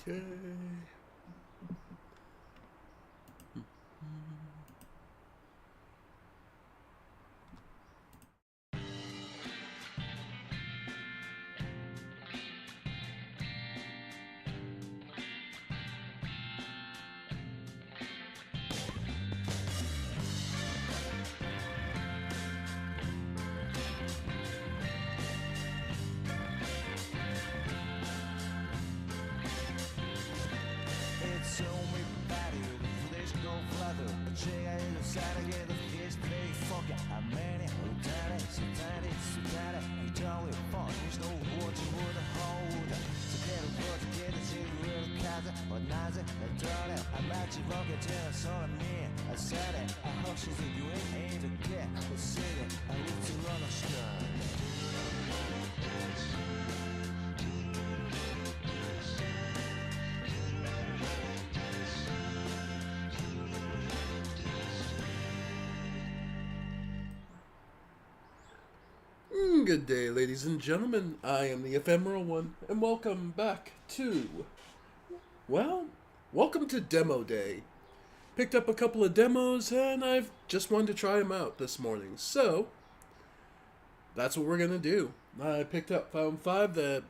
Okay. It's only body, there's no flather. Check out the side again, the kids play fucker. I'm many, who done it, so tiny, you don't it fun, there's no words you would hold. So get a word together, say the real casa, or nazi, I done it. I'm at you, rock it, tell us all I'm near. I said it, I hope she's a you ain't to get, the city, I live to run a stern. Good day, ladies and gentlemen. I am the Ephemeral One, and welcome back to... Well, welcome to Demo Day. Picked up a couple of demos, and I've just wanted to try them out this morning. So, that's what we're going to do. I found 5 that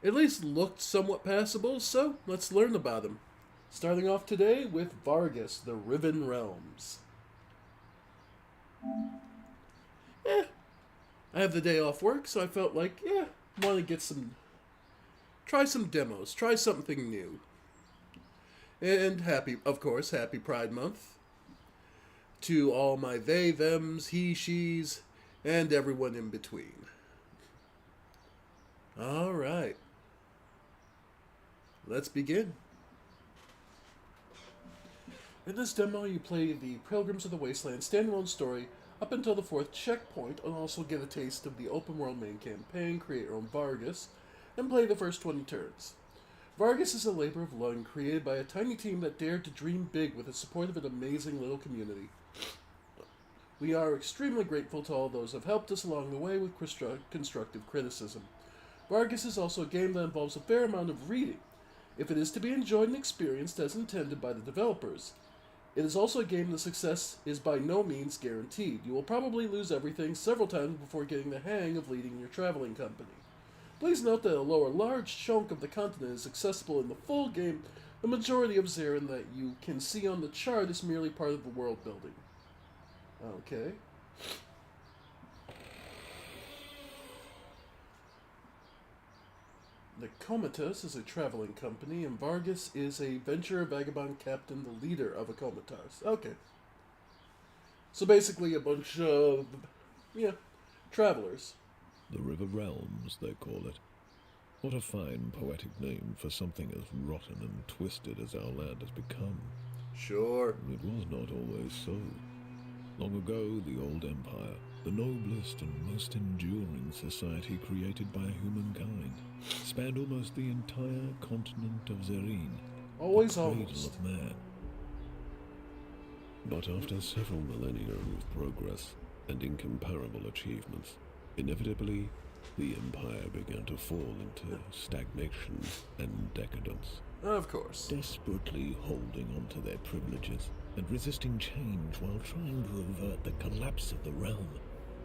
at least looked somewhat passable, so let's learn about them. Starting off today with Vargus, the Riven Realms. I have the day off work, so I felt like, want to try some demos, try something new. And happy Pride Month to all my they, thems, he, she's, and everyone in between. Alright. Let's begin. In this demo, you play the Pilgrims of the Wasteland standalone story up until the 4th checkpoint, and also get a taste of the open world main campaign, create your own Vargus, and play the first 20 turns. Vargus is a labor of love created by a tiny team that dared to dream big with the support of an amazing little community. We are extremely grateful to all those who have helped us along the way with constructive criticism. Vargus is also a game that involves a fair amount of reading, if it is to be enjoyed and experienced as intended by the developers. It is also a game the success is by no means guaranteed. You will probably lose everything several times before getting the hang of leading your traveling company. Please note that although a large chunk of the continent is accessible in the full game, the majority of Zarin that you can see on the chart is merely part of the world building. Okay. The Comatose is a traveling company, and Vargus is a venture vagabond captain, the leader of a Comatose. Okay. So basically a bunch of, travelers. The River Realms, they call it. What a fine poetic name for something as rotten and twisted as our land has become. Sure. It was not always so. Long ago, the old empire, the noblest and most enduring society created by humankind, spanned almost the entire continent of Zarin, Always the cradle almost. of man. But after several millennia of progress and incomparable achievements, inevitably, the empire began to fall into stagnation and decadence. Of course. Desperately holding on to their privileges and resisting change while trying to avert the collapse of the realm,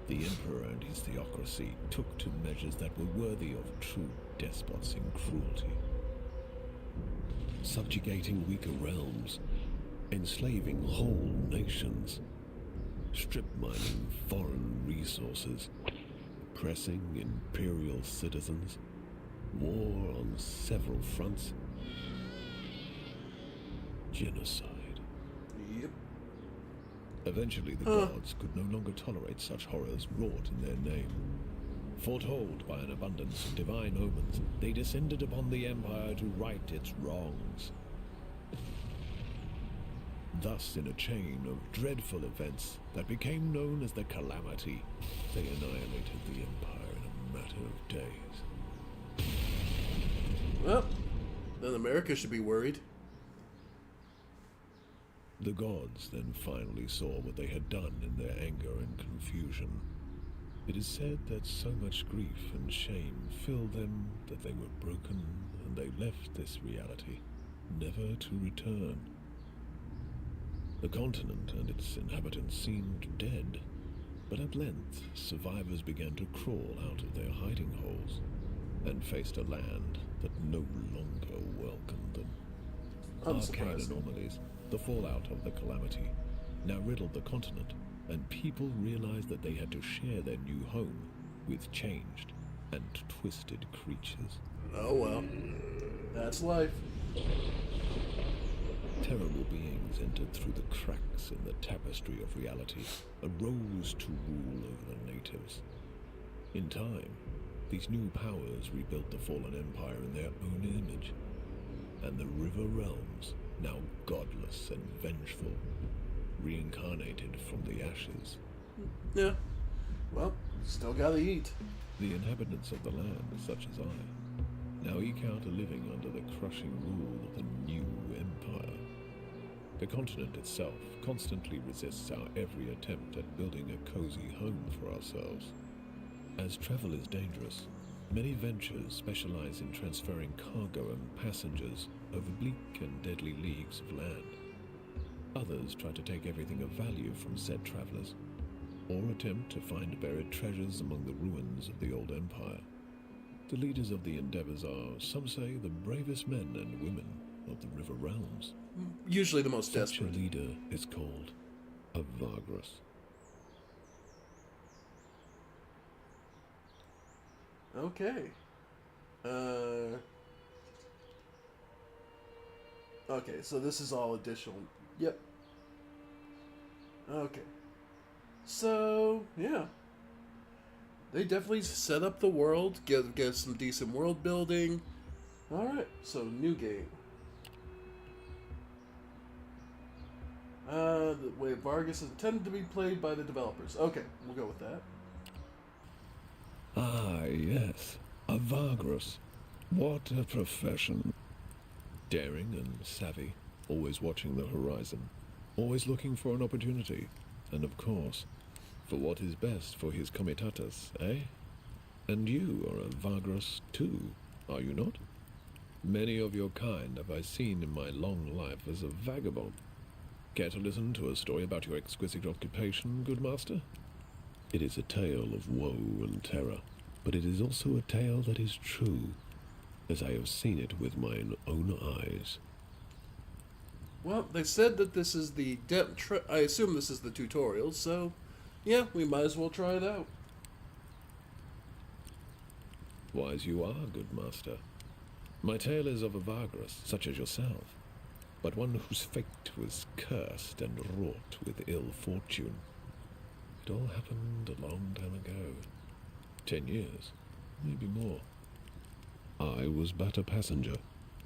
the emperor and his theocracy took to measures that were worthy of true despots in cruelty. Subjugating weaker realms, enslaving whole nations, strip mining foreign resources, oppressing imperial citizens, war on several fronts, genocide. Yep. Eventually the gods could no longer tolerate such horrors wrought in their name. Foretold by an abundance of divine omens, they descended upon the empire to right its wrongs. Thus, in a chain of dreadful events that became known as the Calamity, they annihilated the empire in a matter of days. Well, then America should be worried. The gods then finally saw what they had done in their anger and confusion. It is said that so much grief and shame filled them that they were broken and they left this reality, never to return. The continent and its inhabitants seemed dead, but at length survivors began to crawl out of their hiding holes and faced a land that no longer welcomed them. Arcane anomalies, the fallout of the calamity, now riddled the continent, and people realized that they had to share their new home with changed and twisted creatures. Oh well, that's life. Terrible beings entered through the cracks in the tapestry of reality and rose to rule over the natives. In time, these new powers rebuilt the fallen empire in their own image, and the river realms, now godless and vengeful, reincarnated from the ashes. Yeah. Well, still gotta eat. The inhabitants of the land, such as I, now eke out a living under the crushing rule of the new empire. The continent itself constantly resists our every attempt at building a cozy home for ourselves. As travel is dangerous, many ventures specialize in transferring cargo and passengers over bleak and deadly leagues of land. Others try to take everything of value from said travelers, or attempt to find buried treasures among the ruins of the old empire. The leaders of the endeavors are, some say, the bravest men and women of the river realms. Usually the most Such a desperate. leader is called a Vargus. Okay. Okay, so this is all additional. Yep. Okay. So, yeah. They definitely set up the world, get some decent world building. Alright, so new game. The way Vargus is intended to be played by the developers. Okay, we'll go with that. Ah, yes. A Vargus. What a profession. Daring and savvy, always watching the horizon, always looking for an opportunity, and of course, for what is best for his comitatus, eh? And you are a Vargus too, are you not? Many of your kind have I seen in my long life as a vagabond. Care to listen to a story about your exquisite occupation, good master? It is a tale of woe and terror, but it is also a tale that is true, as I have seen it with mine own eyes. Well, they said that this is the I assume this is the tutorial, so yeah, we might as well try it out. Wise you are, good master. My tale is of a Vargus, such as yourself, but one whose fate was cursed and wrought with ill fortune. It all happened a long time ago. 10 years, maybe more. I was but a passenger,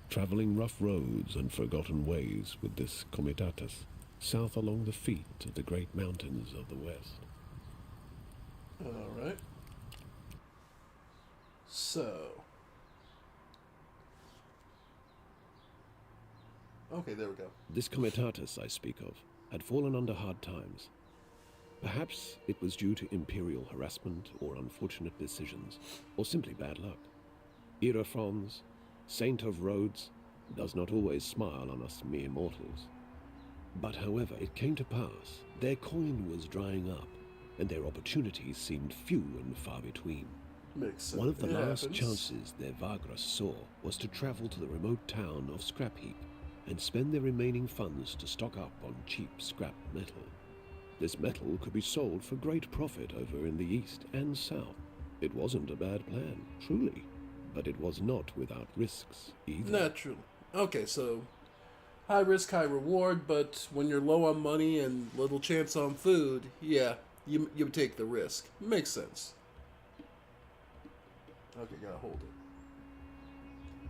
traveling rough roads and forgotten ways with this comitatus, south along the feet of the great mountains of the west. Alright. So. Okay, there we go. This comitatus I speak of had fallen under hard times. Perhaps it was due to imperial harassment or unfortunate decisions, or simply bad luck. Irafrons, saint of roads, does not always smile on us mere mortals. But however it came to pass, their coin was drying up, and their opportunities seemed few and far between. Makes sense. One of the It last happens. chances their Vargus saw was to travel to the remote town of Scrapheap and spend their remaining funds to stock up on cheap scrap metal. This metal could be sold for great profit over in the east and south. It wasn't a bad plan, truly, but it was not without risks either. Naturally. Okay, so high risk, high reward, but when you're low on money and little chance on food, yeah, you take the risk. Makes sense. Okay, gotta hold it.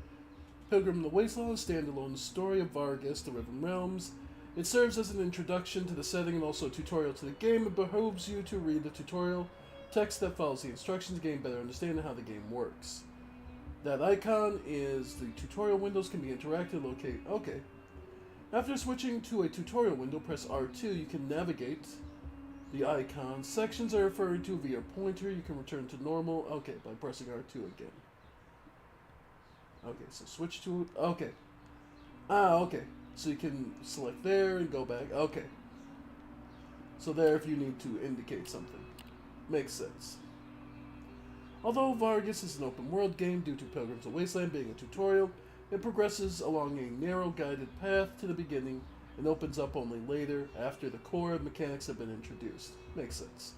Pilgrim of the Wasteland, standalone story of Vargus, the Riven Realms. It serves as an introduction to the setting and also a tutorial to the game. It behooves you to read the tutorial text that follows the instructions to gain better understanding how the game works. That icon is the tutorial windows can be interacted. Locate. Okay. After switching to a tutorial window, press R2. You can navigate The icons. Sections are referred to via pointer. You can return to normal. Okay, by pressing R2 again. Okay, so switch to... Okay. Okay. So you can select there and go back. Okay. So there if you need to indicate something. Makes sense. Although Vargus is an open world game due to Pilgrims of Wasteland being a tutorial, it progresses along a narrow guided path to the beginning and opens up only later after the core mechanics have been introduced. Makes sense.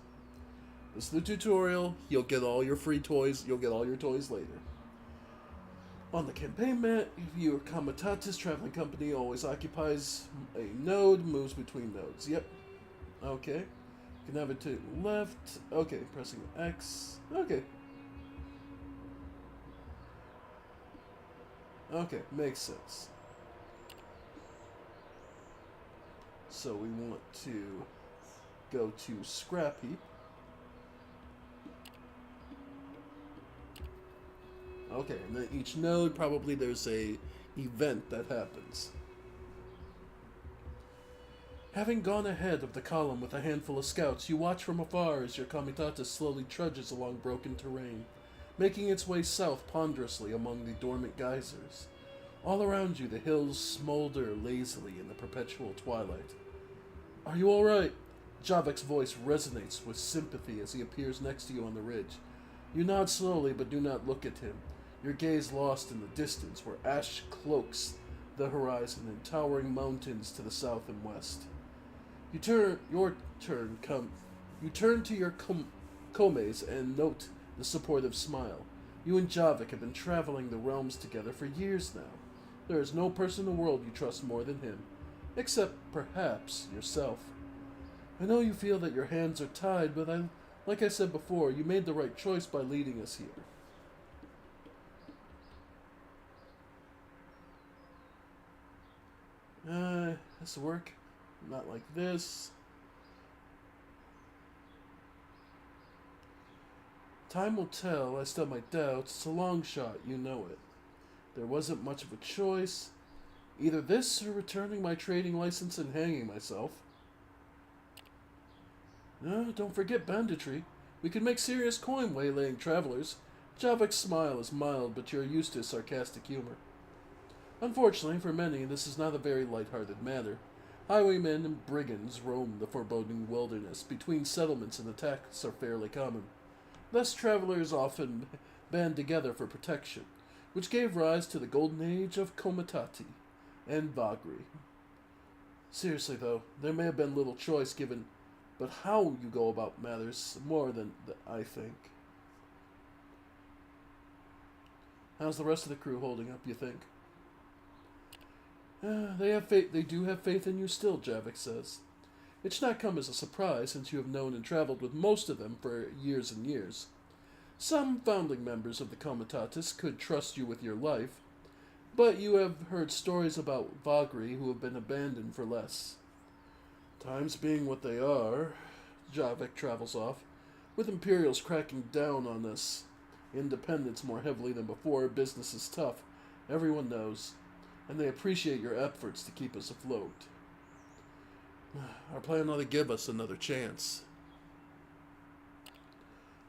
This is the tutorial. You'll get all your free toys. You'll get all your toys later. On the campaign map, your Comitatus traveling company always occupies a node, moves between nodes. Yep. Okay. You can have it to left. Okay, pressing X. Okay. Okay, makes sense. So we want to go to Scrap Heap. Okay, and then each node, probably there's a event that happens. Having gone ahead of the column with a handful of scouts, you watch from afar as your Comitatus slowly trudges along broken terrain, making its way south ponderously among the dormant geysers. All around you, the hills smolder lazily in the perpetual twilight. Are you all right? Javek's voice resonates with sympathy as he appears next to you on the ridge. You nod slowly, but do not look at him, your gaze lost in the distance where ash cloaks the horizon and towering mountains to the south and west. You turn to your Komes and note the supportive smile. You and Javik have been traveling the realms together for years now. There is no person in the world you trust more than him, except perhaps yourself. I know you feel that your hands are tied, but like I said before, you made the right choice by leading us here. This will work. Not like this. Time will tell. I still have my doubts. It's a long shot, you know it. There wasn't much of a choice. Either this or returning my trading license and hanging myself. No, don't forget banditry. We can make serious coin waylaying travelers. Javik's smile is mild, but you're used to sarcastic humor. Unfortunately, for many, this is not a very light-hearted matter. Highwaymen and brigands roam the foreboding wilderness. Between settlements and attacks are fairly common. Thus, travelers often band together for protection, which gave rise to the golden age of Komitati and Vagri. Seriously, though, there may have been little choice given, but how you go about matters more than I think. How's the rest of the crew holding up, you think? They have faith. They do have faith in you still, Javik says. It should not come as a surprise, since you have known and traveled with most of them for years and years. Some founding members of the Comitatus could trust you with your life, but you have heard stories about Vagri who have been abandoned for less. Times being what they are, Javik travels off, with Imperials cracking down on us. Independence more heavily than before, business is tough, everyone knows, and they appreciate your efforts to keep us afloat. Our plan ought to give us another chance.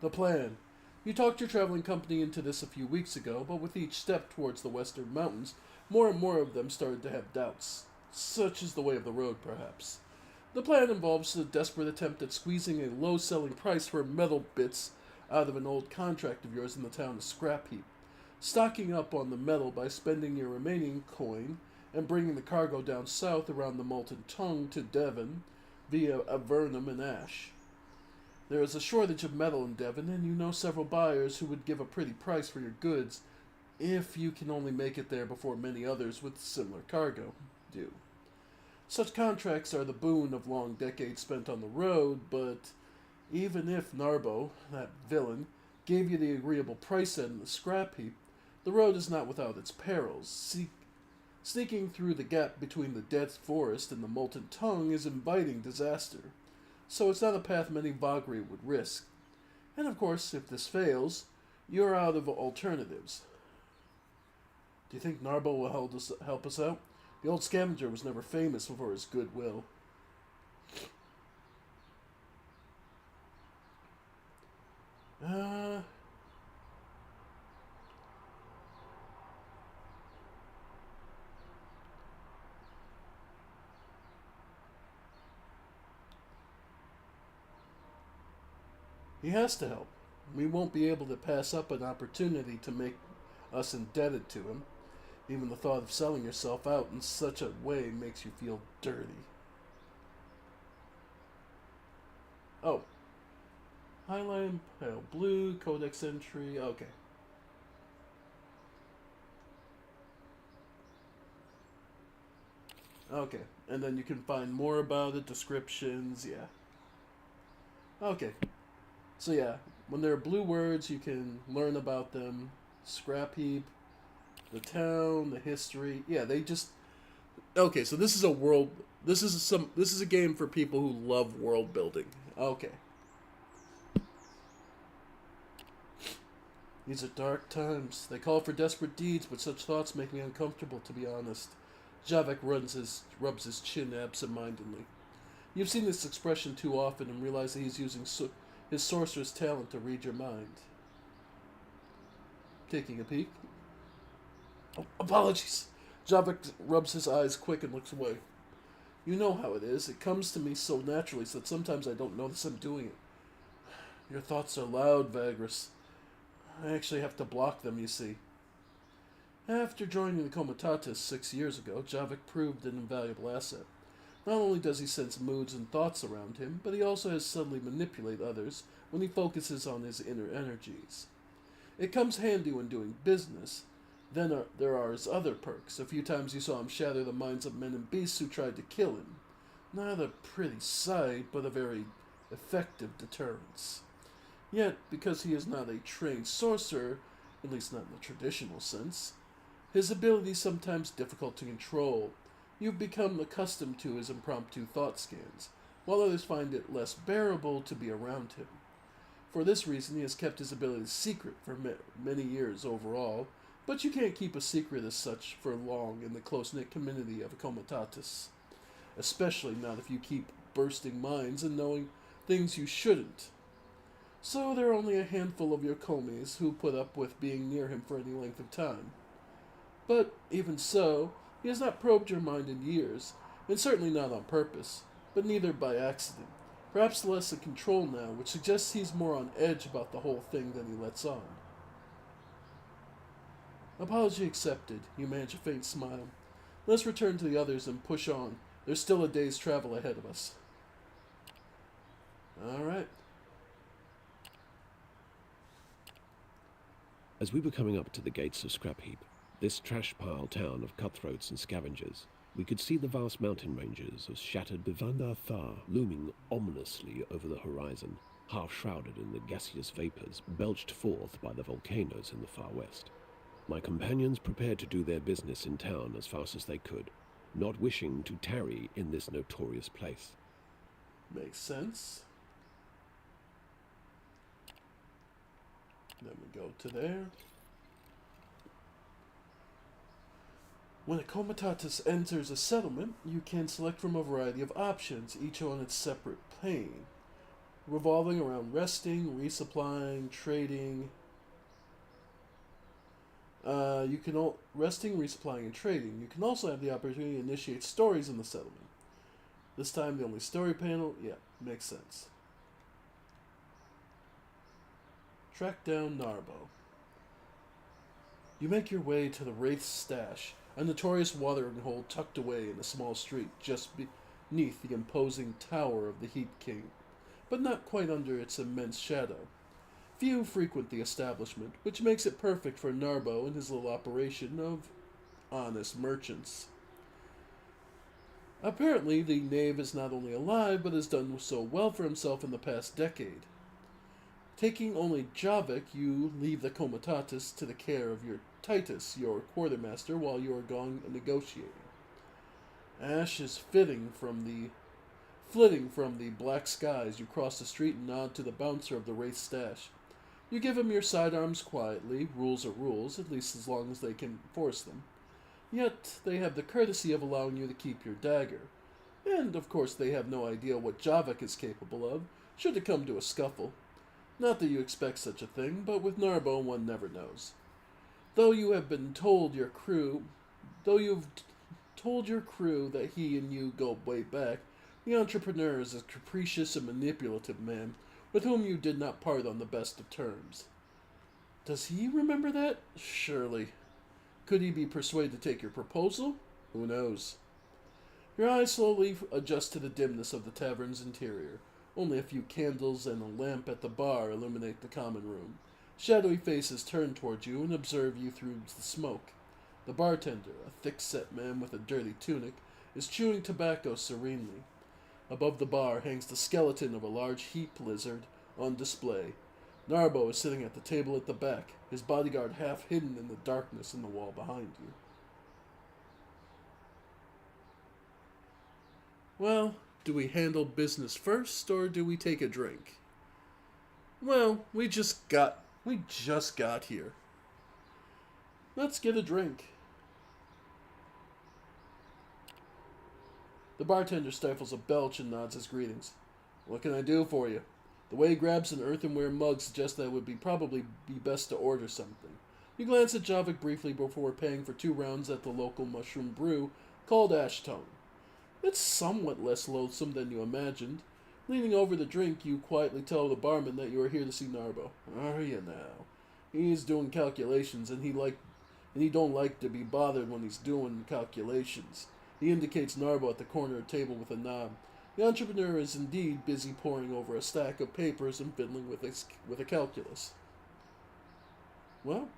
The plan. You talked your traveling company into this a few weeks ago, but with each step towards the western mountains, more and more of them started to have doubts. Such is the way of the road, perhaps. The plan involves a desperate attempt at squeezing a low-selling price for metal bits out of an old contract of yours in the town of Scrap Heap, stocking up on the metal by spending your remaining coin and bringing the cargo down south around the Molten Tongue to Devon via Avernum and Ash. There is a shortage of metal in Devon, and you know several buyers who would give a pretty price for your goods if you can only make it there before many others with similar cargo do. Such contracts are the boon of long decades spent on the road, but even if Narbo, that villain, gave you the agreeable price set in the scrap heap, the road is not without its perils. Sneaking through the gap between the dense forest and the Molten Tongue is inviting disaster, so it's not a path many Vagri would risk. And of course, if this fails, you're out of alternatives. Do you think Narbo will help us out? The old scavenger was never famous for his goodwill. Uh, he has to help. We won't be able to pass up an opportunity to make us indebted to him. Even the thought of selling yourself out in such a way makes you feel dirty. Oh, highlight pale blue, codex entry, okay. Okay, and then you can find more about it, descriptions, yeah. Okay, so yeah, when there are blue words, you can learn about them. Scrap heap, the town, the history. Yeah, they just okay. So this is a world. This is a game for people who love world building. Okay, these are dark times. They call for desperate deeds, but such thoughts make me uncomfortable. To be honest, Javik rubs his chin absent-mindedly. You've seen this expression too often and realize that he's using his sorcerer's talent to read your mind. Taking a peek. Oh, apologies. Javik rubs his eyes quick and looks away. You know how it is. It comes to me so naturally so that sometimes I don't notice I'm doing it. Your thoughts are loud, Vargus. I actually have to block them, you see. After joining the Comitatus 6 years ago, Javik proved an invaluable asset. Not only does he sense moods and thoughts around him, but he also has subtly manipulate others when he focuses on his inner energies. It comes handy when doing business. Then there are his other perks. A few times you saw him shatter the minds of men and beasts who tried to kill him. Not a pretty sight, but a very effective deterrence. Yet, because he is not a trained sorcerer, at least not in the traditional sense, his ability is sometimes difficult to control. You've become accustomed to his impromptu thought scans, while others find it less bearable to be around him. For this reason, he has kept his abilities secret for many years overall, but you can't keep a secret as such for long in the close-knit community of a Comitatus, especially not if you keep bursting minds and knowing things you shouldn't. So there are only a handful of your Komis who put up with being near him for any length of time. But even so, he has not probed your mind in years, and certainly not on purpose, but neither by accident. Perhaps less in control now, which suggests he's more on edge about the whole thing than he lets on. Apology accepted. You manage a faint smile. Let's return to the others and push on. There's still a day's travel ahead of us. All right. As we were coming up to the gates of Scrap Heap, this trash pile town of cutthroats and scavengers, we could see the vast mountain ranges of shattered Bivanda Thar looming ominously over the horizon, half shrouded in the gaseous vapors belched forth by the volcanoes in the far west. My companions prepared to do their business in town as fast as they could, not wishing to tarry in this notorious place. Makes sense. Then we go to there. When a Comitatus enters a settlement, you can select from a variety of options, each on its separate plane, revolving around resting, resupplying, trading. Resting, resupplying, and trading. You can also have the opportunity to initiate stories in the settlement. This time, the only story panel. Yeah, makes sense. Track down Narbo. You make your way to the Wraith's stash, a notorious watering hole tucked away in a small street just beneath the imposing tower of the Heat King, but not quite under its immense shadow. Few frequent the establishment, which makes it perfect for Narbo and his little operation of honest merchants. Apparently, the knave is not only alive, but has done so well for himself in the past decade. Taking only Javik, you leave the Comitatus to the care of your Titus, your quartermaster, while you are gone negotiating. Ash is flitting from the black skies. You cross the street and nod to the bouncer of the Wraith stash. You give him your sidearms quietly. Rules are rules, at least as long as they can enforce them. Yet they have the courtesy of allowing you to keep your dagger. And, of course, they have no idea what Javik is capable of, should it come to a scuffle. Not that you expect such a thing, but with Narbo one never knows. Though you have been told your crew, though you've told your crew that he and you go way back, the entrepreneur is a capricious and manipulative man with whom you did not part on the best of terms. Does he remember that? Surely. Could he be persuaded to take your proposal? Who knows? Your eyes slowly adjust to the dimness of the tavern's interior. Only a few candles and a lamp at the bar illuminate the common room. Shadowy faces turn towards you and observe you through the smoke. The bartender, a thick-set man with a dirty tunic, is chewing tobacco serenely. Above the bar hangs the skeleton of a large heap lizard on display. Narbo is sitting at the table at the back, his bodyguard half hidden in the darkness in the wall behind you. Well, do we handle business first, or do we take a drink? Well, we just got here. Let's get a drink. The bartender stifles a belch and nods his greetings. What can I do for you? The way he grabs an earthenware mug suggests that it would probably be best to order something. You glance at Javik briefly before paying for 2 rounds at the local mushroom brew called Ashtone. It's somewhat less loathsome than you imagined. Leaning over the drink, you quietly tell the barman that you are here to see Narbo. Are you now? He's doing calculations, and he don't like to be bothered when he's doing calculations. He indicates Narbo at the corner of the table with a nod. The entrepreneur is indeed busy poring over a stack of papers and fiddling with a calculus. Well,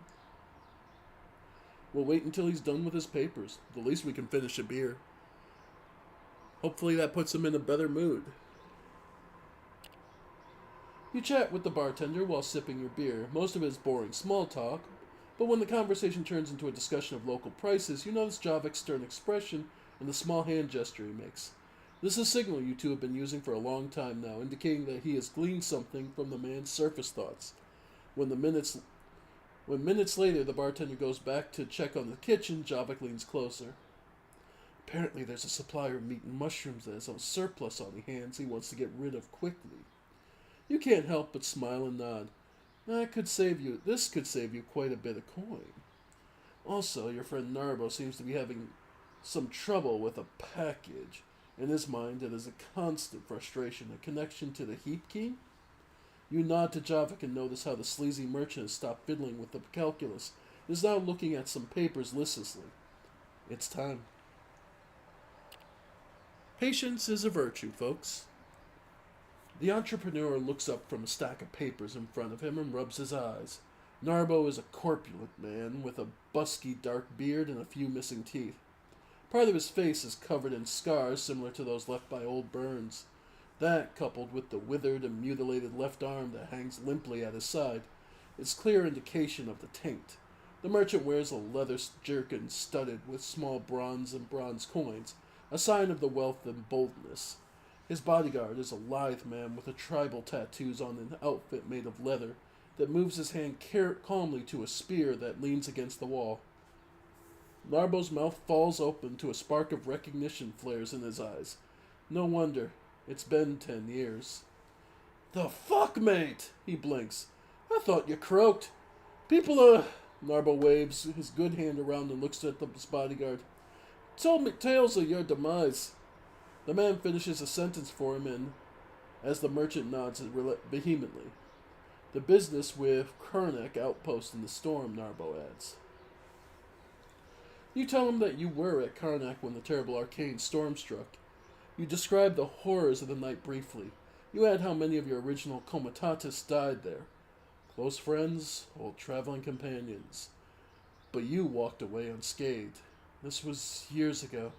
we'll wait until he's done with his papers. The least we can finish a beer. Hopefully that puts him in a better mood. You chat with the bartender while sipping your beer. Most of it is boring small talk, but when the conversation turns into a discussion of local prices, you notice Javik's stern expression and the small hand gesture he makes. This is a signal you two have been using for a long time now, indicating that he has gleaned something from the man's surface thoughts. When minutes later the bartender goes back to check on the kitchen, Javik leans closer. Apparently there's a supplier of meat and mushrooms that has a surplus on hands he wants to get rid of quickly. You can't help but smile and nod. This could save you quite a bit of coin. Also, your friend Narbo seems to be having some trouble with a package. In his mind, it is a constant frustration, a connection to the heap key. You nod to Javik and notice how the sleazy merchant has stopped fiddling with the calculus and is now looking at some papers listlessly. It's time. Patience is a virtue, folks. The entrepreneur looks up from a stack of papers in front of him and rubs his eyes. Narbo is a corpulent man with a busky dark beard and a few missing teeth. Part of his face is covered in scars similar to those left by old burns. That, coupled with the withered and mutilated left arm that hangs limply at his side, is clear indication of the taint. The merchant wears a leather jerkin studded with small bronze and bronze coins, a sign of the wealth and boldness. His bodyguard is a lithe man with tribal tattoos on an outfit made of leather that moves his hand calmly to a spear that leans against the wall. Narbo's mouth falls open to a spark of recognition flares in his eyes. No wonder. It's been 10 years. The fuck, mate? He blinks. I thought you croaked. People, Narbo waves his good hand around and looks at his bodyguard. Told me tales of your demise. The man finishes a sentence for him, and as the merchant nods vehemently. The business with Karnak outpost in the storm, Narbo adds. You tell him that you were at Karnak when the terrible arcane storm struck. You describe the horrors of the night briefly. You add how many of your original comitatus died there. Close friends, old traveling companions. But you walked away unscathed. This was years ago.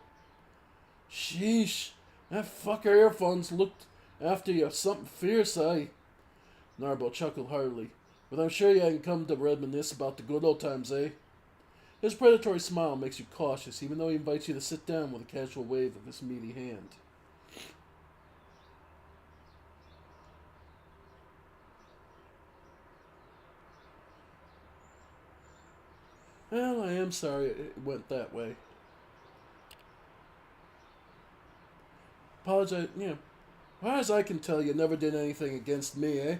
Sheesh, that fucker earphones looked after you something fierce, eh? Narbo chuckled heartily. But I'm sure you ain't come to reminisce about the good old times, eh? His predatory smile makes you cautious, even though he invites you to sit down with a casual wave of his meaty hand. Well, I am sorry it went that way. Apologize, as far as I can tell, you never did anything against me, eh?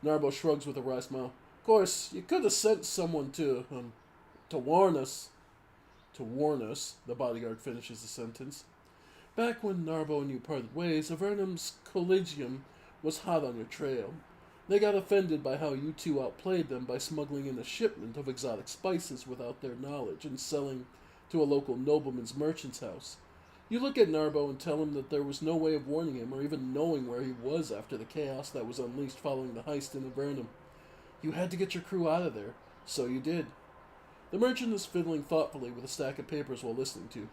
Narbo shrugs with a wry smile. Of course, you could have sent someone to warn us. To warn us, the bodyguard finishes the sentence. Back when Narbo and you parted ways, Avernum's Collegium was hot on your trail. They got offended by how you two outplayed them by smuggling in a shipment of exotic spices without their knowledge and selling to a local nobleman's merchant's house. You look at Narbo and tell him that there was no way of warning him or even knowing where he was after the chaos that was unleashed following the heist in Avernum. You had to get your crew out of there, so you did. The merchant is fiddling thoughtfully with a stack of papers while listening to you.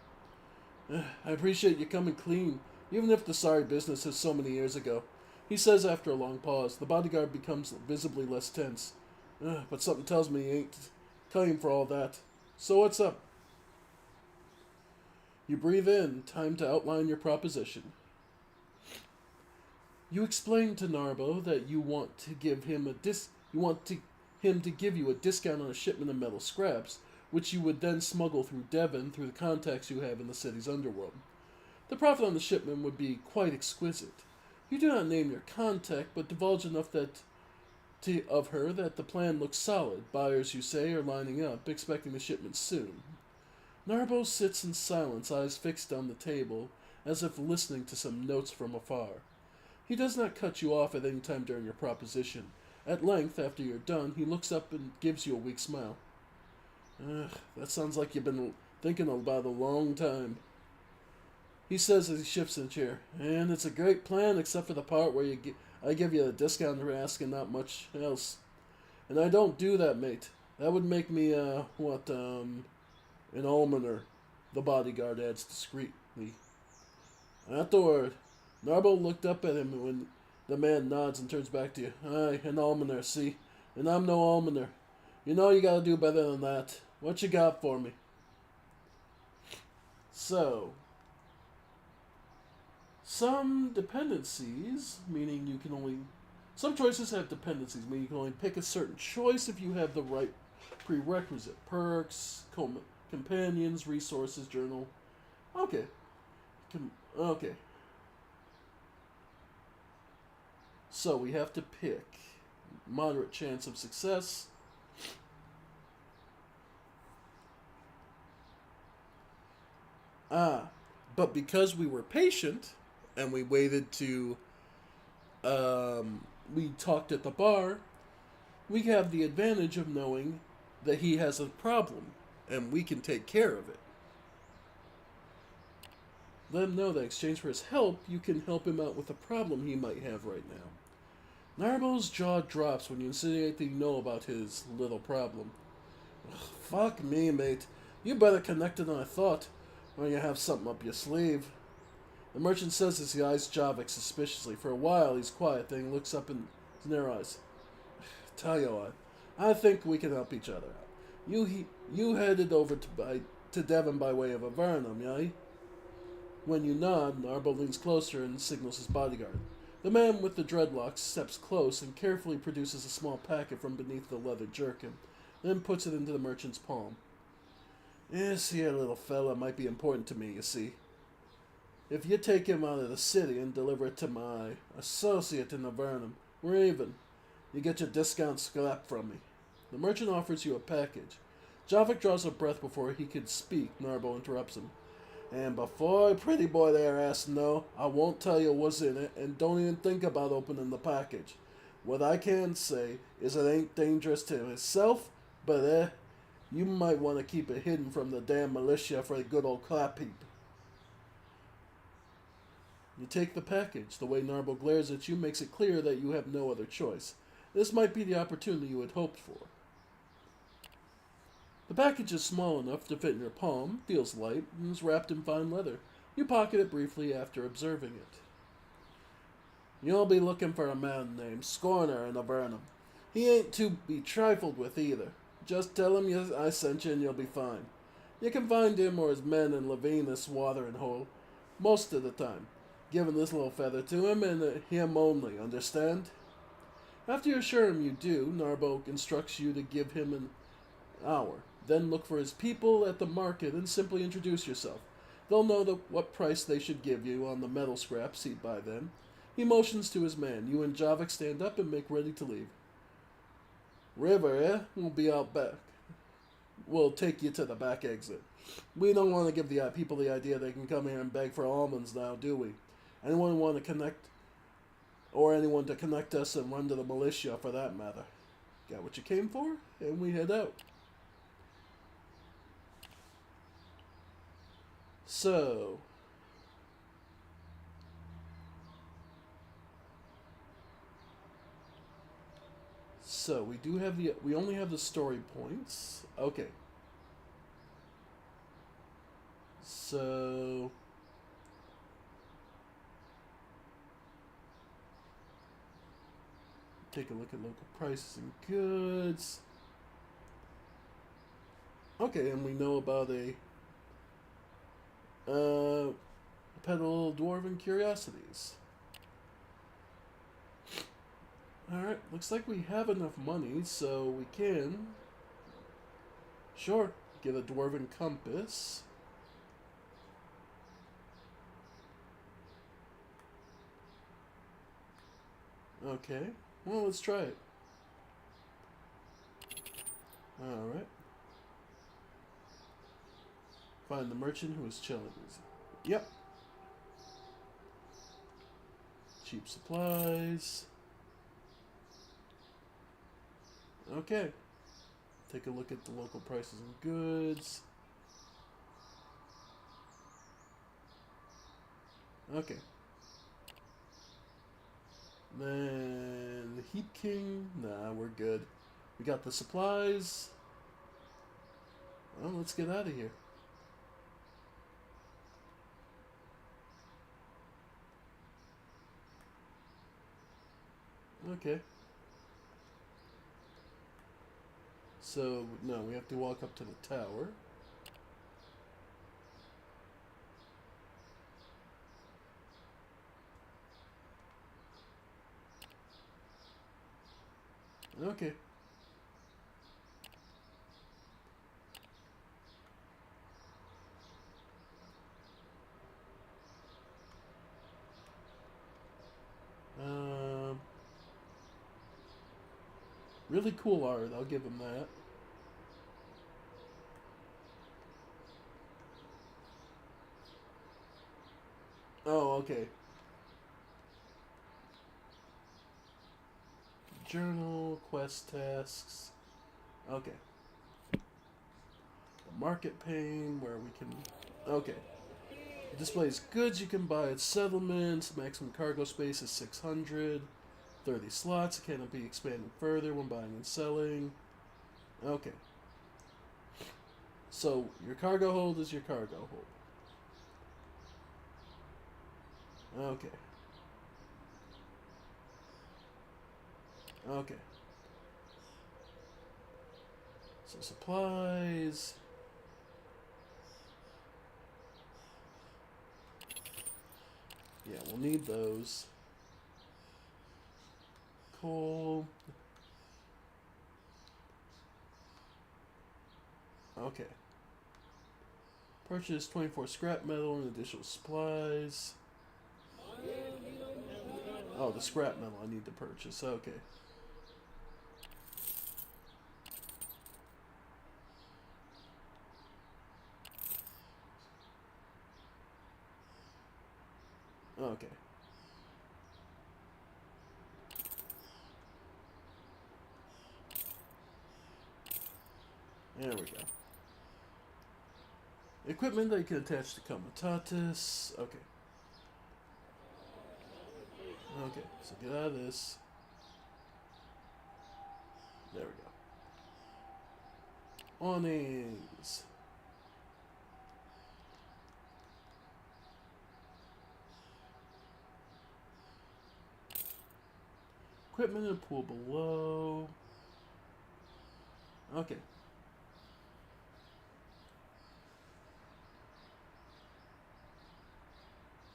I appreciate you coming clean, even if the sorry business is so many years ago, he says after a long pause. The bodyguard becomes visibly less tense. But something tells me he ain't cutting for all that. So what's up? You breathe in, time to outline your proposition. You explain to Narbo that you want to give him him to give you a discount on a shipment of metal scraps, which you would then smuggle through Devon through the contacts you have in the city's underworld. The profit on the shipment would be quite exquisite. You do not name your contact, but divulge enough of her that the plan looks solid. Buyers, you say, are lining up, expecting the shipment soon. Narbo sits in silence, eyes fixed on the table, as if listening to some notes from afar. He does not cut you off at any time during your proposition. At length, after you're done, he looks up and gives you a weak smile. That sounds like you've been thinking about it a long time, he says as he shifts in a chair. And it's a great plan, except for the part where I give you a discount for asking not much else. And I don't do that, mate. That would make me, an almoner, the bodyguard adds discreetly. Not the word. Narbo looked up at him when the man nods and turns back to you. Aye, an almoner, see? And I'm no almoner. You know you gotta do better than that. What you got for me? So, some dependencies, meaning you can only... Some choices have dependencies, meaning you can only pick a certain choice if you have the right prerequisite. Perks, companions, resources, journal. Okay. Okay. So we have to pick. Moderate chance of success. But because we were patient and we waited to, we talked at the bar, we have the advantage of knowing that he has a problem and we can take care of it. Let him know that in exchange for his help, you can help him out with a problem he might have right now. Narbo's jaw drops when you insinuate that you know about his little problem. Ugh, fuck me, mate. You better connect it than I thought, or you have something up your sleeve. The merchant says as he eyes Javik suspiciously. For a while, he's quiet, then he looks up in his narrow eyes. Tell you what, I think we can help each other out. You headed over to Devon by way of Avernum, yai? When you nod, Narbo leans closer and signals his bodyguard. The man with the dreadlocks steps close and carefully produces a small packet from beneath the leather jerkin, then puts it into the merchant's palm. This here little fella might be important to me, you see. If you take him out of the city and deliver it to my associate in Avernum, we're even. You get your discount scrap from me. The merchant offers you a package. Javik draws a breath before he could speak. Narbo interrupts him. And before pretty boy there asks no, I won't tell you what's in it, and don't even think about opening the package. What I can say is it ain't dangerous to itself, but you might want to keep it hidden from the damn militia for a good old clap heap. You take the package. The way Narbo glares at you makes it clear that you have no other choice. This might be the opportunity you had hoped for. The package is small enough to fit in your palm, feels light, and is wrapped in fine leather. You pocket it briefly after observing it. You'll be looking for a man named Scorner in Avernum. He ain't to be trifled with either. Just tell him I sent you and you'll be fine. You can find him or his men in Levinus watering hole, most of the time. Giving this little feather to him and him only, understand? After you assure him you do, Narbo instructs you to give him an hour. Then look for his people at the market and simply introduce yourself. They'll know what price they should give you on the metal scraps by then. He motions to his man. You and Javik stand up and make ready to leave. River, eh? We'll be out back. We'll take you to the back exit. We don't want to give the people the idea they can come here and beg for almonds now, do we? Anyone want to connect, or anyone to connect us and run to the militia for that matter? Got what you came for? And we head out. So... So, we only have the story points. Okay. So... Take a look at local prices and goods. Okay, and we know about a peddle dwarven curiosities. Alright, looks like we have enough money, so we can... Sure, get a dwarven compass. Okay, well, let's try it. Alright. Find the merchant who is chilling. Yep. Cheap supplies. Okay. Take a look at the local prices and goods. Okay. Then the Heat King. Nah, we're good. We got the supplies. Well, let's get out of here. Okay. So, no, we have to walk up to the tower. Okay. Really cool art, I'll give him that. Oh, okay. Journal, quest tasks. Okay. The market pane, where we can... Okay. It displays goods you can buy at settlements. Maximum cargo space is 600. 30 slots. It cannot be expanded further when buying and selling. Okay. So, your cargo hold is your cargo hold. Okay. Okay. So, supplies. Yeah, we'll need those. Coal. Okay. Purchase 24 scrap metal and additional supplies. Oh, the scrap metal I need to purchase. Okay. Okay. There we go. Equipment that you can attach to Comitatus. Okay. Okay, so get out of this. There we go. Awnings. Equipment in the pool below. Okay.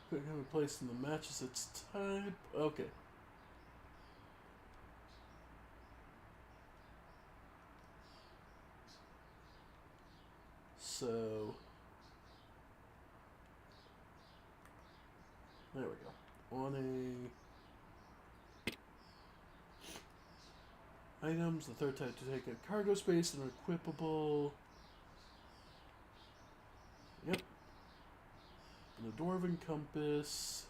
Equipment can be placed in the matches its type. Okay. So there we go. Awning. Items, the third type to take a cargo space and are equipable. Yep. And the Dwarven Compass.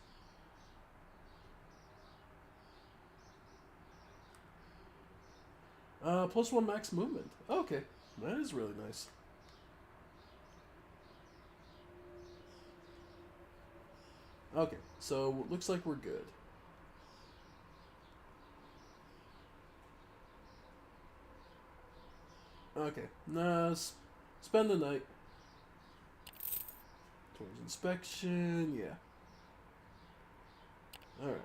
+1 max movement. Okay, that is really nice. Okay, so looks like we're good. Okay, spend the night. Towards inspection, yeah. Alright.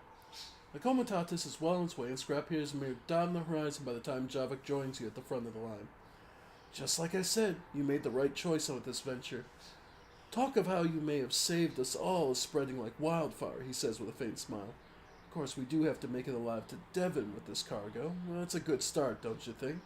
The Comitatus is well on its way, and Scrap here is a mere dot on the horizon by the time Javik joins you at the front of the line. Just like I said, you made the right choice with this venture. Talk of how you may have saved us all is spreading like wildfire, he says with a faint smile. Of course, we do have to make it alive to Devon with this cargo. Well, that's a good start, don't you think?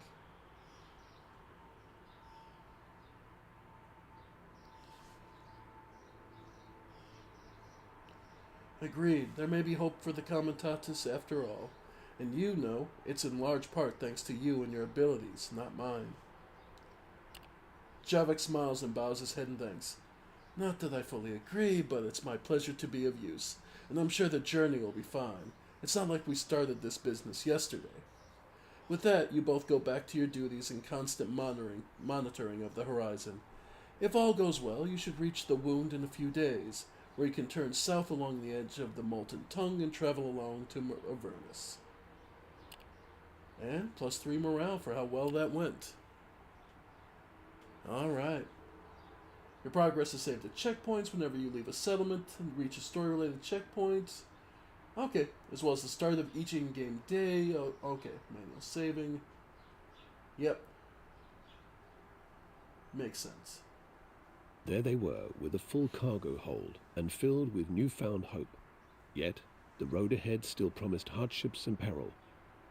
Agreed. There may be hope for the Comitatus after all. And you know, it's in large part thanks to you and your abilities, not mine. Javik smiles and bows his head in thanks. Not that I fully agree, but it's my pleasure to be of use, and I'm sure the journey will be fine. It's not like we started this business yesterday. With that, you both go back to your duties and constant monitoring of the horizon. If all goes well, you should reach the Wound in a few days, where you can turn south along the edge of the Molten Tongue and travel along to Vargus. And +3 morale for how well that went. Alright. Your progress is saved at checkpoints whenever you leave a settlement and reach a story-related checkpoint. Okay, as well as the start of each in-game day. Oh, okay, manual saving. Yep. Makes sense. There they were, with a full cargo hold and filled with newfound hope. Yet, the road ahead still promised hardships and peril.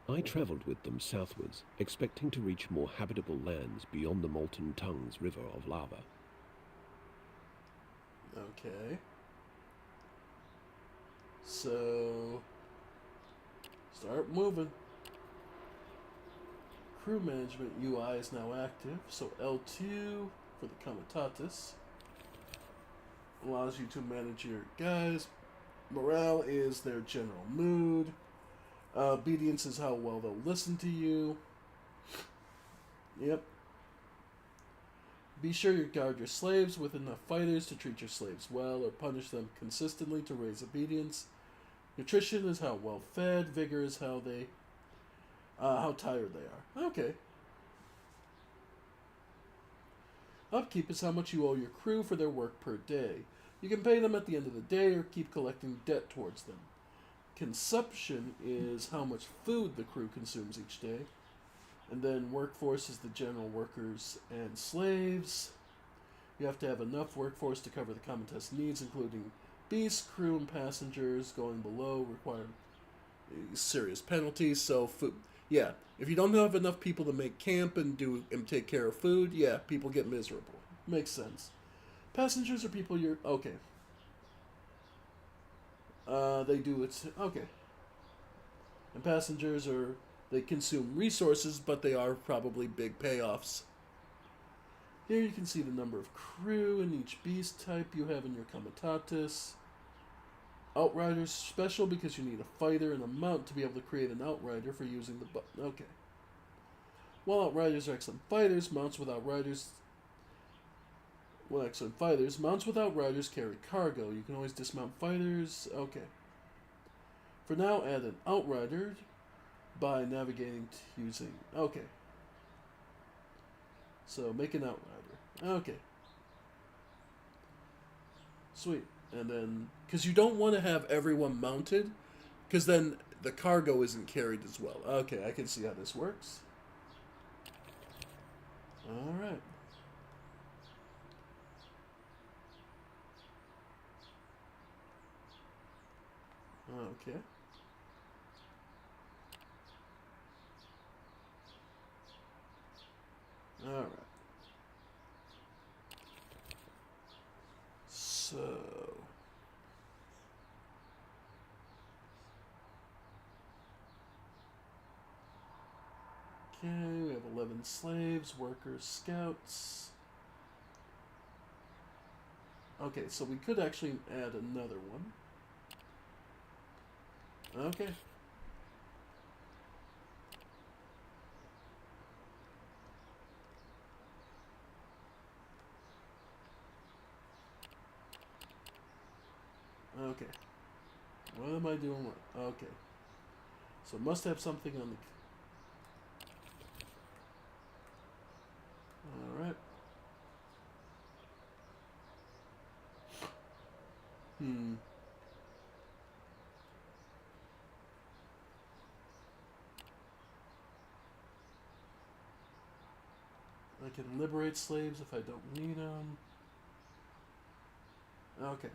I travelled with them southwards, expecting to reach more habitable lands beyond the Molten Tongue's river of lava. Okay. So, start moving. Crew management UI is now active, so L2 for the Comitatus allows you to manage your guys. Morale is their general mood. Obedience is how well they'll listen to you. Yep. Be sure you guard your slaves with enough fighters to treat your slaves well or punish them consistently to raise obedience. Nutrition is how well fed. Vigor is how tired they are. Okay. Upkeep is how much you owe your crew for their work per day. You can pay them at the end of the day or keep collecting debt towards them. Consumption is how much food the crew consumes each day. And then workforce is the general workers and slaves. You have to have enough workforce to cover the Comitatus needs, including beasts, crew, and passengers. Going below require serious penalties. So, food, yeah, if you don't have enough people to make camp and take care of food, yeah, people get miserable. Makes sense. Passengers are people you're okay. They do it okay. And passengers they consume resources, but they are probably big payoffs. Here you can see the number of crew and each beast type you have in your Comitatus. Outriders special because you need a fighter and a mount to be able to create an outrider for using the button. Okay. While outriders are excellent fighters, mounts with outriders carry cargo. You can always dismount fighters. Okay. For now, add an outrider by navigating to using... Okay. So, make an outrider. Okay. Sweet. And then... Because you don't want to have everyone mounted, because then the cargo isn't carried as well. Okay, I can see how this works. Alright. Okay. Alright. So... Okay, we have 11 slaves, workers, scouts. Okay, so we could actually add another one. Okay. Okay. What am I doing? Okay. So must have something on the... Alright. Hmm. I can liberate slaves if I don't need them. Okay.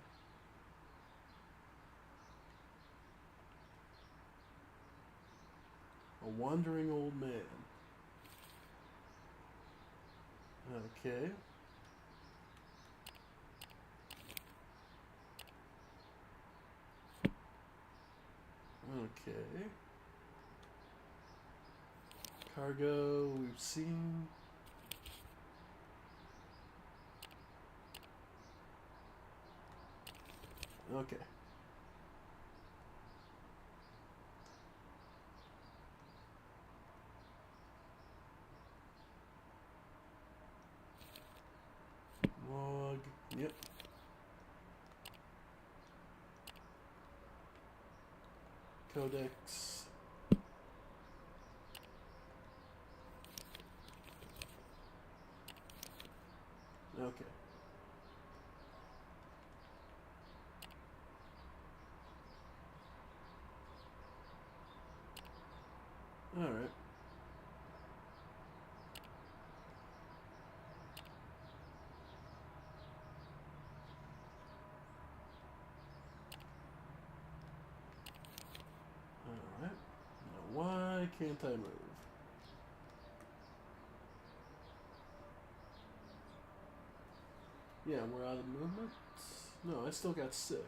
A wandering old man. Okay. Okay. Cargo, we've seen. Okay. Log. Yep. Codex. Okay. Alright. Alright. Now why can't I move? Yeah, we're out of movement? No, I still got 6.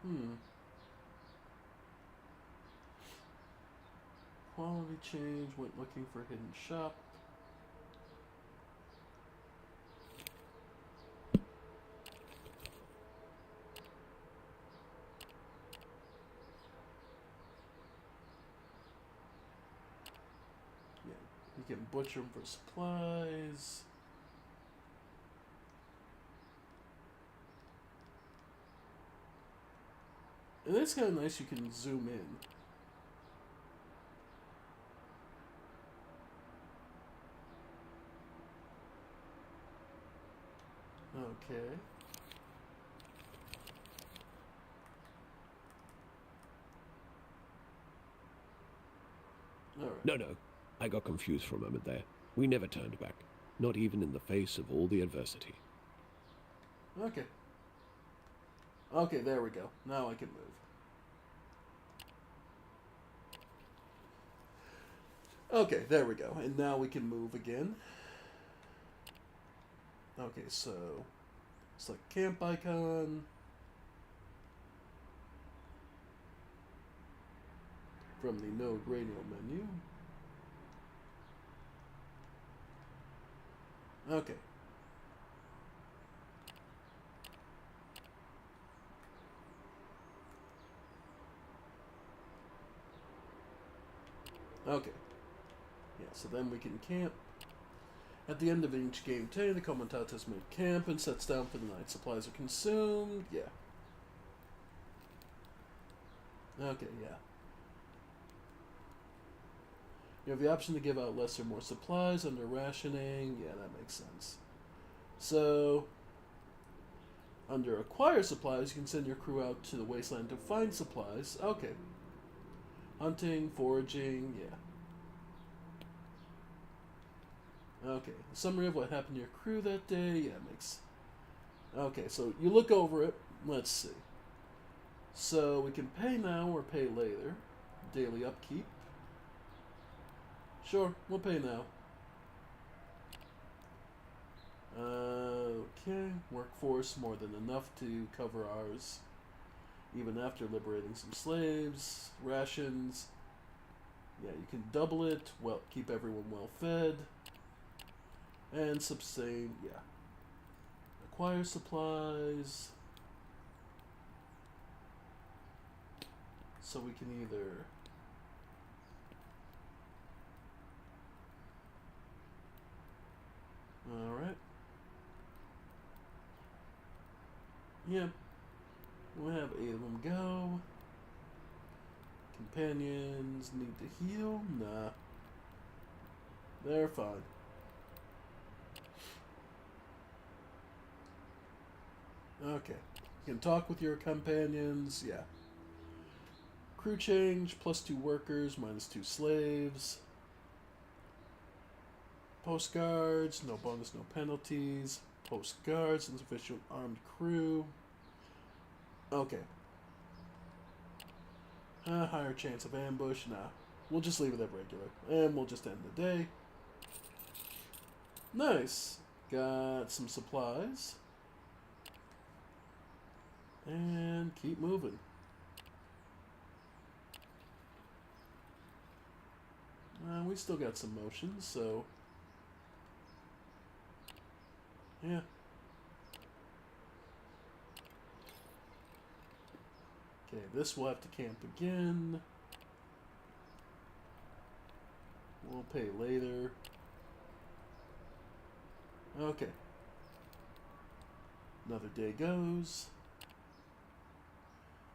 Hmm. Quality change, went looking for hidden shop. Yeah, you can butcher them for supplies. And it's kind of nice you can zoom in. Okay. Alright. No, no. I got confused for a moment there. We never turned back, not even in the face of all the adversity. Okay. Okay, there we go. Now I can move. Okay, there we go. And now we can move again. Okay, so select camp icon. From the node radio menu. Okay. Okay. Yeah, so then we can camp. At the end of each game day, the Comitatus make camp and sets down for the night. Supplies are consumed. Yeah. Okay, yeah. You have the option to give out less or more supplies under rationing. Yeah, that makes sense. So, under acquire supplies, you can send your crew out to the wasteland to find supplies. Okay. Hunting, foraging, yeah. Okay, summary of what happened to your crew that day. Yeah, makes... Okay, so you look over it. Let's see. So we can pay now or pay later. Daily upkeep. Sure, we'll pay now. Okay, workforce more than enough to cover ours, even after liberating some slaves. Rations, yeah, you can double it. Well, keep everyone well fed. And sustain, yeah. Acquire supplies. So we can either alright. Yeah. We'll have 8 of them go. Companions need to heal? Nah. They're fine. Okay. You can talk with your companions, yeah. Crew change, +2 workers, -2 slaves. Postguards, no bonus, no penalties. Postguards, insufficient armed crew. Okay. Higher chance of ambush, nah. We'll just leave it at regular. And we'll just end the day. Nice. Got some supplies. And keep moving. We still got some motions, so yeah. Okay, this will have to camp again. We'll pay later. Okay. Another day goes.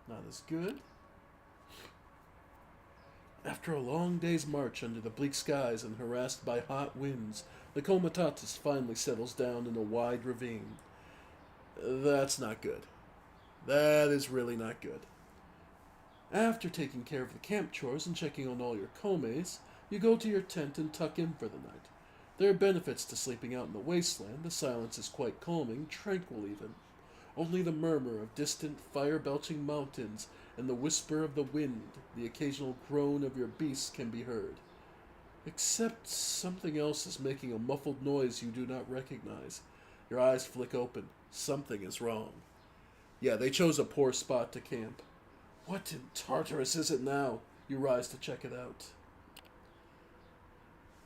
Not as good. After a long day's march under the bleak skies and harassed by hot winds, the Comitatus finally settles down in a wide ravine. That's not good. That is really not good. After taking care of the camp chores and checking on all your comes, you go to your tent and tuck in for the night. There are benefits to sleeping out in the wasteland. The silence is quite calming, tranquil even. Only the murmur of distant, fire-belching mountains and the whisper of the wind, the occasional groan of your beasts can be heard. Except something else is making a muffled noise you do not recognize. Your eyes flick open. Something is wrong. Yeah, they chose a poor spot to camp. What in Tartarus is it now? You rise to check it out.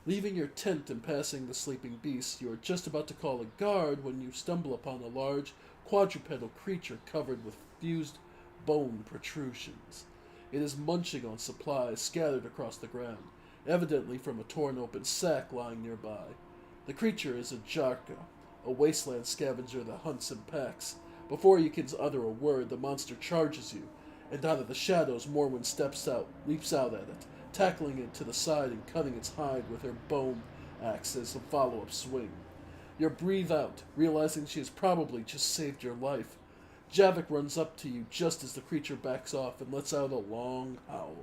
Leaving your tent and passing the sleeping beasts, you are just about to call a guard when you stumble upon a large, quadrupedal creature covered with fused bone protrusions. It is munching on supplies scattered across the ground, evidently from a torn open sack lying nearby. The creature is a Jarka, a wasteland scavenger that hunts in packs. Before you can utter a word, the monster charges you, and out of the shadows Morwen leaps out at it, tackling it to the side and cutting its hide with her bone axe as a follow-up swing. You breathe out, realizing she has probably just saved your life. Javik runs up to you just as the creature backs off and lets out a long howl.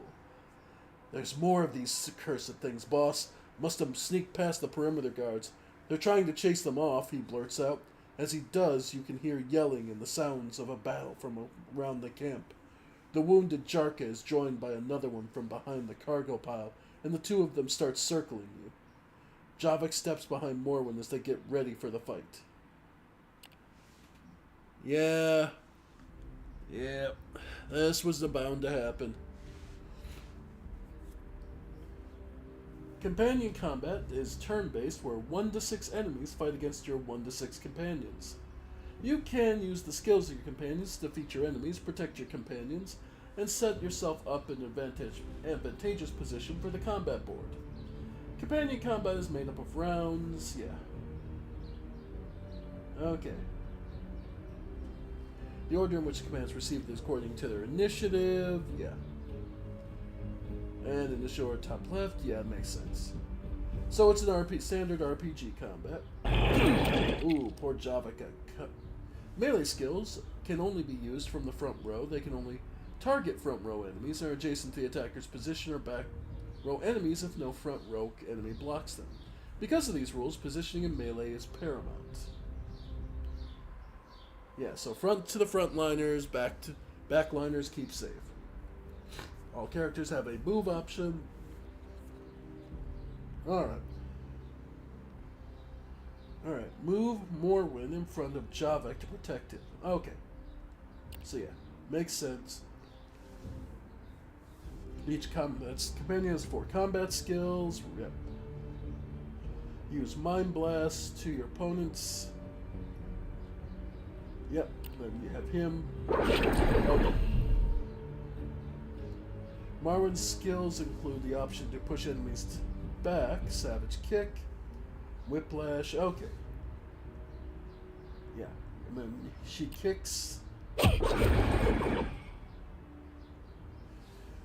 There's more of these cursed things, boss. Must have sneaked past the perimeter guards. They're trying to chase them off, he blurts out. As he does, you can hear yelling and the sounds of a battle from around the camp. The wounded Jarka is joined by another one from behind the cargo pile, and the two of them start circling you. Javik steps behind Morwen as they get ready for the fight. Yeah, this was bound to happen. Companion combat is turn-based, where 1 to 6 enemies fight against your 1 to 6 companions. You can use the skills of your companions to defeat your enemies, protect your companions, and set yourself up in an advantageous position for the combat board. Companion combat is made up of rounds, yeah. Okay. The order in which the commands received is according to their initiative, yeah. And initial or top left, yeah, it makes sense. So it's an standard RPG combat. Ooh, poor Java got cut. Melee skills can only be used from the front row. They can only target front row enemies or adjacent to the attacker's position or back row enemies if no front row enemy blocks them. Because of these rules, positioning in melee is paramount. Yeah, so front to the frontliners, backliners keep safe. All characters have a move option. Alright. Alright, move Morwen in front of Javik to protect him. Okay. So yeah, makes sense. Each companion has 4 combat skills. Yep. Use Mind Blast to your opponents. Yep, then you have him. Okay. Marwen's skills include the option to push enemies back, Savage Kick, Whiplash, okay. Yeah, and then she kicks.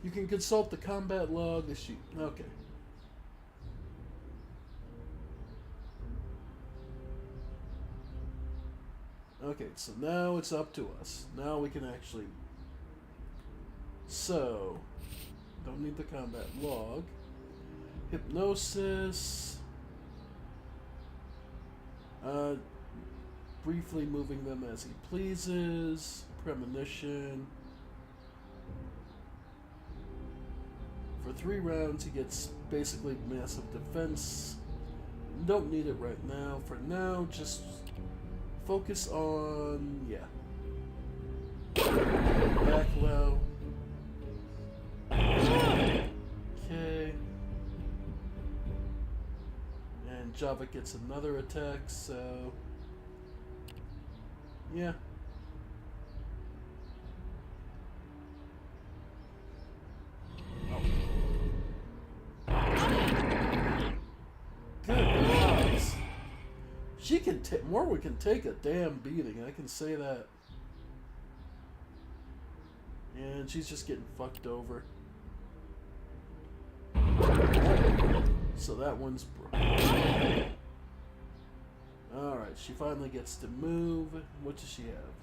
You can consult the combat log. Okay. Okay, so now it's up to us. Now we can actually... So, don't need the combat log. Hypnosis. Briefly moving them as he pleases. Premonition. For 3 rounds, he gets basically massive defense. Don't need it right now. For now, just focus on, yeah. Back low. Okay. And Java gets another attack, so... Yeah. Good gods. She can take... Morwen can take a damn beating, I can say that. And she's just getting fucked over. So that one's broken. Alright, she finally gets to move. What does she have?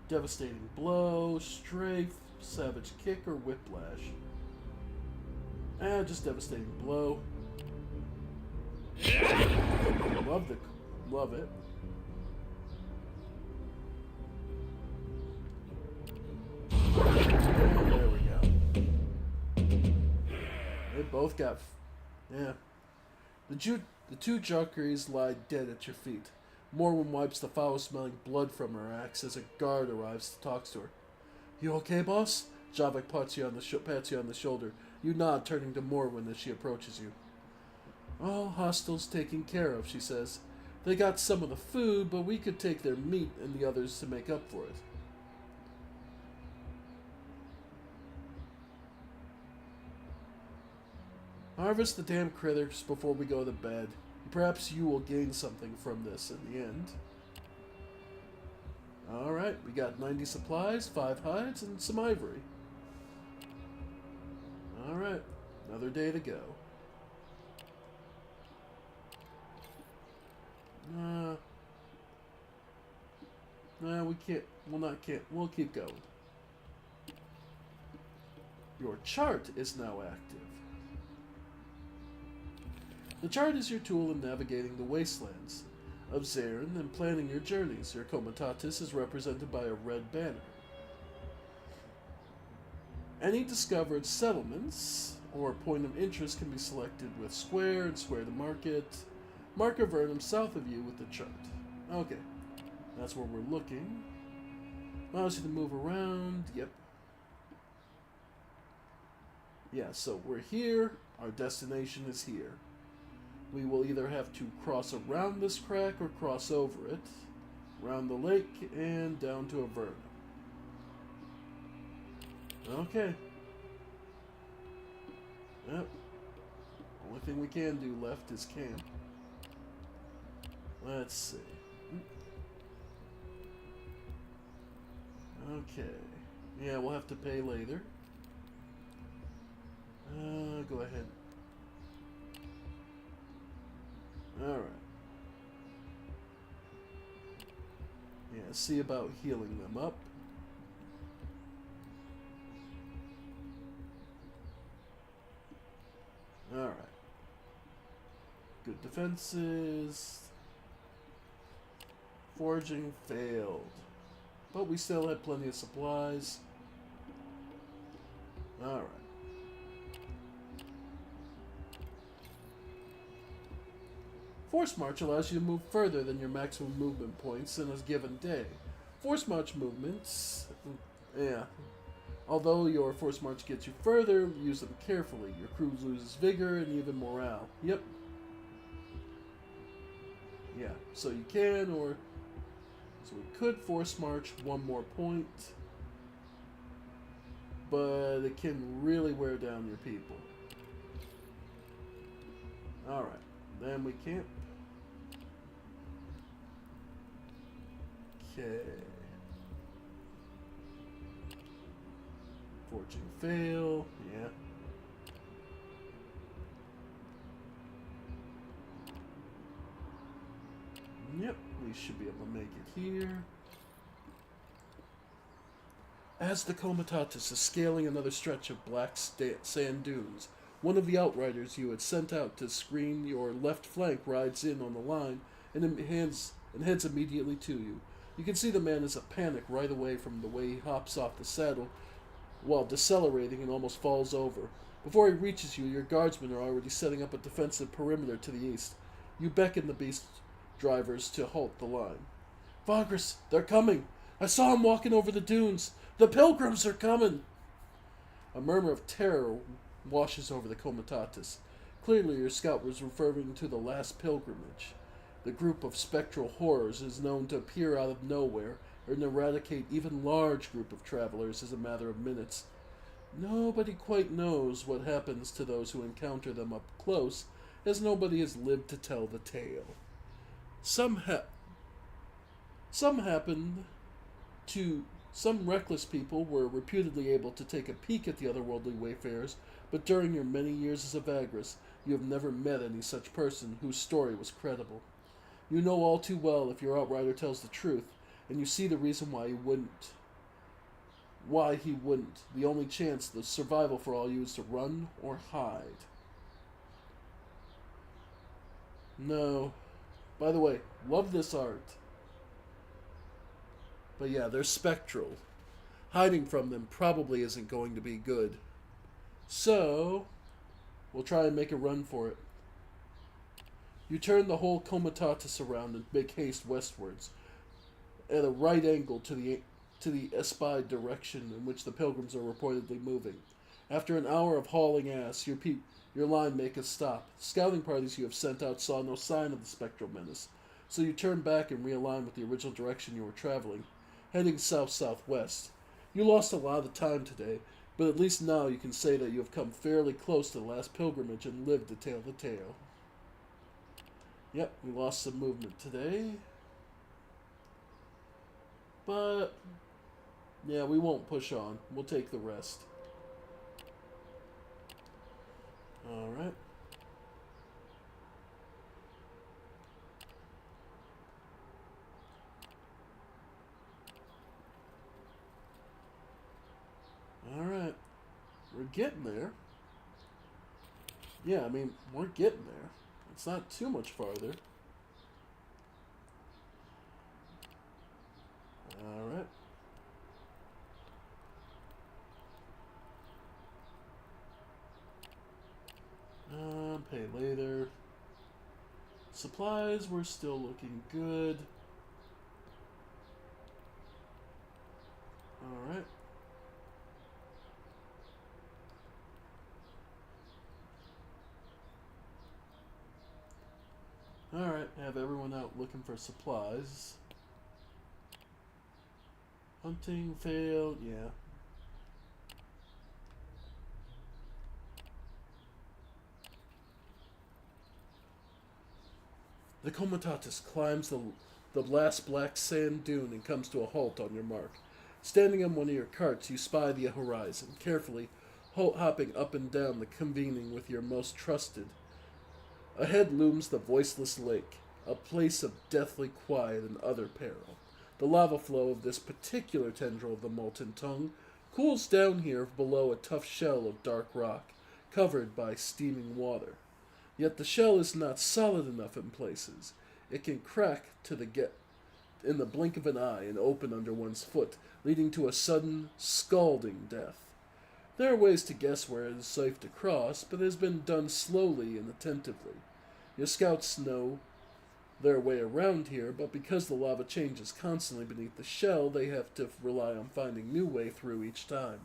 Devastating Blow, Strafe, Savage Kick, or Whiplash? Just Devastating Blow. Love it. And there we go. They both got... Yeah. The 2 Jokers lie dead at your feet. Morwen wipes the foul-smelling blood from her axe as a guard arrives to talk to her. You okay, boss? Javik pats you on the shoulder. You nod, turning to Morwen as she approaches you. All hostiles taken care of, she says. They got some of the food, but we could take their meat and the others to make up for it. Harvest the damn critters before we go to bed. Perhaps you will gain something from this in the end. Alright, we got 90 supplies, 5 hides, and some ivory. Alright, another day to go. We can't. We'll keep going. Your chart is now active. The chart is your tool in navigating the wastelands of Zarin and planning your journeys. Your comitatus is represented by a red banner. Any discovered settlements or point of interest can be selected with square and square to market. Mark a Vernum south of you with the chart. Okay, that's where we're looking. Allows you to move around. Yep. Yeah, so we're here. Our destination is here. We will either have to cross around this crack or cross over it, around the lake and down to Avernum. Okay. Yep. Only thing we can do left is camp. Let's see. Okay. Yeah, we'll have to pay later. Go ahead. Alright. Yeah, see about healing them up. Alright. Good defenses. Foraging failed. But we still had plenty of supplies. Alright. Force March allows you to move further than your maximum movement points in a given day. Force March movements, yeah. Although your Force March gets you further, use them carefully. Your crew loses vigor and even morale. Yep. Yeah, so you can, or... So we could Force March one more point, but it can really wear down your people. Alright, then we camp. Okay. Forging fail, yeah. Yep, we should be able to make it here. As the Comitatus is scaling another stretch of black sand dunes, one of the outriders you had sent out to screen your left flank rides in on the line and heads immediately to you. You can see the man is a panic right away from the way he hops off the saddle while decelerating and almost falls over. Before he reaches you, your guardsmen are already setting up a defensive perimeter to the east. You beckon the beast drivers to halt the line. Vargus, they're coming! I saw him walking over the dunes! The pilgrims are coming! A murmur of terror washes over the Comitatus. Clearly your scout was referring to the last pilgrimage. The group of spectral horrors is known to appear out of nowhere and eradicate even large group of travelers in a matter of minutes. Nobody quite knows what happens to those who encounter them up close, as nobody has lived to tell the tale. Some reckless people were reputedly able to take a peek at the otherworldly wayfarers, but during your many years as a Vargus, you have never met any such person whose story was credible. You know all too well if your outrider tells the truth, and you see the reason why he wouldn't. The only chance, the survival for all you is to run or hide. No. By the way, love this art. But yeah, they're spectral. Hiding from them probably isn't going to be good. So, we'll try and make a run for it. You turn the whole Comitatus around and make haste westwards, at a right angle to the espied direction in which the pilgrims are reportedly moving. After an hour of hauling ass, your line make a stop. Scouting parties you have sent out saw no sign of the spectral menace, so you turn back and realign with the original direction you were traveling, heading south-southwest. You lost a lot of time today, but at least now you can say that you have come fairly close to the last pilgrimage and lived to tell the tale. Yep, we lost some movement today. But, yeah, we won't push on. We'll take the rest. Alright. Alright. We're getting there. Yeah, I mean, we're getting there. It's not too much farther. Alright. Pay later. Supplies, we're still looking good. Alright. Alright, have everyone out looking for supplies. Hunting failed, yeah. The Comitatus climbs the last black sand dune and comes to a halt on your mark. Standing on one of your carts, you spy the horizon, carefully hopping up and down the convening with your most trusted. Ahead looms the voiceless lake, a place of deathly quiet and utter peril. The lava flow of this particular tendril of the molten tongue cools down here below a tough shell of dark rock, covered by steaming water. Yet the shell is not solid enough in places. It can crack in the blink of an eye and open under one's foot, leading to a sudden, scalding death. There are ways to guess where it is safe to cross, but it has been done slowly and attentively. Your scouts know their way around here, but because the lava changes constantly beneath the shell, they have to rely on finding new way through each time.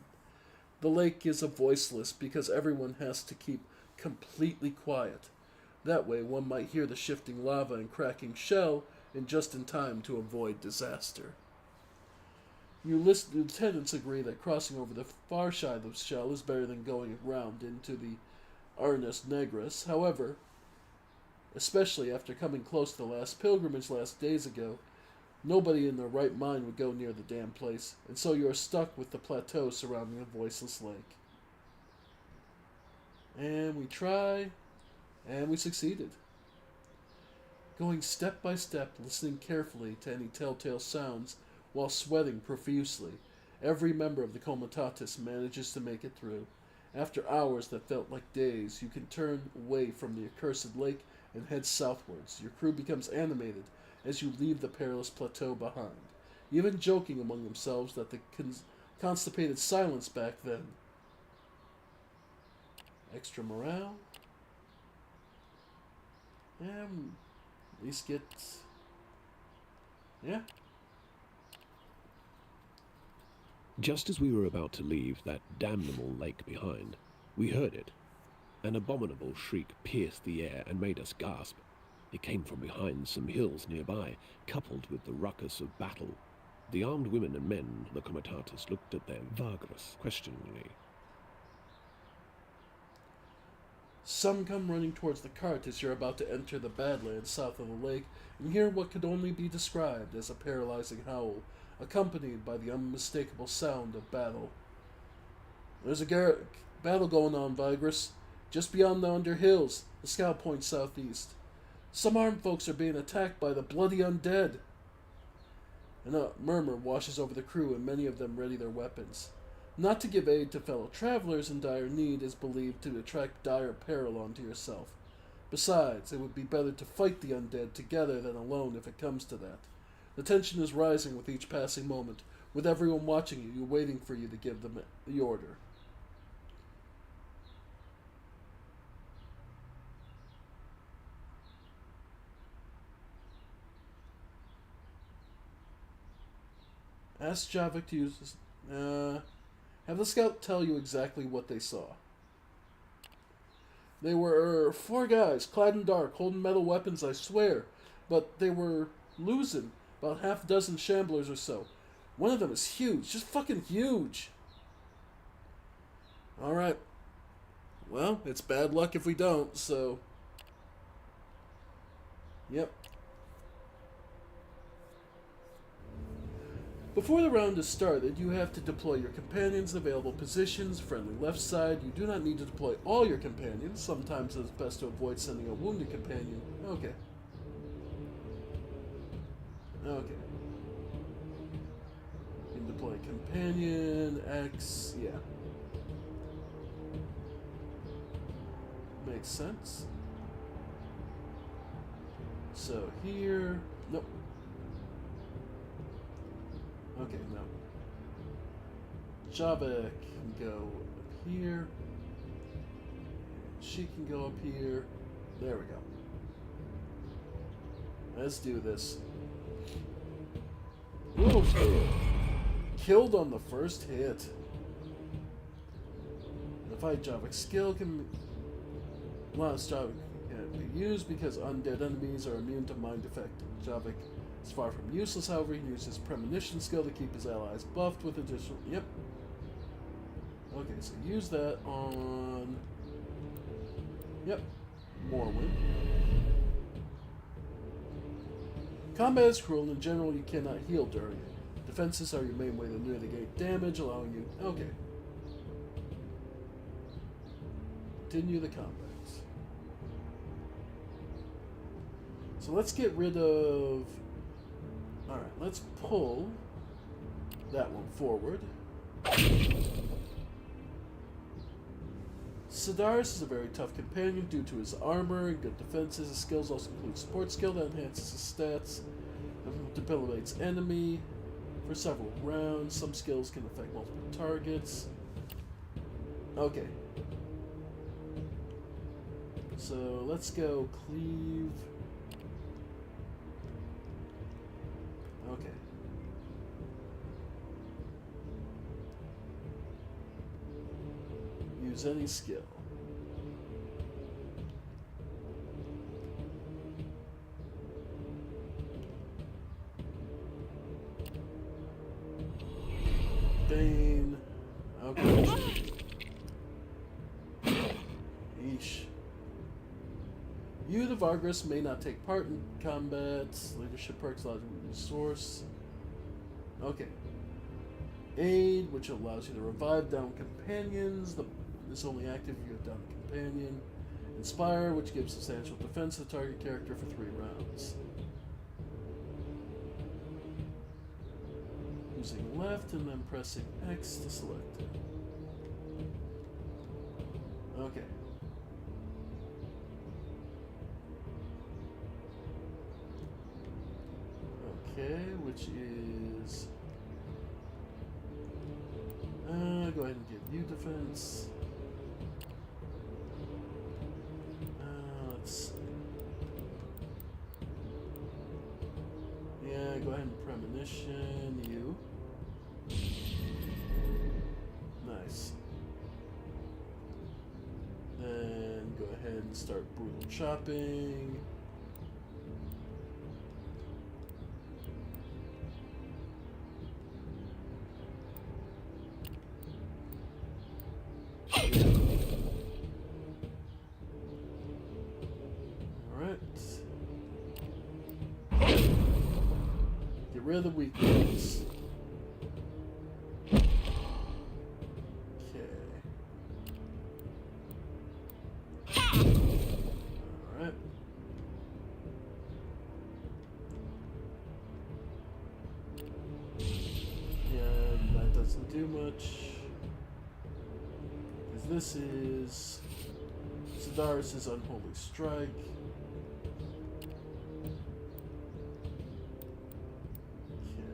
The lake is a voiceless because everyone has to keep completely quiet. That way, one might hear the shifting lava and cracking shell and just in time to avoid disaster. Lieutenants agree that crossing over the far side of the shell is better than going around into the Arnus Negris. However, especially after coming close to the last pilgrimage last days ago, nobody in their right mind would go near the damn place, and so you are stuck with the plateau surrounding the voiceless lake. And we try, and we succeeded. Going step by step, listening carefully to any telltale sounds, while sweating profusely, every member of the Comitatus manages to make it through. After hours that felt like days, you can turn away from the accursed lake and head southwards. Your crew becomes animated as you leave the perilous plateau behind, even joking among themselves that the constipated silence back then. Extra morale. And at least get... yeah. Just as we were about to leave that damnable lake behind, we heard it. An abominable shriek pierced the air and made us gasp. It came from behind some hills nearby, coupled with the ruckus of battle. The armed women and men, the Comitatus, looked at their Vargus questioningly. Some come running towards the cart as you're about to enter the Badlands south of the lake and hear what could only be described as a paralyzing howl, accompanied by the unmistakable sound of battle. There's a battle going on, Vargus, just beyond the under hills. The scout points southeast. Some armed folks are being attacked by the bloody undead. And a murmur washes over the crew, and many of them ready their weapons. Not to give aid to fellow travelers in dire need is believed to attract dire peril onto yourself. Besides, it would be better to fight the undead together than alone if it comes to that. The tension is rising with each passing moment, with everyone watching you, waiting for you to give them the order. Ask Javik to use this. Have the scout tell you exactly what they saw. They were 4 guys, clad in dark, holding metal weapons, I swear. But they were losing. About half a dozen shamblers or so. One of them is huge. Just fucking huge. Alright. Well, it's bad luck if we don't, so... Yep. Before the round is started, you have to deploy your companions' available positions, friendly left side. You do not need to deploy all your companions. Sometimes it's best to avoid sending a wounded companion. Okay. Okay. You can deploy companion, X, yeah. Makes sense. So here, nope. Okay, no. Javik can go up here. She can go up here. There we go. Let's do this. Ooh, killed on the first hit. The fight Javik's skill can... Last Javik can't be used because undead enemies are immune to mind effect. Javik is far from useless, however, he can use his premonition skill to keep his allies buffed with additional... Yep. Okay, so use that on... Yep. Morwen. Combat is cruel, and in general you cannot heal during it. Defenses are your main way to mitigate damage, allowing you... Okay. Continue the combat. So let's get rid of... Alright, let's pull that one forward. Sidaris is a very tough companion due to his armor and good defenses. His skills also include support skill that enhances his stats and debilitates enemy for several rounds. Some skills can affect multiple targets. Okay. So let's go cleave. use any skill. Bane. Okay. Eesh. You, the Vargus, may not take part in combat. Leadership perks allows you to resource. Okay. Aid, which allows you to revive down companions. This only active if you have down a companion. Inspire, which gives substantial defense to the target character for 3 rounds. Using left and then pressing X to select it. Okay. Okay, which is... go ahead and give you defense. Let's see. Yeah, go ahead and premonition you. Nice. Then go ahead and start brutal chopping. Alright. Get rid of the weak ones. Alright. Yeah, that doesn't do much. Because this is Sidaris' Unholy Strike. Okay.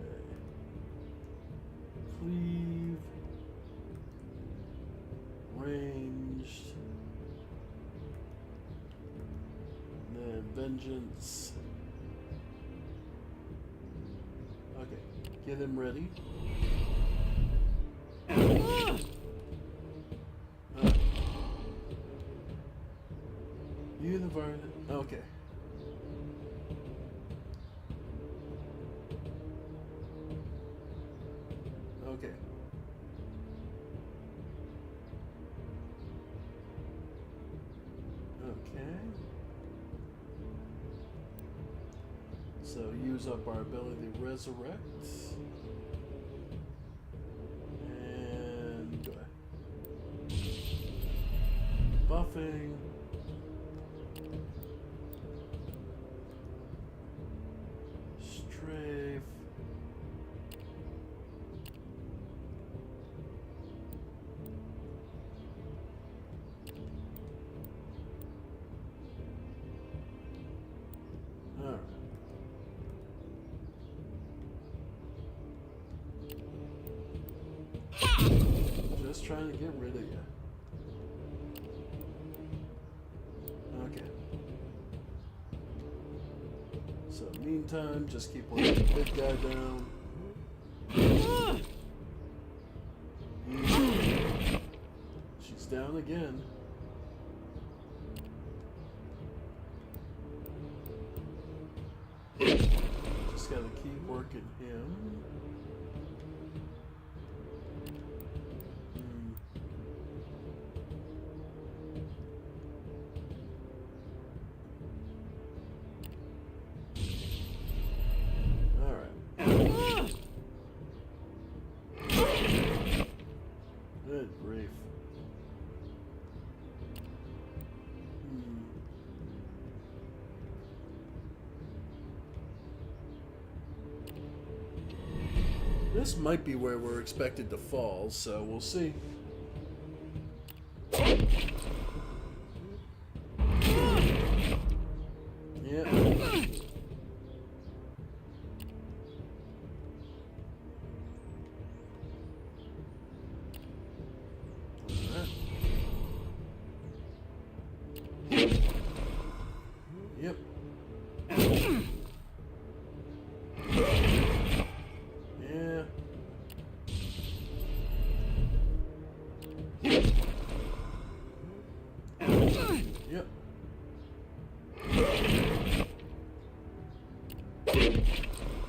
Cleave. Ranged. Vengeance. Okay, get him ready. You the varmint. Okay. Okay. Okay. So use up our ability to resurrect. And go ahead. Buffing. Strafe. Alright. Just trying to get rid of you. Okay. So meantime, just keep working the big guy down. She's down again. Just gotta keep working him. Good grief. This might be where we're expected to fall, so we'll see. Yeah. Yep. Yeah. Yep.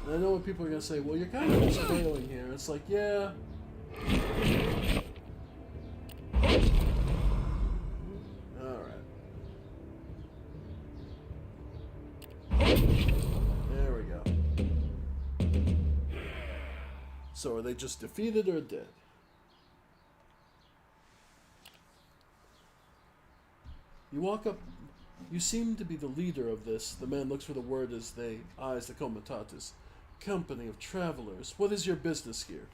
And I know what people are going to say, well, you're kind of just flailing here. It's like, yeah. Alright. There we go. So are they just defeated or dead? You walk up. You seem to be the leader of this. The man looks for the word as they eyes the comitatus. Company of travelers. What is your business here?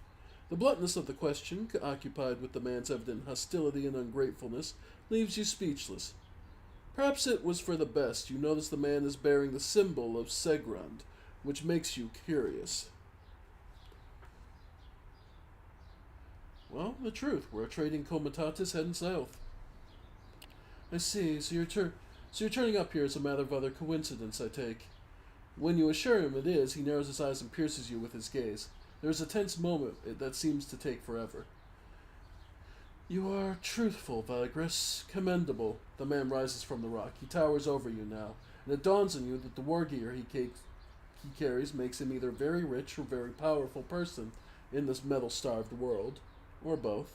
The bluntness of the question, occupied with the man's evident hostility and ungratefulness, leaves you speechless. Perhaps it was for the best. You notice the man is bearing the symbol of Segrund, which makes you curious. Well, the truth. We're trading comitatus heading south. I see. So you're turning up here as a matter of utter coincidence, I take. When you assure him it is, he narrows his eyes and pierces you with his gaze. There is a tense moment that seems to take forever. You are truthful, Vargus. Commendable. The man rises from the rock. He towers over you now, and it dawns on you that the war gear he carries makes him either a very rich or very powerful person in this metal-starved world, or both.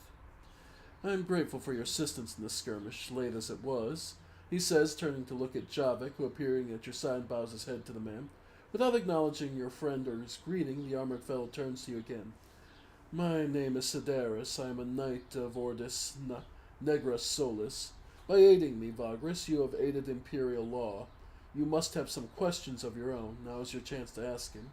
I am grateful for your assistance in this skirmish, late as it was, he says, turning to look at Javik, who, appearing at your side, bows his head to the man. Without acknowledging your friend or his greeting, the armored fellow turns to you again. My name is Sedaris. I am a knight of Ordis Negra Solis. By aiding me, Vargus, you have aided imperial law. You must have some questions of your own. Now is your chance to ask him.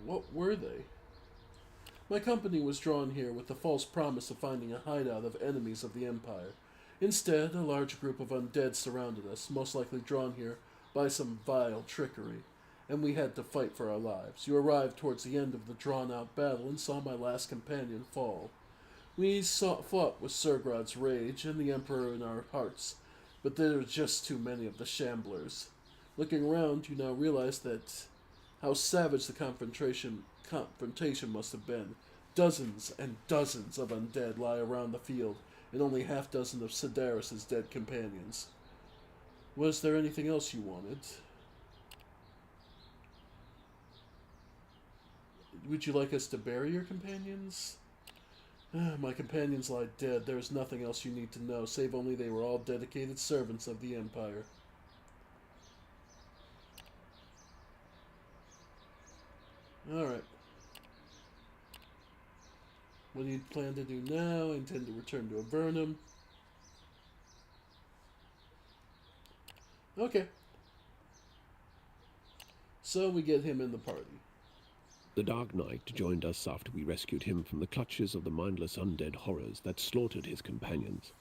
What were they? My company was drawn here with the false promise of finding a hideout of enemies of the Empire. Instead, a large group of undead surrounded us, most likely drawn here by some vile trickery, and we had to fight for our lives. You arrived towards the end of the drawn-out battle and saw my last companion fall. We fought with Sergrad's rage and the Emperor in our hearts, but there were just too many of the shamblers. Looking around, you now realize that how savage the confrontation must have been. Dozens and dozens of undead lie around the field, and only half dozen of Sedaris' dead companions. Was there anything else you wanted? Would you like us to bury your companions? My companions lie dead. There is nothing else you need to know, save only they were all dedicated servants of the Empire. Alright. What do you plan to do now? I intend to return to Avernum. Okay. So we get him in the party. The Dark Knight joined us after we rescued him from the clutches of the mindless undead horrors that slaughtered his companions.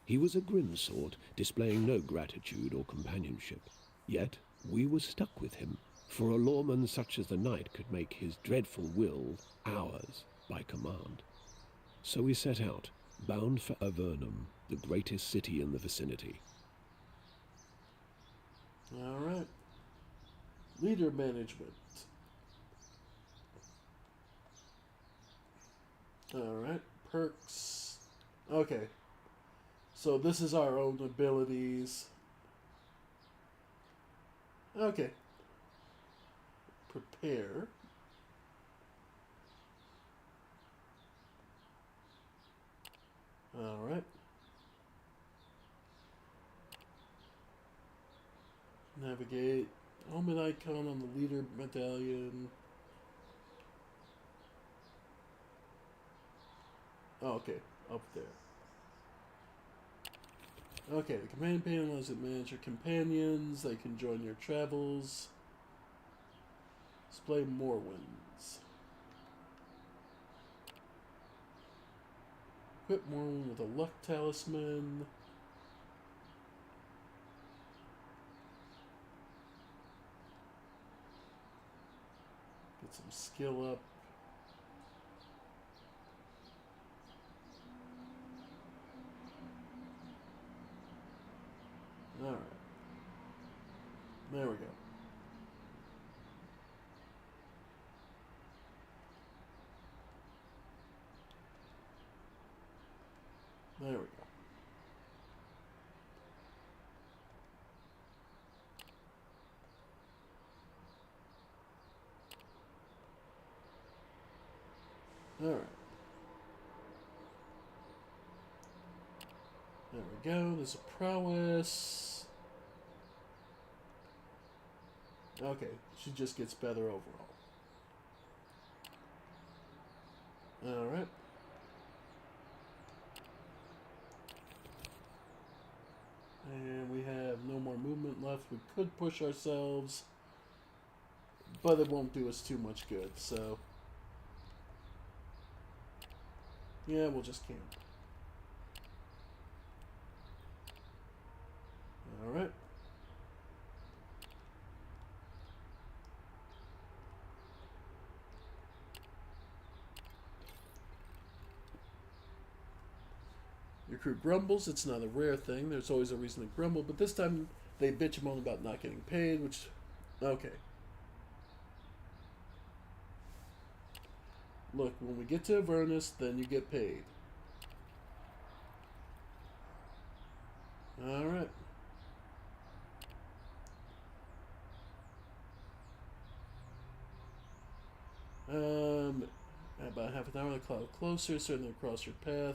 He was a grim sort, displaying no gratitude or companionship. Yet we were stuck with him, for a lawman such as the Knight could make his dreadful will ours by command. So we set out, bound for Avernum, the greatest city in the vicinity. Alright. Leader management. Alright. Perks. Okay. So this is our own abilities. Okay. Prepare. Alright. Navigate. Helmet icon on the leader medallion. Oh, okay. Up there. Okay, the command panel allows you to manage your companions. They can join your travels. Display more winds. Equip Morwen with a luck talisman. Get some skill up. Alright. There we go. Alright. There we go. There's a prowess. Okay, she just gets better overall. Alright. And we have no more movement left. We could push ourselves, but it won't do us too much good, so... yeah, we'll just camp. Alright. Your crew grumbles. It's not a rare thing. There's always a reason to grumble, but this time they bitch and moan about not getting paid, which... okay. Look, when we get to Avernus, then you get paid. Alright. About half an hour, the cloud closer, certainly across your path.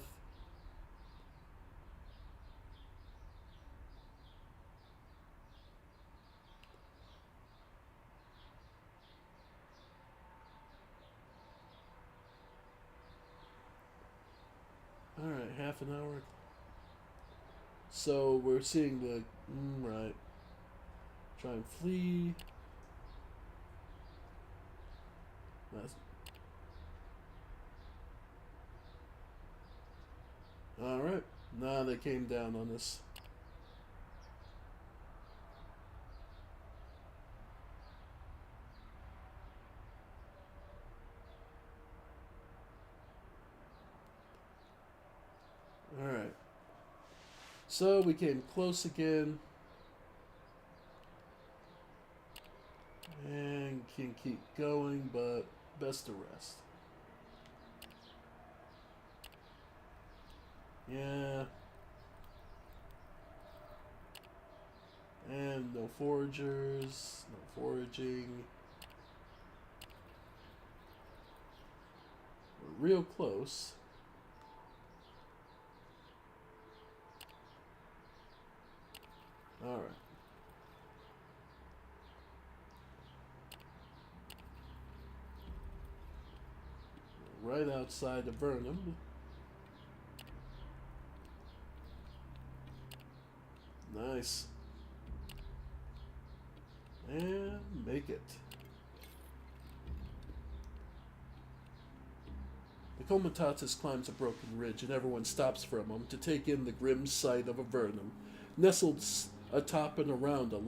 Alright, half an hour. So we're seeing the... right. Try and flee. That's... alright. Nah, they came down on us. Alright. So we came close again. And can keep going, but best to rest. Yeah. And no foragers, no foraging. We're real close. Alright. Right outside of Vernum. Nice. And make it. The Comitatus climbs a broken ridge, and everyone stops for a moment to take in the grim sight of Avernum. Nestled atop and around a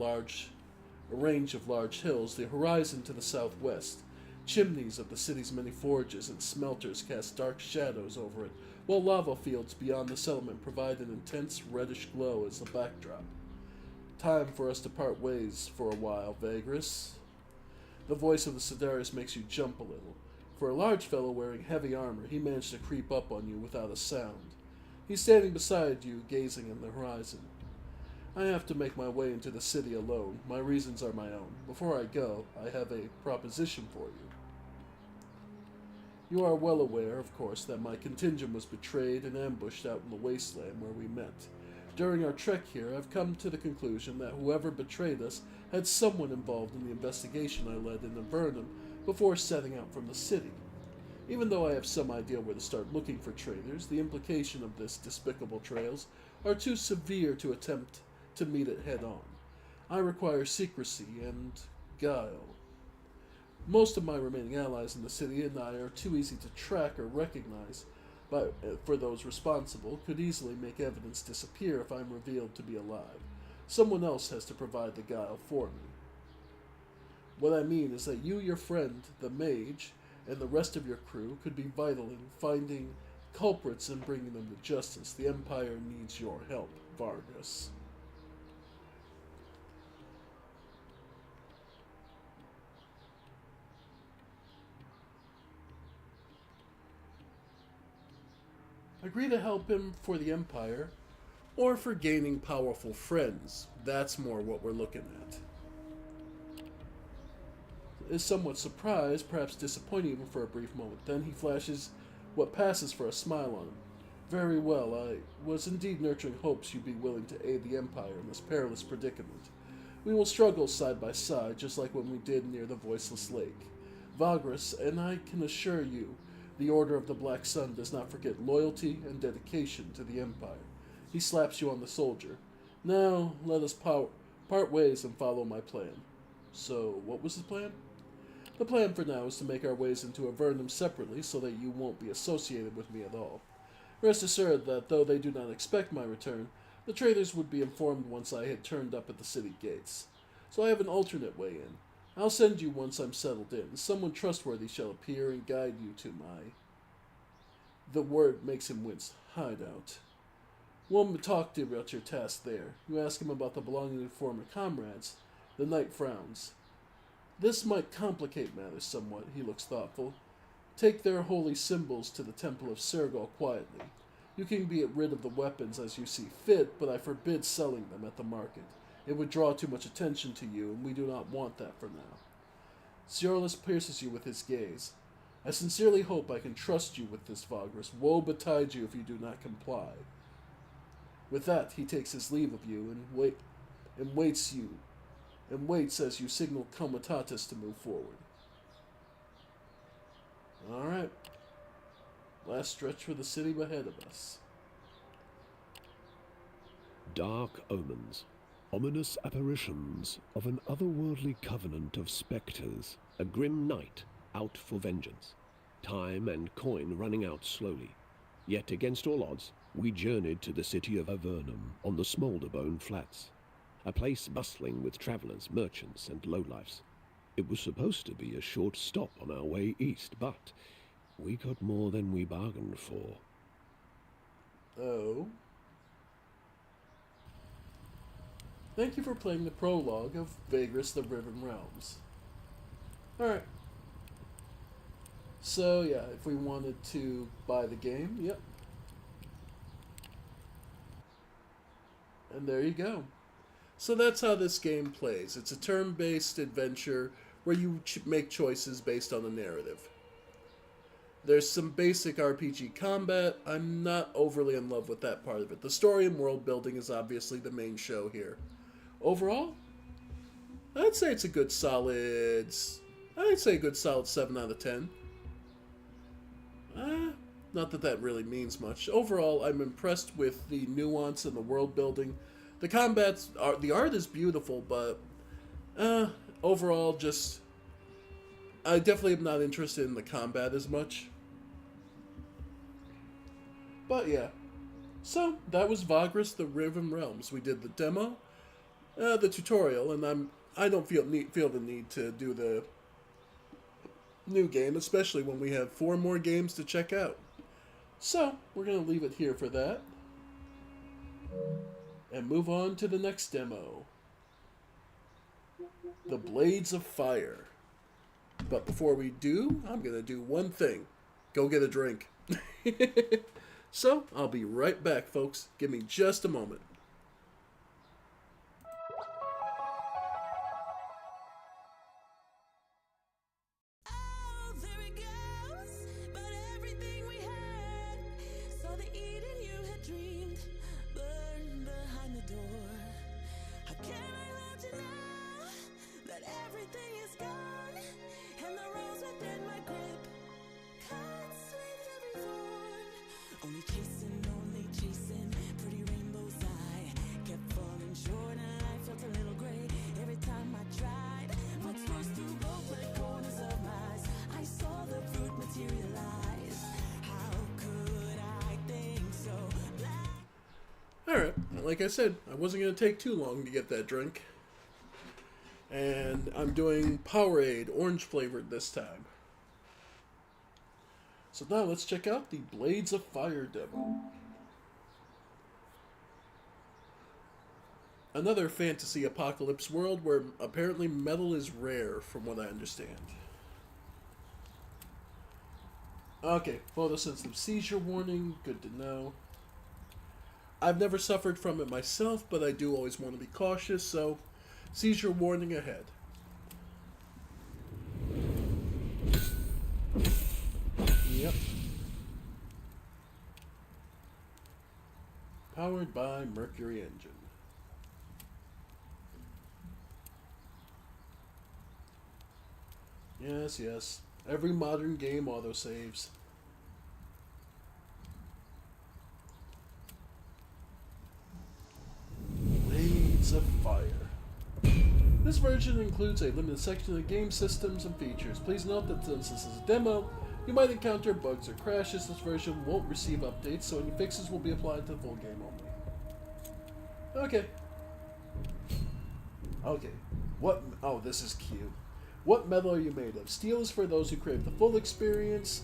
range of large hills, the horizon to the southwest. Chimneys of the city's many forges and smelters cast dark shadows over it, while lava fields beyond the settlement provide an intense reddish glow as the backdrop. Time for us to part ways for a while, Vargus. The voice of the Sidarius makes you jump a little. For a large fellow wearing heavy armor, he managed to creep up on you without a sound. He's standing beside you, gazing in the horizon. I have to make my way into the city alone. My reasons are my own. Before I go, I have a proposition for you. You are well aware, of course, that my contingent was betrayed and ambushed out in the wasteland where we met. During our trek here, I've come to the conclusion that whoever betrayed us had someone involved in the investigation I led in Avernum before setting out from the city. Even though I have some idea where to start looking for traitors, the implication of this despicable trails are too severe to attempt to meet it head-on. I require secrecy and guile. Most of my remaining allies in the city and I are too easy to track or recognize, but for those responsible could easily make evidence disappear if I'm revealed to be alive. Someone else has to provide the guile for me. What I mean is that you, your friend, the mage, and the rest of your crew could be vital in finding culprits and bringing them to justice. The Empire needs your help, Vargus. Agree to help him for the Empire, or for gaining powerful friends. That's more what we're looking at. Is somewhat surprised, perhaps disappointed even for a brief moment. Then he flashes what passes for a smile on him. Very well, I was indeed nurturing hopes you'd be willing to aid the Empire in this perilous predicament. We will struggle side by side, just like when we did near the Voiceless Lake. Vargus, and I can assure you, the Order of the Black Sun does not forget loyalty and dedication to the Empire. He slaps you on the shoulder. Now, let us part ways and follow my plan. So, what was the plan? The plan for now is to make our ways into Avernum separately so that you won't be associated with me at all. Rest assured that though they do not expect my return, the traders would be informed once I had turned up at the city gates. So I have an alternate way in. I'll send you once I'm settled in. Someone trustworthy shall appear and guide you to my... The word makes him wince. Hideout. We'll talk to you about your task there. You ask him about the belonging of former comrades. The knight frowns. This might complicate matters somewhat, he looks thoughtful. Take their holy symbols to the Temple of Sergal quietly. You can be rid of the weapons as you see fit, but I forbid selling them at the market. It would draw too much attention to you, and we do not want that for now. Ciorlis pierces you with his gaze. I sincerely hope I can trust you with this, Vargus. Woe betide you if you do not comply. With that, he takes his leave of you and waits as you signal Comitatus to move forward. Alright. Last stretch for the city ahead of us. Dark omens. Ominous apparitions of an otherworldly covenant of spectres. A grim night out for vengeance. Time and coin running out slowly. Yet against all odds, we journeyed to the city of Avernum on the Smoulderbone Flats. A place bustling with travellers, merchants, and lowlifes. It was supposed to be a short stop on our way east, but we got more than we bargained for. Oh. Thank you for playing the prologue of Vargus the Riven Realms. Alright. So, yeah, if we wanted to buy the game, yep. And there you go. So that's how this game plays. It's a turn-based adventure where you make choices based on a narrative. There's some basic RPG combat. I'm not overly in love with that part of it. The story and world building is obviously the main show here. Overall, I'd say it's a good solid... 7 out of 10. Not that that really means much. Overall, I'm impressed with the nuance and the world building. The the art is beautiful, but overall, just I definitely am not interested in the combat as much. But yeah, so that was Vargus the Riven Realms. We did the demo, the tutorial, and I don't feel the need to do the new game, especially when we have 4 more games to check out. So we're gonna leave it here for that. And move on to the next demo. The Blades of Fire. But before we do, I'm going to do one thing. Go get a drink. So, I'll be right back, folks. Give me just a moment. Oh, there it goes. But everything we had, saw the Eden you had dreamed, burned behind the door. How can I let you know that everything is gone, and the rose within my grip cuts with every thorn. Only chasing, pretty rainbows. I kept falling short, and I felt a little gray every time I tried. What's worse to both the corners of my eyes, I saw the fruit materialize. How could I think so black? Alright, like I said, I wasn't going to take too long to get that drink. And I'm doing Powerade, orange flavored this time. So now let's check out the Blades of Fire demo. Another fantasy apocalypse world where apparently metal is rare, from what I understand. Okay, photosensitive seizure warning, good to know. I've never suffered from it myself, but I do always want to be cautious, so seizure warning ahead. Yep. powered by Mercury Engine. Yes, yes. Every modern game autosaves. Blades of Fire. This version includes a limited section of game systems and features. Please note that since this is a demo, you might encounter bugs or crashes. This version won't receive updates, so any fixes will be applied to the full game only. Okay. Okay. What? Oh, this is cute. What metal are you made of? Steel is for those who crave the full experience,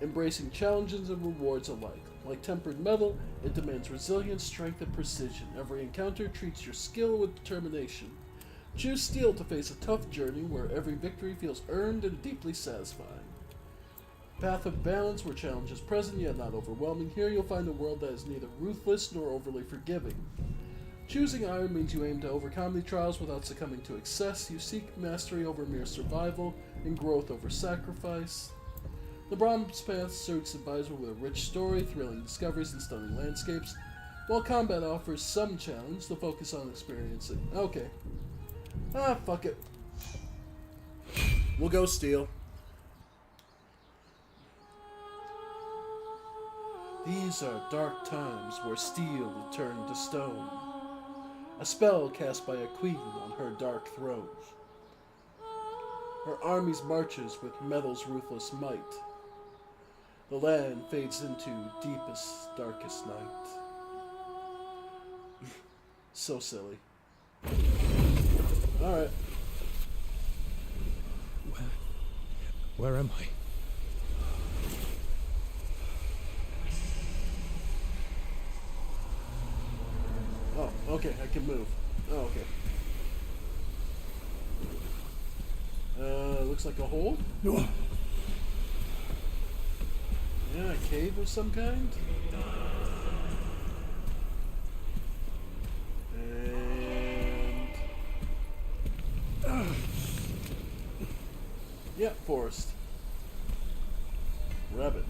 embracing challenges and rewards alike. Like tempered metal, it demands resilience, strength, and precision. Every encounter treats your skill with determination. Choose steel to face a tough journey where every victory feels earned and deeply satisfying. Path of balance, where challenge is present yet not overwhelming. Here you'll find a world that is neither ruthless nor overly forgiving. Choosing iron means you aim to overcome the trials without succumbing to excess. You seek mastery over mere survival and growth over sacrifice. The bronze path serves survival with a rich story, thrilling discoveries, and stunning landscapes. While combat offers some challenge, the focus on experiencing. Okay. Ah, fuck it. We'll go steel. These are dark times where steel will turn to stone. A spell cast by a queen on her dark throne. Her armies marches with metal's ruthless might. The land fades into deepest, darkest night. So silly. Alright. Where am I? Oh, okay, I can move. Oh, okay. Looks like a hole? Yeah, a cave of some kind? And... yeah, forest. Rabbit.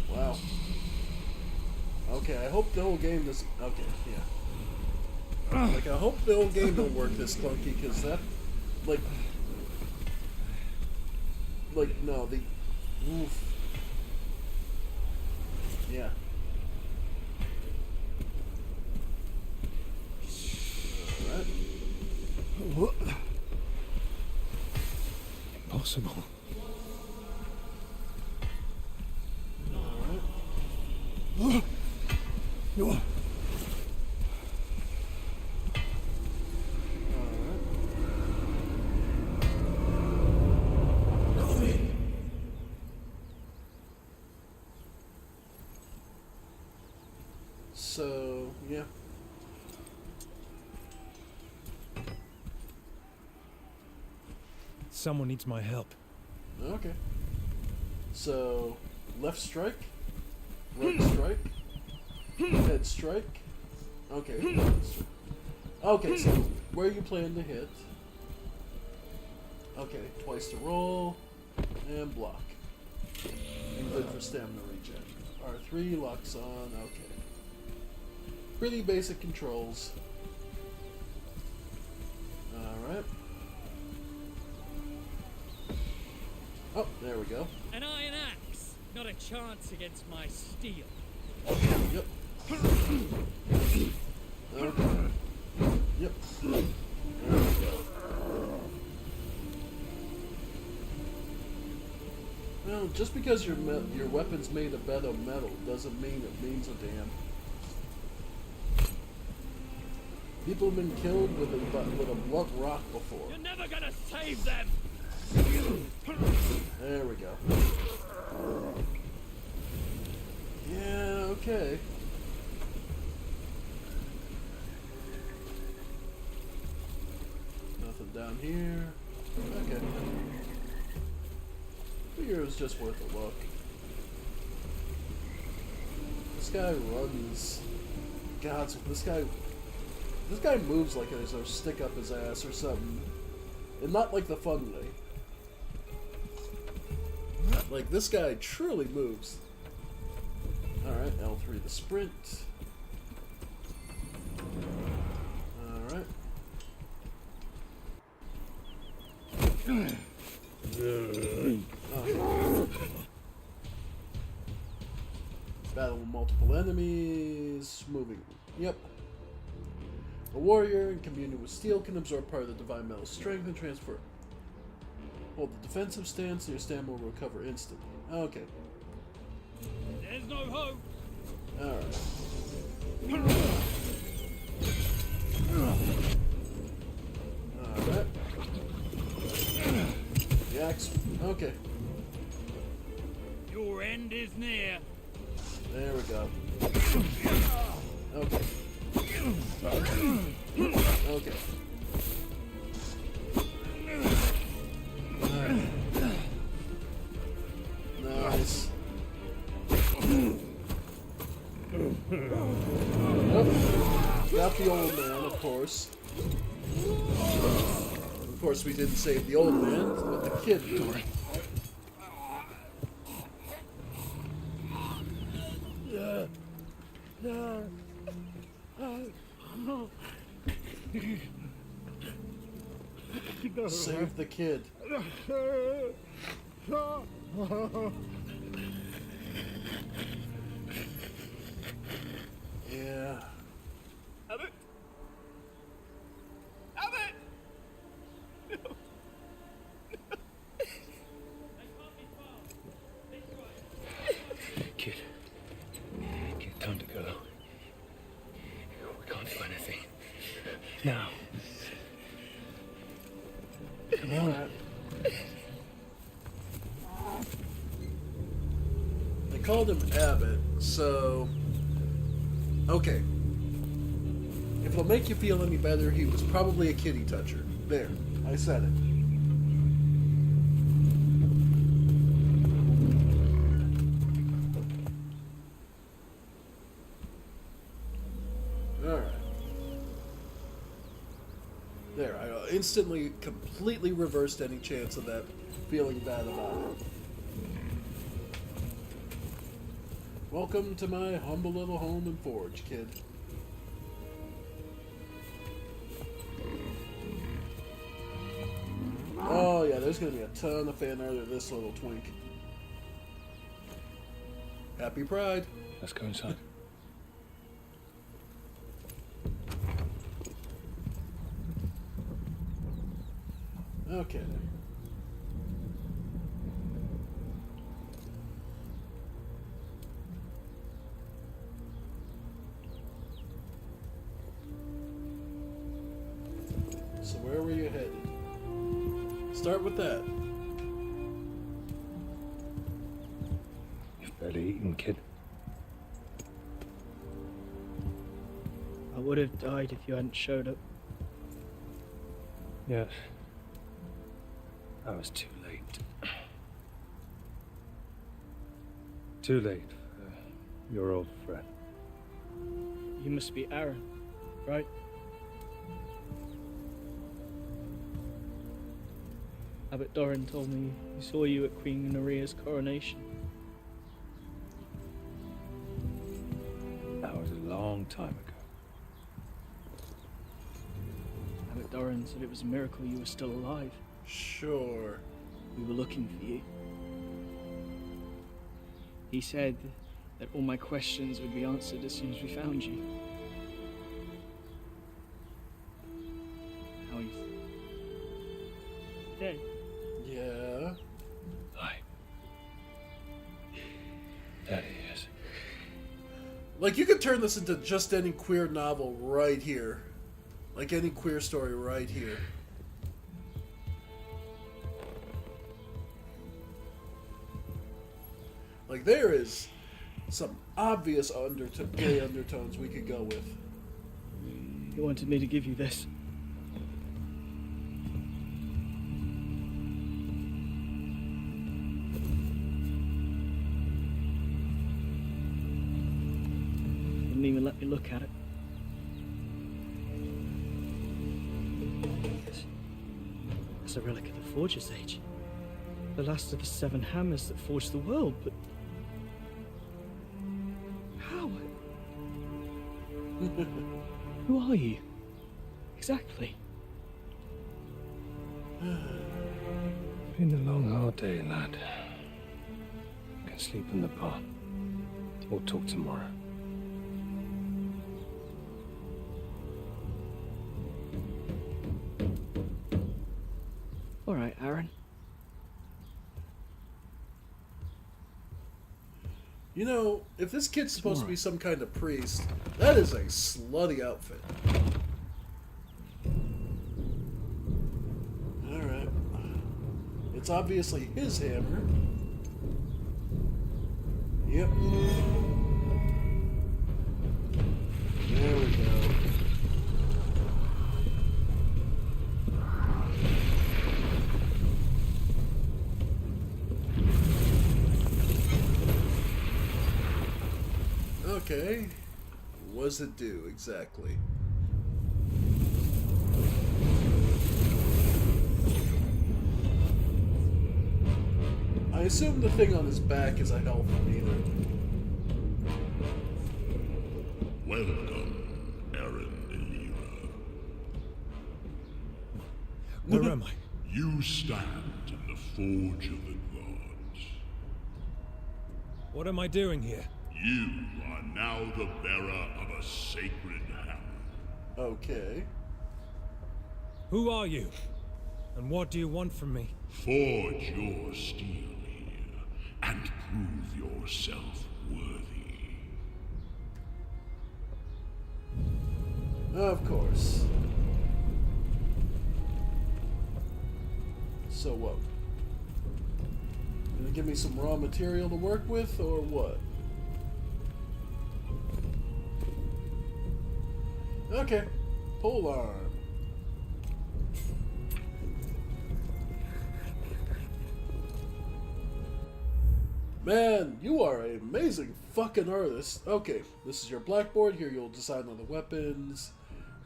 Wow. Okay, I hope the whole game does... okay, yeah. Like, I hope the whole game don't work this clunky, because that... Like, no, the... oof. Yeah. Alright. Impossible. Alright. So, yeah. Someone needs my help. Okay. So, left strike, right strike, head strike. Okay. Okay, so where you plan to hit? Okay, twice to roll and block. And good for stamina regen. R3 locks on. Okay. Pretty basic controls. Alright. Oh, there we go. An iron axe, not a chance against my steel. Yep. Okay. Yep. There we go. Well, just because your weapon's made of metal doesn't mean it means a damn. People have been killed with a blunt rock before. You're never gonna save them! There we go. Yeah, okay. Nothing down here. Okay. Figure it was just worth a look. This guy runs. God, so this guy moves like there's a stick up his ass or something. And not like the fun way. Like, this guy truly moves. Alright, L3 the sprint. Alright. Battle with multiple enemies. Moving. Yep. A warrior in communion with steel can absorb part of the divine metal's strength and transfer. Hold the defensive stance and your stamina will recover instantly. Okay. There's no hope. Alright. Alright. The axe. Okay. Your end is near. There we go. Okay. Okay. Alright. Nice. Oh, got the old man, of course. Of course, we didn't save the old man, but the kid did. Save the kid. Yeah. Abbott! Abbott! Kid. Kid, time to go. We can't do anything. Now. Come on. They called him Abbott, so... Okay. If it'll make you feel any better, he was probably a kitty toucher. There, I said it. Alright. There, I instantly, completely reversed any chance of that feeling bad about it. Welcome to my humble little home and forge, kid. Oh yeah, there's gonna be a ton of fan art of this little twink. Happy Pride. Let's go inside. Okay. So where were you headed? Start with that. You've barely eaten, kid. I would have died if you hadn't showed up. Yes. I was too late. Too late for your old friend. You must be Aaron, right? Abbot Doran told me he saw you at Queen Naria's coronation. That was a long time ago. Abbot Doran said it was a miracle you were still alive. Sure. We were looking for you. He said that all my questions would be answered as soon as we found you. How he's dead. Yeah. Aye. That he is. Like, you could turn this into just any queer novel right here. Like any queer story right here. Like, there is some obvious gay undertones we could go with. He wanted me to give you this. Wouldn't even let me look at it. It's a relic of the Forger's Age. The last of the 7 hammers that forged the world, but Who are you? Exactly. Been a long, hard day, lad. Can sleep in the bar. We'll talk tomorrow. All right, Aaron. You know, if this kid's supposed to be some kind of priest, that is a slutty outfit. Alright. It's obviously his hammer. Yep. There we go. Okay. What does it do exactly? I assume the thing on his back is a health meter. Welcome, Aaron Aelier. Where am I? You stand in the Forge of the Gods. What am I doing here? You are now the bearer of a sacred hammer. Okay. Who are you? And what do you want from me? Forge your steel here, and prove yourself worthy. Of course. So what? Gonna give me some raw material to work with, or what? Okay. Pole arm. Man, you are an amazing fucking artist. Okay, this is your blackboard. Here you'll design on the weapons.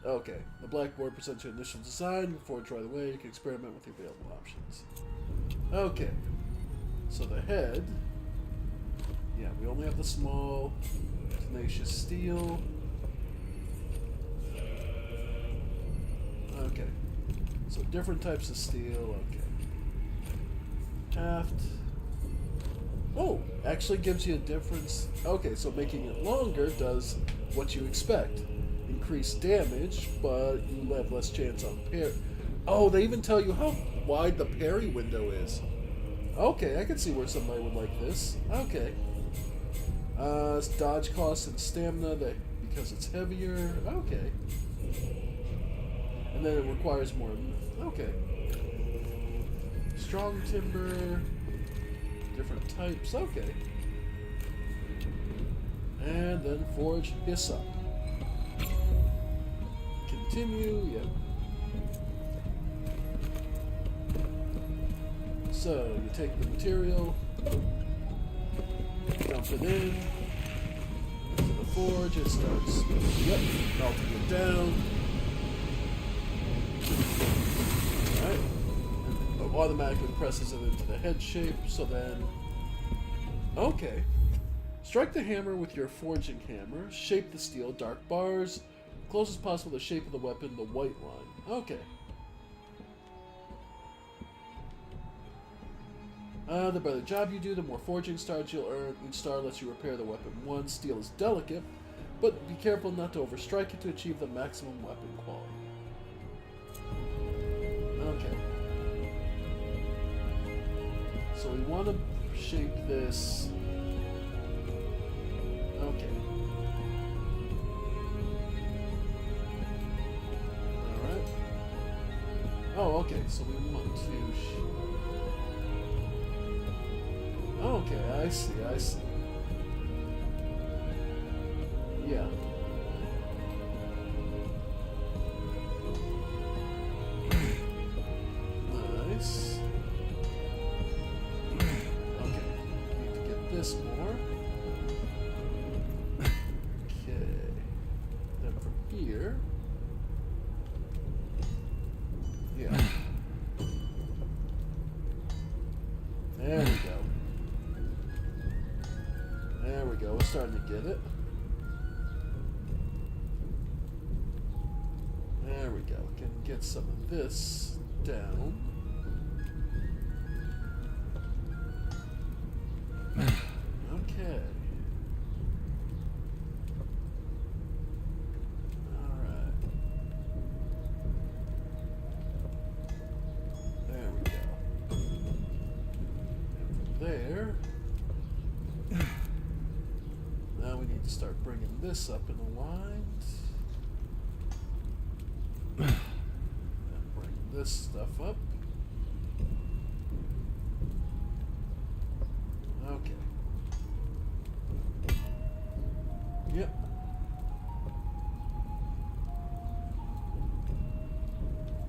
Okay, the blackboard presents your initial design. Before you try the way, you can experiment with the available options. Okay, so the head. Yeah, we only have the small, tenacious steel. Okay, so different types of steel. Okay, haft. Oh, actually gives you a difference. Okay, so making it longer does what you expect. Increased damage, but you have less chance on parry. Oh, they even tell you how wide the parry window is. Okay, I can see where somebody would like this. Okay. It's dodge cost and stamina that because it's heavier. Okay. And then it requires more. Okay. Strong timber. Different types. Okay. And then forge hiss up. Continue. Yep. So you take the material, dump it in to the forge. It starts. Yep. Melting it down. Alright. It automatically presses it into the head shape, so then... Okay. Strike the hammer with your forging hammer. Shape the steel dark bars. Closest possible to the shape of the weapon, the white line. Okay. The better job you do, the more forging stars you'll earn. Each star lets you repair the weapon once. Steel is delicate, but be careful not to overstrike it to achieve the maximum weapon quality. Okay. So we want to shape this. Okay. Alright. Oh, okay, so we want to... Okay, I see. Yeah. Nice. Okay, need to get this more. Okay. Then from here... Yeah. There we go. There we go, we're starting to get it. we go. Can get some of this down. Okay. Alright. There we go. And from there, now we need to start bringing this up in a line. And bring this stuff up. Okay. Yep.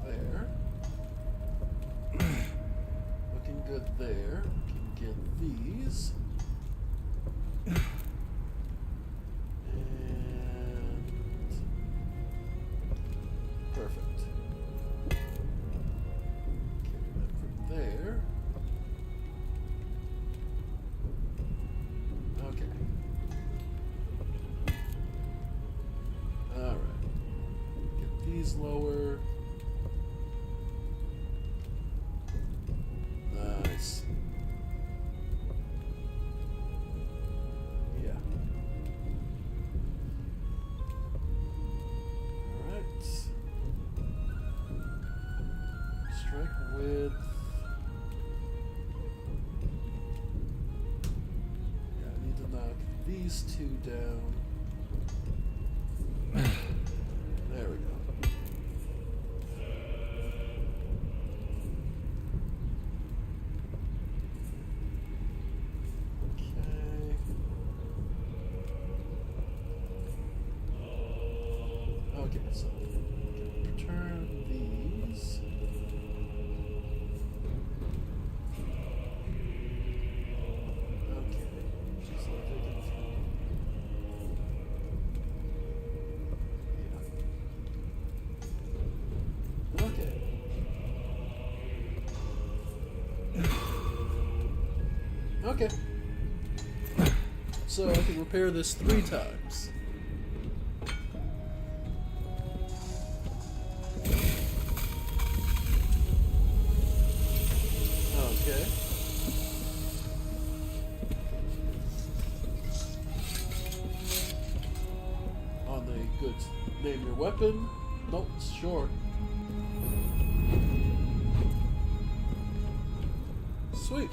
There. Looking good there. Can get these. And perfect. Okay, then from there. Okay. Alright. Get these lower. Nice. Yeah. Alright. Strike width. Yeah, I need to knock these two down. There we go. Okay. Okay, so we can return these. Okay. Just like taking through. Yeah. Okay. Okay. So I can repair this 3 times. Okay. On the good name your weapon. Nope, it's short. Sweet.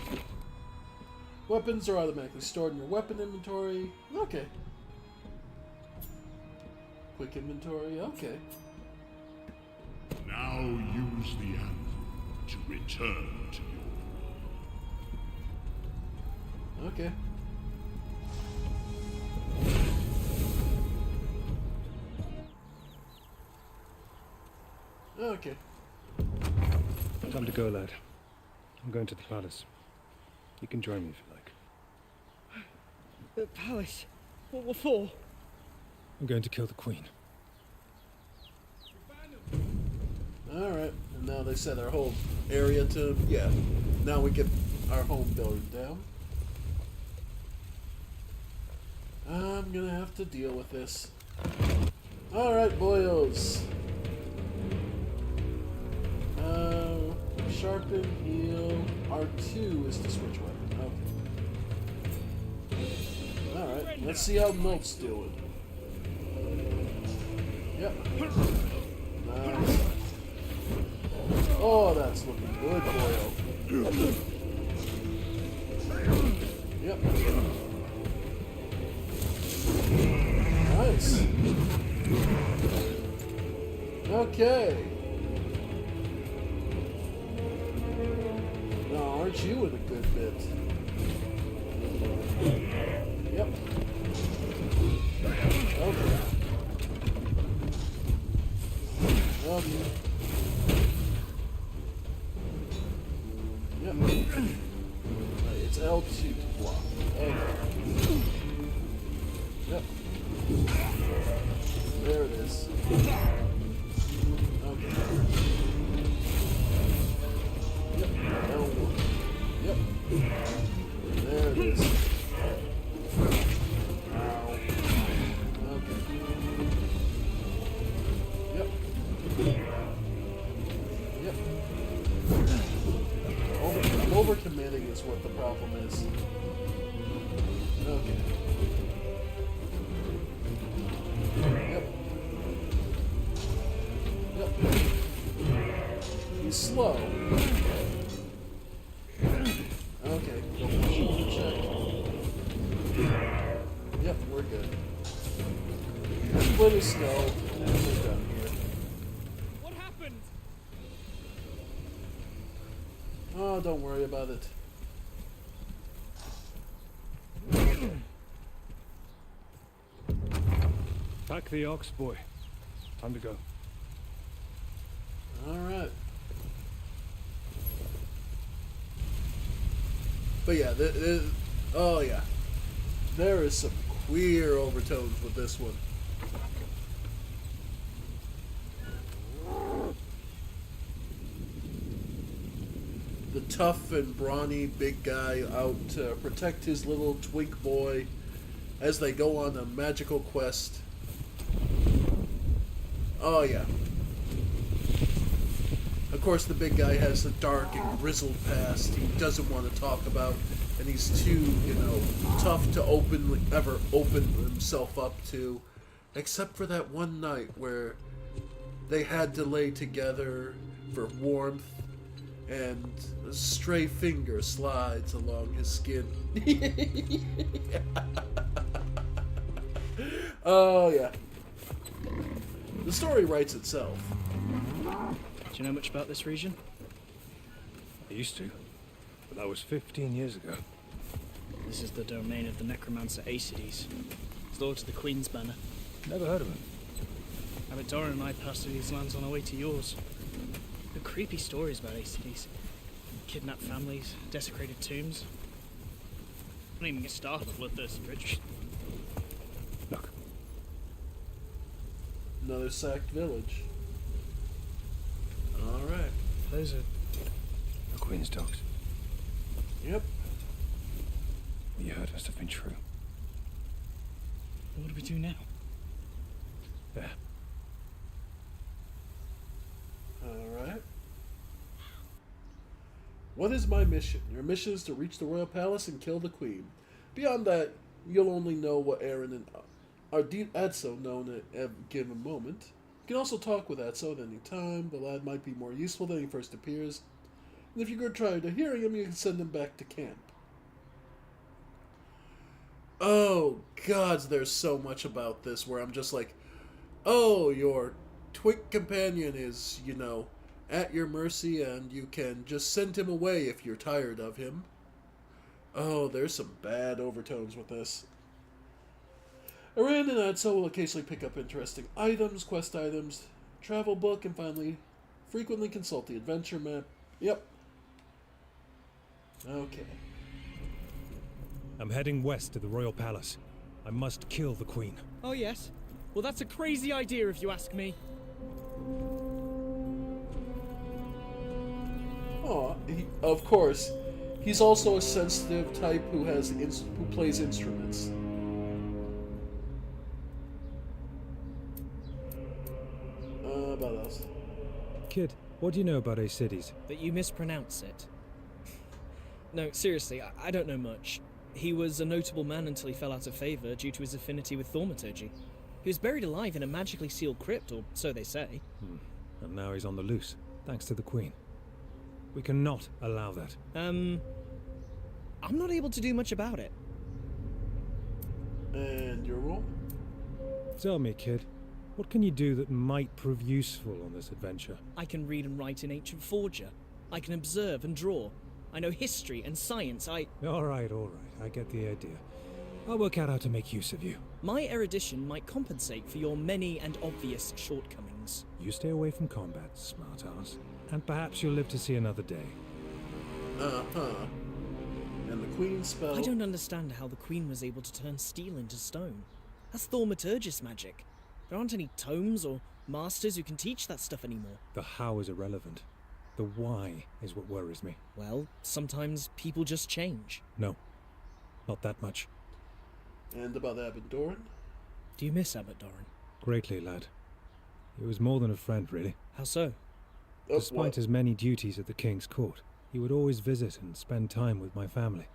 Weapons are automatically stored in your weapon inventory. Okay. Quick inventory. Okay. Now use the anvil to return to your world. Okay. Okay. Time to go, lad. I'm going to the palace. You can join me if you like. The palace? What for? I'm going to kill the queen. Alright. And now they set our whole area to, yeah. Now we get our home building down. I'm gonna have to deal with this. Alright, boyos. Sharpen, heal. R2 is the switch weapon. Okay. Alright, let's see how Milt's doing. Yep. Nice. Oh, that's looking good, boyo. Yep. Nice. Okay. Now, aren't you in a good bit? Yep. Okay. Yep. Right, it's L2 to block. Okay. Yep. There it is. Okay. Yep. L1. Yep. There it is. Ow. Okay. Yep. Yep. Over committing is what the problem is. Okay. Yep. Yep. He's slow. Okay, go for the shoulder check. Yep, we're good. Split his skull, and we're done here. What happened? Oh, don't worry about it. Pack the ox, boy. Time to go. Alright. But yeah, oh yeah. There is some queer overtones with this one. The tough and brawny big guy out to protect his little twink boy as they go on a magical quest. Oh yeah. Of course, the big guy has a dark and grizzled past he doesn't want to talk about, and he's too, tough to ever open himself up to, except for that one night where they had to lay together for warmth, and a stray finger slides along his skin. Oh yeah. The story writes itself. Do you know much about this region? I used to, but that was 15 years ago. This is the domain of the necromancer Aelier. He's lord to the Queen's Banner. Never heard of him. Abbot Doran and I passed through these lands on our way to yours. The creepy stories about Aelier. Kidnapped families, desecrated tombs. Don't even get started on the bloodthirsty rich. Look, Another sacked village. Alright. Those are... the Queen's dogs. Yep. What you heard must have been true. What do we do now? There. Alright. What is my mission? Your mission is to reach the royal palace and kill the queen. Beyond that, you'll only know what Aaron and Adso know in a given moment. You can also talk with Adso at any time. The lad might be more useful than he first appears. And if you grow tired of hearing him, you can send him back to camp. Oh, gods, there's so much about this where I'm just like, oh, your twink companion is, at your mercy, and you can just send him away if you're tired of him. Oh, there's some bad overtones with this. Aran and Adso will occasionally pick up interesting items, quest items, travel book, and finally, frequently consult the adventure map. Yep. Okay. I'm heading west to the royal palace. I must kill the queen. Oh, yes? Well, that's a crazy idea if you ask me. Oh, of course. He's also a sensitive type who plays instruments. About us. Kid, what do you know about Aelier? That you mispronounce it. No, seriously, I don't know much. He was a notable man until he fell out of favour due to his affinity with thaumaturgy. He was buried alive in a magically sealed crypt, or so they say. And now he's on the loose, thanks to the queen. We cannot allow that. I'm not able to do much about it. And your role? Tell me, kid, what can you do that might prove useful on this adventure? I can read and write in ancient Forger. I can observe and draw. I know history and science. All right, I get the idea. I'll work out how to make use of you. My erudition might compensate for your many and obvious shortcomings. You stay away from combat, smart-ass, and perhaps you'll live to see another day. Uh-huh. And the queen spell... I don't understand how the queen was able to turn steel into stone. That's thaumaturgist magic. There aren't any tomes or masters who can teach that stuff anymore. The how is irrelevant. The why is what worries me. Well, sometimes people just change. No, not that much. And about Abbot Doran? Do you miss Abbot Doran? Greatly, lad. He was more than a friend, really. How so? Despite what? his many duties at the king's court, he would always visit and spend time with my family.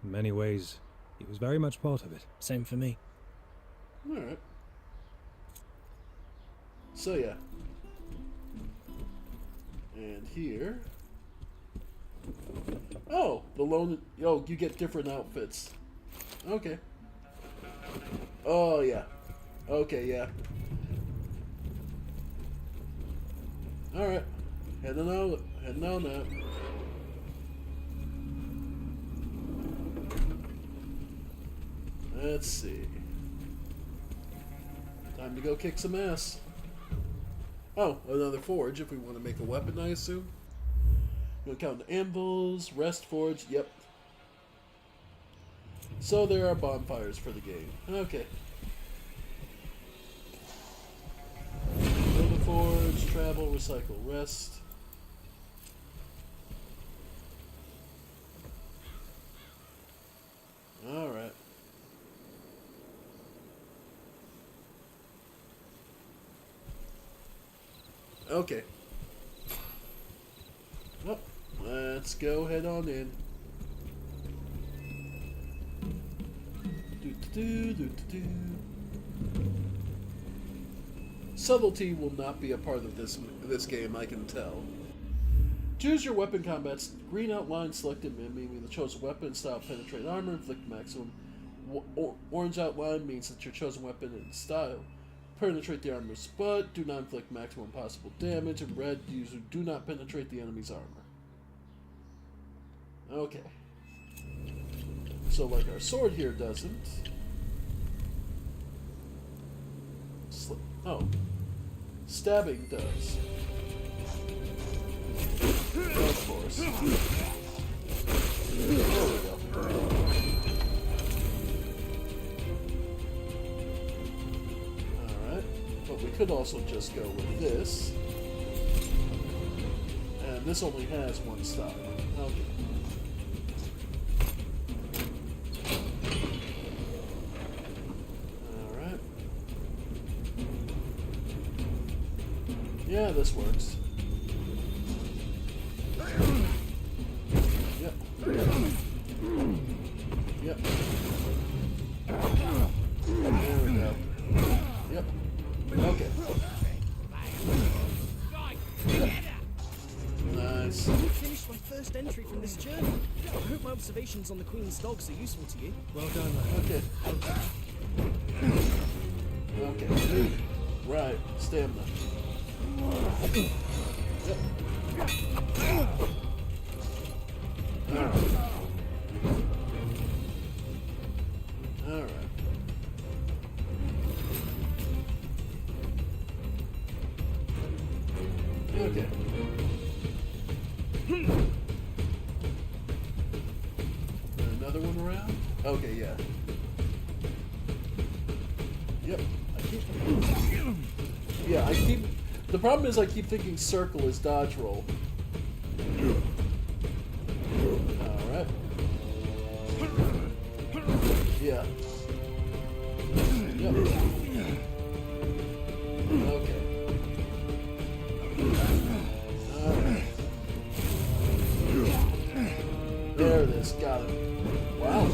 In many ways, he was very much part of it. Same for me. Alright. So yeah. And here. Oh, the lone. Oh, you get different outfits. Okay. Oh yeah. Okay, yeah. Alright. Heading on now. Let's see. Time to go kick some ass. Oh, another forge if we want to make a weapon, I assume. We'll count anvils, rest forge, yep. So there are bonfires for the game. Okay. Build a forge, travel, recycle, rest. Alright. Okay. Well, let's go head on in. Subtlety will not be a part of this game, I can tell. Choose your weapon combats. Green outline selected meaning the chosen weapon style penetrate armor, inflict maximum. Orange outline means that your chosen weapon and style penetrate the armor's butt, do not inflict maximum possible damage, and red user do not penetrate the enemy's armor. Okay. So like our sword here doesn't. Oh. Stabbing does. Of course. There we go. But we could also just go with this. And this only has one style. Okay. Alright. Yeah, this works. Yep. Yep. There we go. Yep. Okay. Nice. I finished my first entry from this journey. I hope my observations on the Queen's dogs are useful to you. Well done. Okay. Okay. Right. Stamina. Yep. Alright. Alright. Okay. Another one around? Okay, yeah. Yep. I keep... The problem is I keep thinking circle is dodge roll. Alright. Yeah. Yep. Okay. There it is, got it. Wow.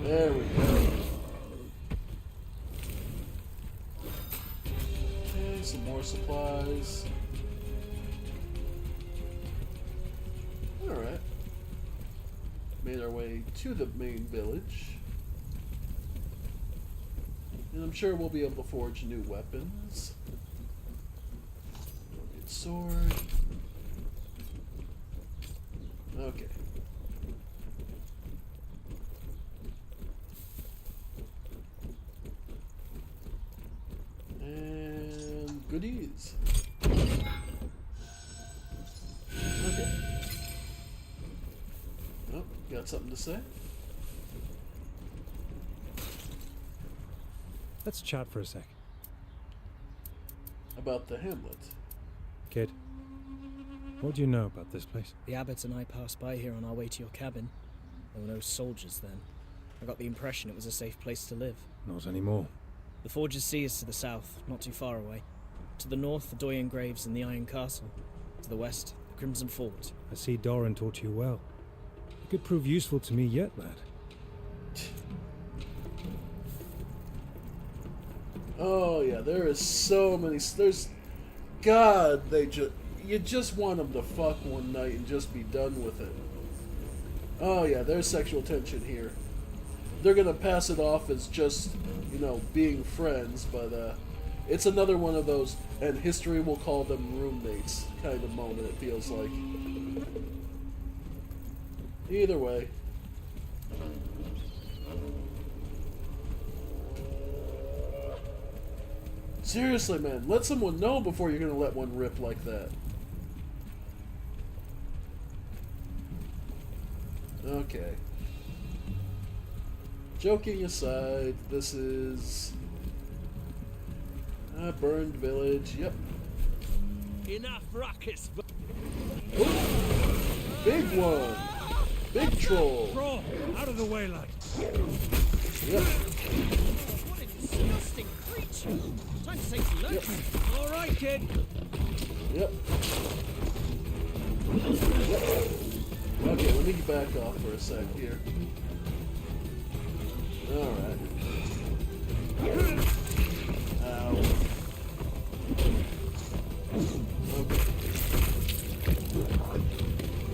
There we go. Okay, some more supplies. Alright. Made our way to the main village. And I'm sure we'll be able to forge new weapons. Sword. Okay. And goodies. Okay. Oh, got something to say? Let's chat for a sec. About the hamlet. Kid, what do you know about this place? The abbot and I passed by here on our way to your cabin. There were no soldiers then. I got the impression it was a safe place to live. Not anymore. The Forge's Sea is to the south, not too far away. To the north, the Doyen Graves and the Iron Castle. To the west, the Crimson Fort. I see Doran taught you well. You could prove useful to me yet, lad. Oh yeah, there is so many. There's, God, you just want them to fuck one night and just be done with it. Oh yeah, there's sexual tension here. They're gonna pass it off as just, you know, being friends, but it's another one of those, and history will call them roommates kind of moment. It feels like. Either way. Seriously, man, let someone know before you're gonna let one rip like that. Okay. Joking aside, this is a burned village. Yep. Enough ruckus. Big one. Big troll. Troll, out of the way, lad. Yep. What a disgusting creature! Time to take some notes. Yep. All right, kid. Yep. Yep. Okay, let me back off for a sec here. Alright. Ow. Okay.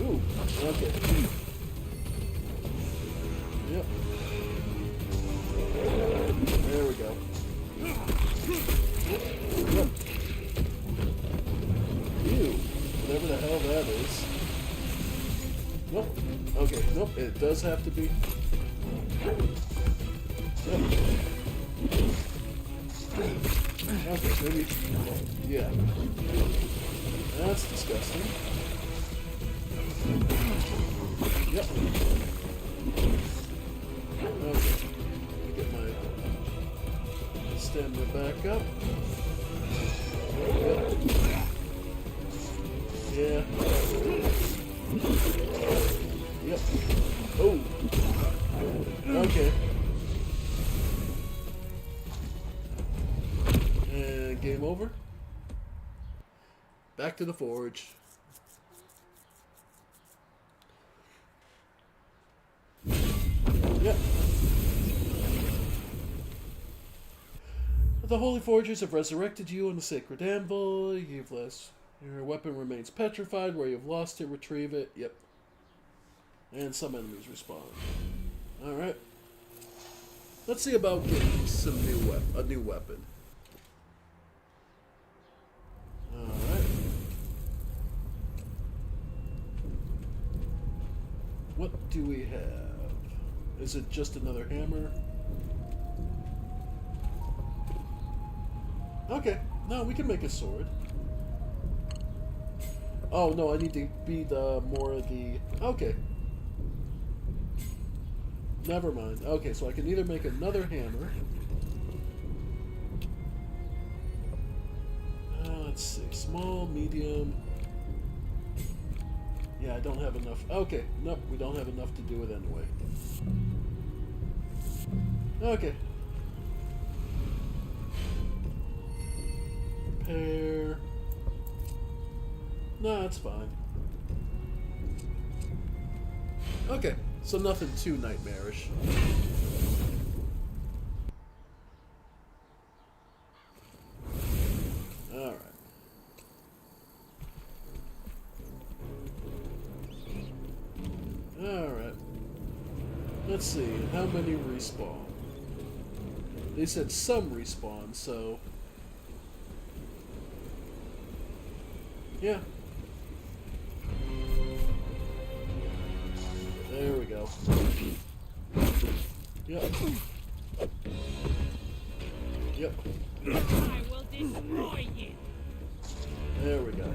Ooh, okay. Yep. There we go. Yep. Ew. Whatever the hell that is. Nope. Okay, nope, it does have to be. Yep. Okay, maybe. Yeah. That's disgusting. Yep. Okay. Let me get my stamina back up. Yep. Yeah. Yep. Oh. Okay. And game over. Back to the forge. Yep. The Holy Forgers have resurrected you on the Sacred Anvil. You've lost. Your weapon remains petrified. Where you've lost it, retrieve it. Yep. And some enemies respawn. Alright. Let's see about getting a new weapon. Alright. What do we have? Is it just another hammer? Okay. No, we can make a sword. Oh, no, I need to be more of the... Okay. Never mind. Okay, so I can either make another hammer. Let's see. Small, medium. Yeah, I don't have enough. Okay, nope, we don't have enough to do it anyway. Okay. Repair. No, it's fine. Okay, so nothing too nightmarish. Alright. Alright. Let's see, how many respawn? They said some respawn, so... Yeah. There we go. Yep. Yep. I will destroy you. There we go.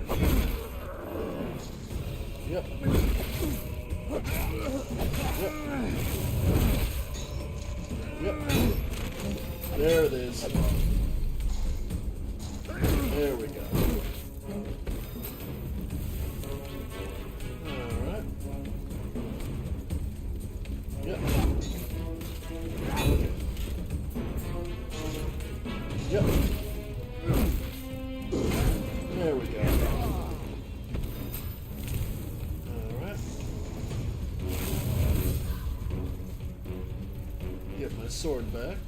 Yep. Yep. Yep. There it is. There we go. Alright. Yep. Okay. sword back.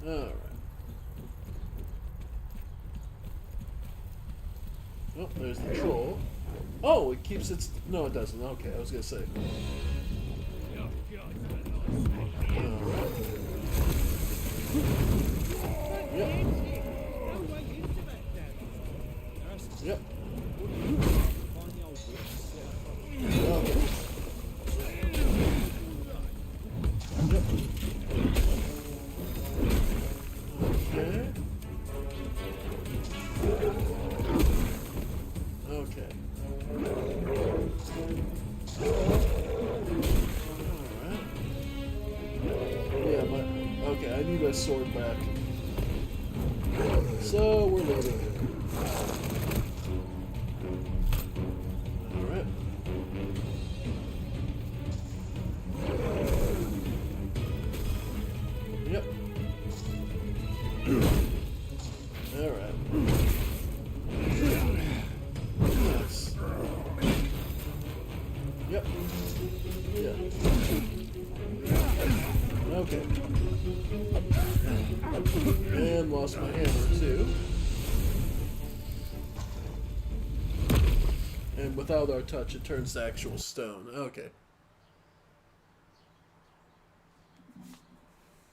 Alright. Oh, there's the troll. Oh, it keeps its... No, it doesn't. Okay, I was gonna say. Alright. Yep. Yep. Okay. Yep. Okay. Alright. Yeah, okay, I need my sword back. So, we're loading. Alright. Yep. Alright. Nice. Yep. Yeah. Okay. And lost my hammer too. And without our touch, it turns to actual stone. Okay.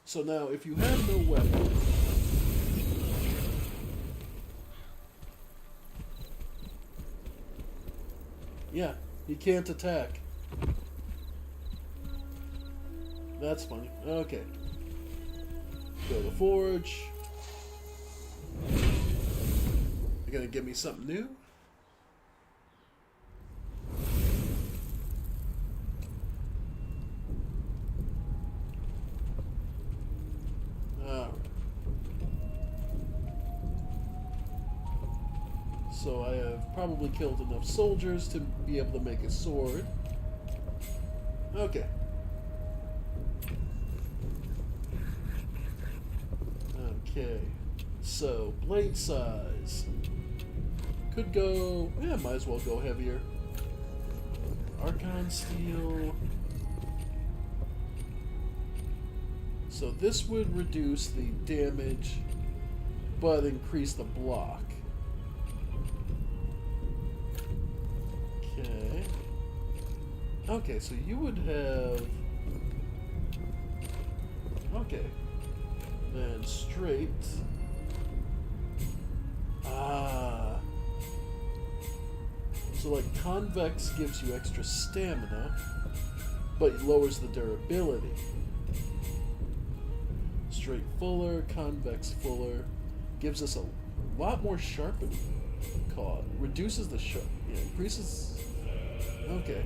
So now, if you have no weapon, yeah, you can't attack. That's funny. Okay. Go to the forge. You're gonna give me something new? Alright. So I have probably killed enough soldiers to be able to make a sword. Okay. Okay. So, blade size. Could go... yeah, might as well go heavier. Archon steel. So this would reduce the damage, but increase the block. Okay. Okay, so you would have... okay. Then straight. Ah. So like convex gives you extra stamina, but lowers the durability. Straight fuller, convex fuller, gives us a lot more sharpening cost. Reduces the sharp, yeah, increases. Okay.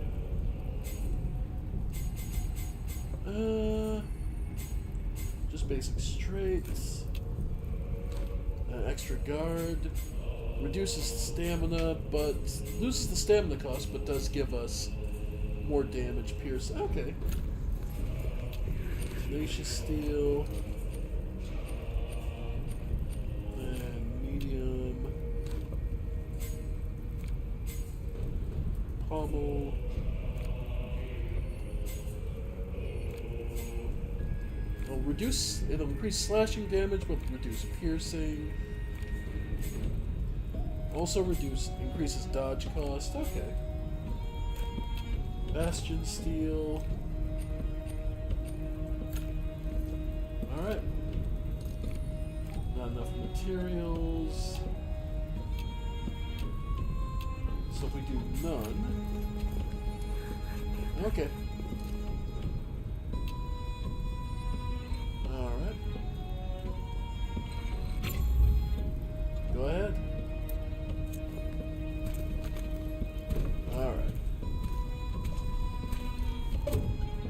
Just basic straights. Extra guard. Reduces stamina, but loses the stamina cost, but does give us more damage. Pierce. Okay. Tenacious steel. And medium. Pommel. It'll increase slashing damage, but reduce piercing. Also increases dodge cost. Okay. Bastion steel. Alright. Not enough materials. So if we do none. Okay. Alright. Go ahead. Alright.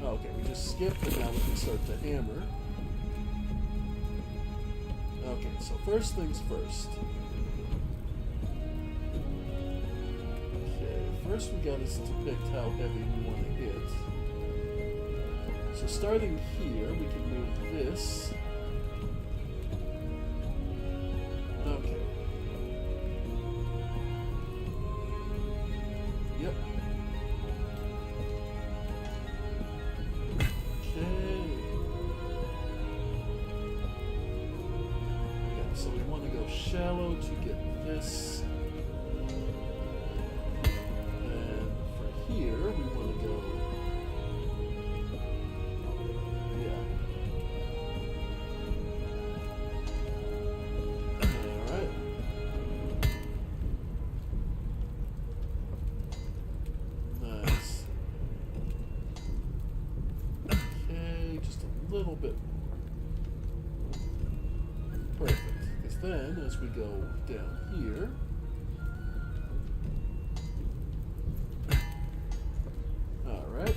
Okay, we just skipped and now we can start the hammer. Okay, so first things first. Okay, first we gotta depict how heavy we want to hit. So starting here, we can move this. Okay. go shallow to get this. And for here, we want to go. Yeah. Alright. Nice. Okay, just a little bit. Perfect. Because then, as we go down here, all right.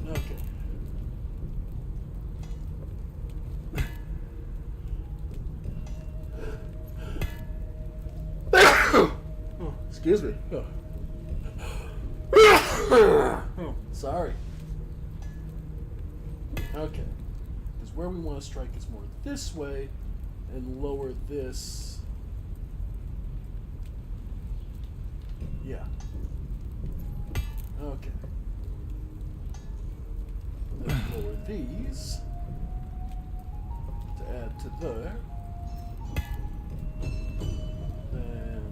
Okay. Oh, excuse me. Oh. Oh, sorry. Okay. Because where we want to strike is more this way and lower this. Yeah. Okay. Then lower these to add to there. Then,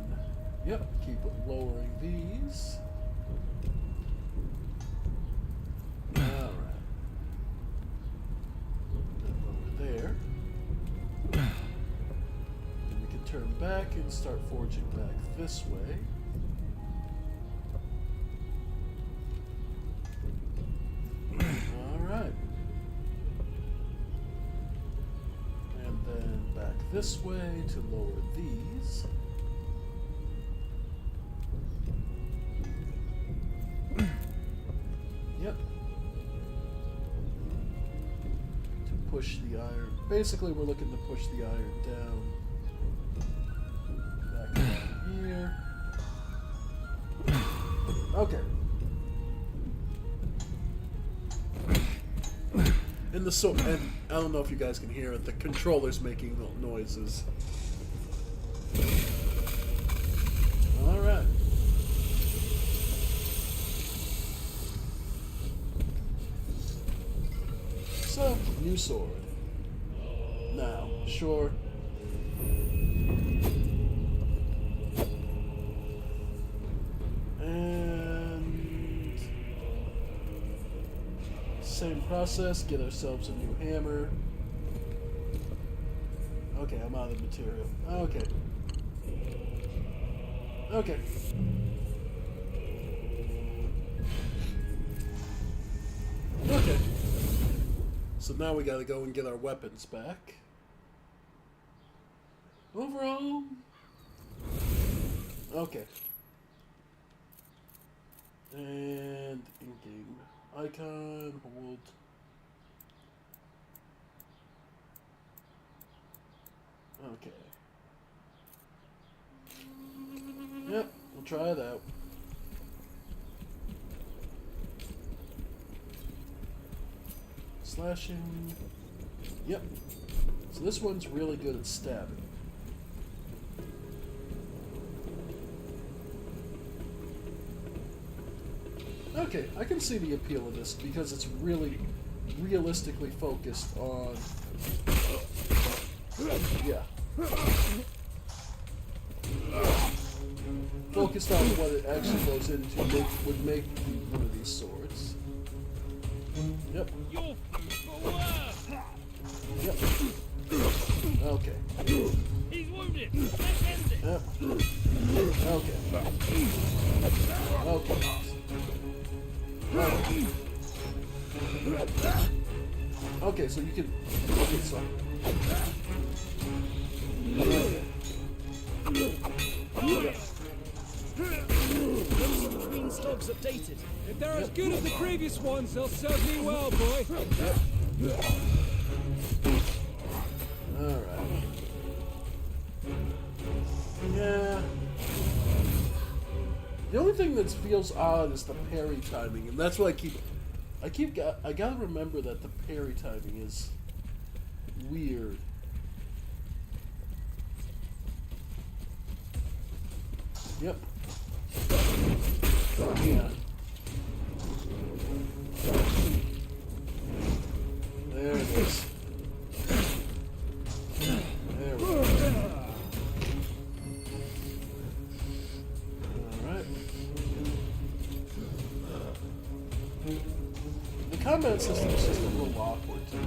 yep, keep lowering these. Alright. Then lower there. Then we can turn back and start forging back this way. Alright. And then back this way to lower these. Yep. To push the iron. Basically, we're looking to push the iron down. Back down here. Okay. And and I don't know if you guys can hear it, the controller's making noises. Alright. So, new sword. Now, sure. And same process, get ourselves a new hammer. Okay, I'm out of material. Okay. Okay. Okay. So now we gotta go and get our weapons back. Overall... Okay. And in-game icon, hold. Okay. Yep, we'll try it out. Slashing. Yep. So this one's really good at stabbing. Okay, I can see the appeal of this because it's really realistically focused on... Yeah. Focused on what it actually goes into would make one of these swords. Yep. Yep. Okay. He's wounded. Let's end it. Yep. Okay. Okay. Okay, so you can... Okay, so... Okay. Those Queen's dogs updated. If they're as good as the previous ones, they'll serve me well, boy. Alright. Yeah. The only thing that feels odd is the parry timing, and that's what I gotta remember that the parry timing is weird. Yep. Yeah. combat system is just a little awkward to me.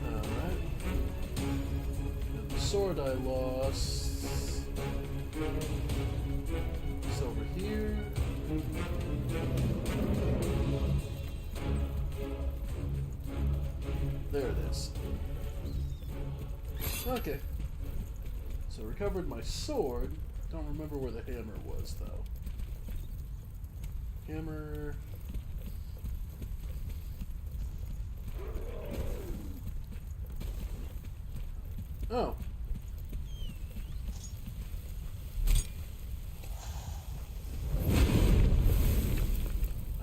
Alright. And the sword I lost. It's over here. There it is. Okay. So recovered my sword. Don't remember where the hammer was though. Hammer. Oh.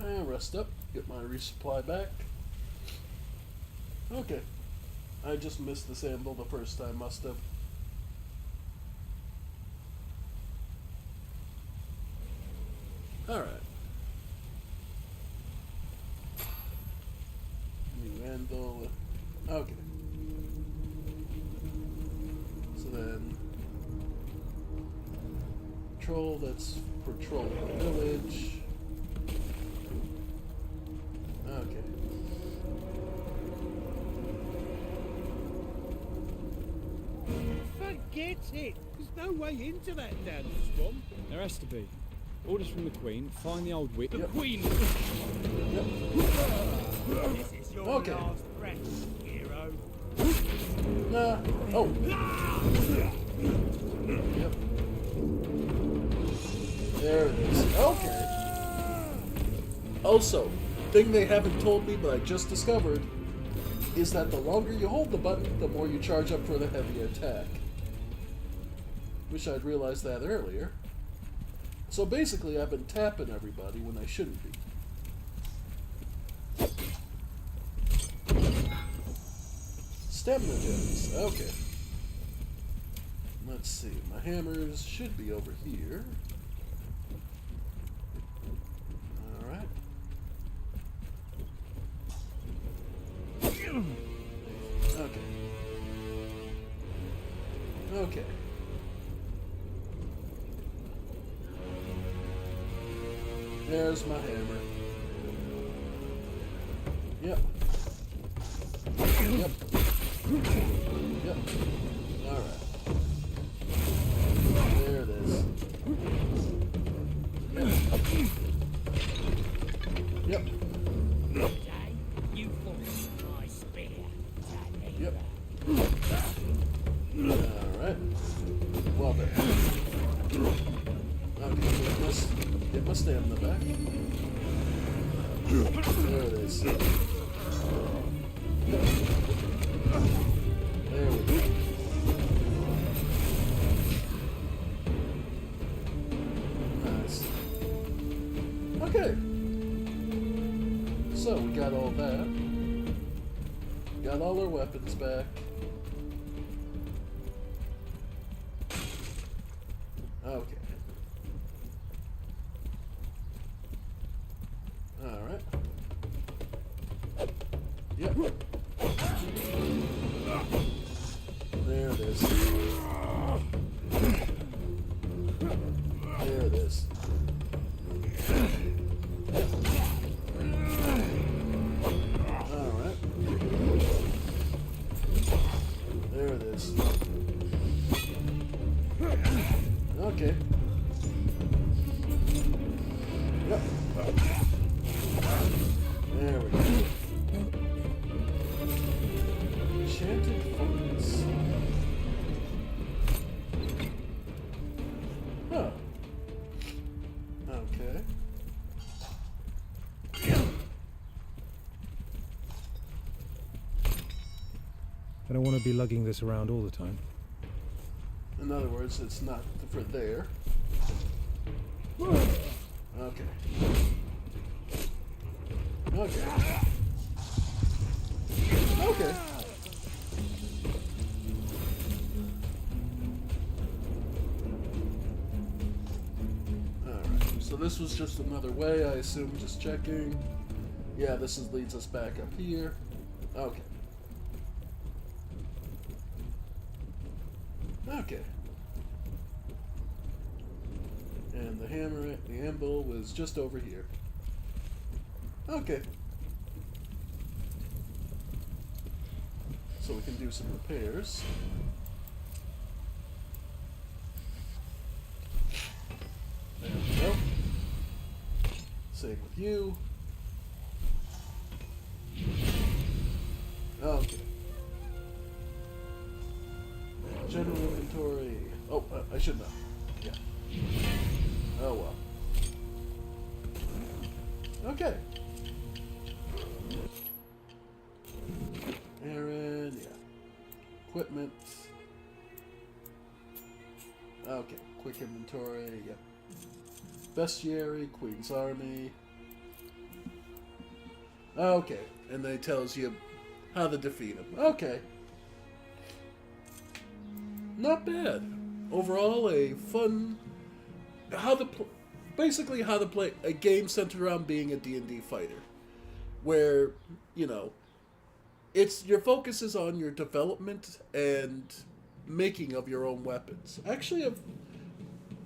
And rest up. Get my resupply back. Okay. I just missed this anvil the first time, must have. Alright. New anvil. Okay. So then, troll, that's patrol the village. Okay. Forget it! There's no way into that damn swamp. There has to be. Orders from the Queen, find the old witch. The Queen! Yep. This is your Okay. last breath, hero. Nah. Oh. Yep. There it is. Okay. Also, thing they haven't told me but I just discovered is that the longer you hold the button, the more you charge up for the heavy attack. Wish I'd realized that earlier. So basically, I've been tapping everybody when I shouldn't be. Stamina gems. Okay. Let's see. My hammers should be over here. Alright. Okay. Okay. There's my hammer. Yep. Yep. Yep. Alright. There it is. Yep. Yep. You forced my spear. Yep. Alright. Well then. Okay, get my stamina back. There it is. Yep. There we go. Nice. Okay. So we got all that. Got all our weapons back. Okay. Alright. Yep. There it is. There it is. Alright. There it is. Okay. Yep. There we go. Enchanted fungus. Huh. Okay. I don't want to be lugging this around all the time. In other words, it's not for there. Okay. Okay. Okay. Alright, so this was just another way, I assume, just checking. Yeah, leads us back up here. Okay. Okay. And the hammer, the anvil was just over here. Okay. So we can do some repairs. There we go. Same with you. Okay. General inventory. Oh, I should know. Yeah. Oh well. Okay. Aaron, yeah. Equipment. Okay, quick inventory, yep. Bestiary, Queen's Army. Okay, and then it tells you how to defeat him. Okay. Not bad. Overall, a fun... basically how to play a game centered around being a D&D fighter. Where, you know, your focus is on your development and making of your own weapons. Actually,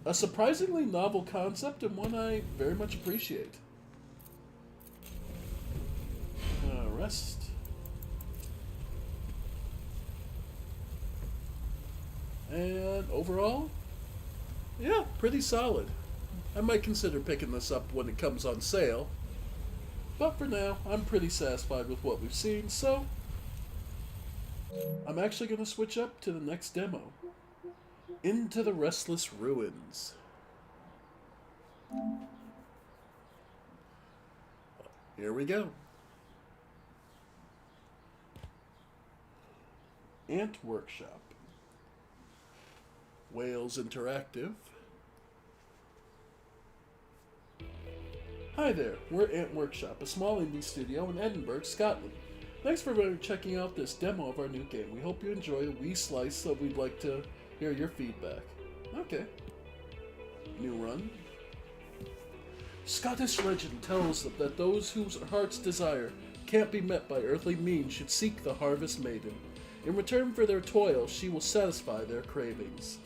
a surprisingly novel concept and one I very much appreciate. Rest. And overall, yeah, pretty solid. I might consider picking this up when it comes on sale. But for now, I'm pretty satisfied with what we've seen, so I'm actually going to switch up to the next demo. Into the Restless Ruins. Here we go. Ant Workshop. Wales Interactive. Hi there, we're Ant Workshop, a small indie studio in Edinburgh, Scotland. Thanks for checking out this demo of our new game. We hope you enjoy a wee slice, so we'd like to hear your feedback. Okay. New run. Scottish legend tells that those whose heart's desire can't be met by earthly means should seek the Harvest Maiden. In return for their toil, she will satisfy their cravings.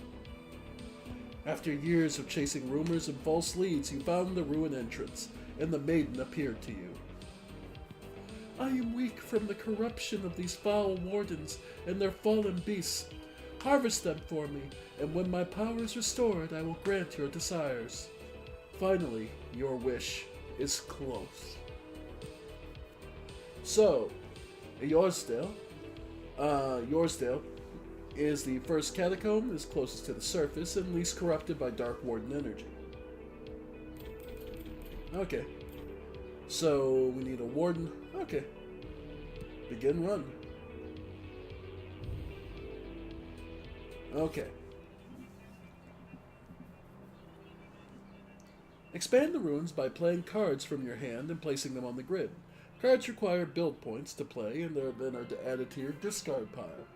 After years of chasing rumors and false leads, you found the ruin entrance, and the maiden appeared to you. I am weak from the corruption of these foul wardens and their fallen beasts. Harvest them for me, and when my power is restored, I will grant your desires. Finally, your wish is close. So, Yorsdale is the first catacomb, is closest to the surface, and least corrupted by Dark Warden energy. Okay. So, we need a warden. Okay. Begin run. Okay. Expand the ruins by playing cards from your hand and placing them on the grid. Cards require build points to play and then are added to your discard pile.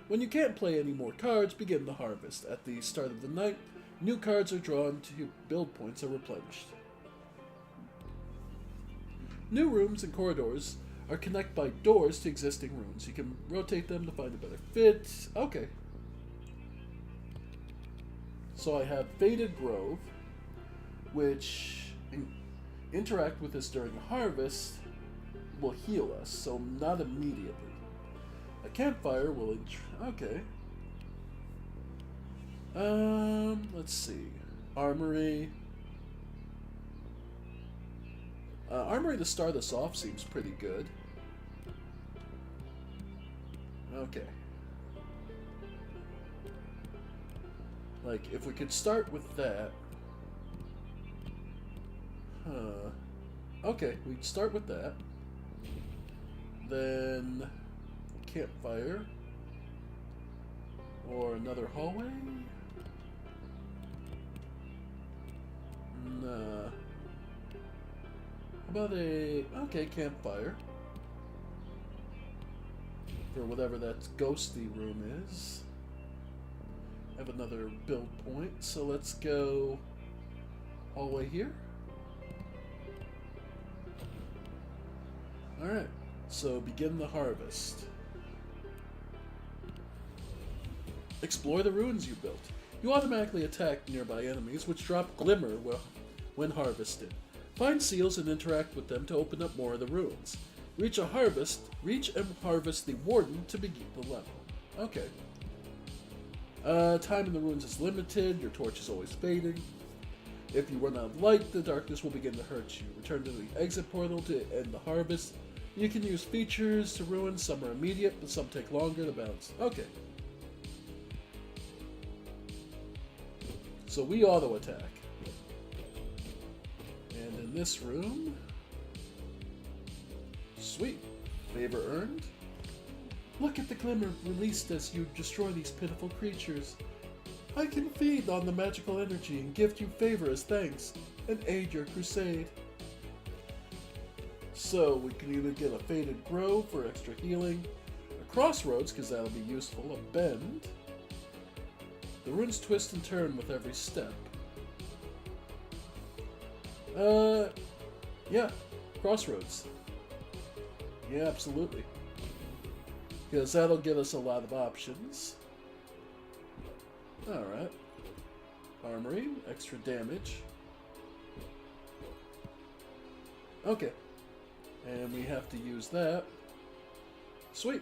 When you can't play any more cards, begin the harvest. At the start of the night, new cards are drawn to build points are replenished. New rooms and corridors are connected by doors to existing rooms. You can rotate them to find a better fit. Okay. So I have Faded Grove, which interact with us during the will heal us, so not immediately. A campfire will okay. Let's see. Armory. Armory to start us off seems pretty good. Okay. Like, if we could start with that. Okay, we'd start with that. Then campfire. Or another hallway? Nah. How about okay, campfire. For whatever that ghosty room is. Have another build point, so let's go hallway here. Alright, so begin the harvest. Explore the ruins you built. You automatically attack nearby enemies, which drop glimmer when harvested. Find seals and interact with them to open up more of the ruins. Reach and harvest the warden to begin the level. Okay. Time in the ruins is limited, your torch is always fading. If you run out of light, the darkness will begin to hurt you. Return to the exit portal to end the harvest. You can use features to ruin, some are immediate, but some take longer to bounce. Okay. So we auto-attack. And in this room... Sweet. Favor earned. Look at the glimmer released as you destroy these pitiful creatures. I can feed on the magical energy and gift you favor as thanks, and aid your crusade. So, we can either get a Faded Grove for extra healing, a Crossroads, because that'll be useful, a Bend. The runes twist and turn with every step. Yeah, Crossroads. Yeah, absolutely. Because that'll give us a lot of options. Alright. Armory, extra damage. Okay. And we have to use that. Sweet.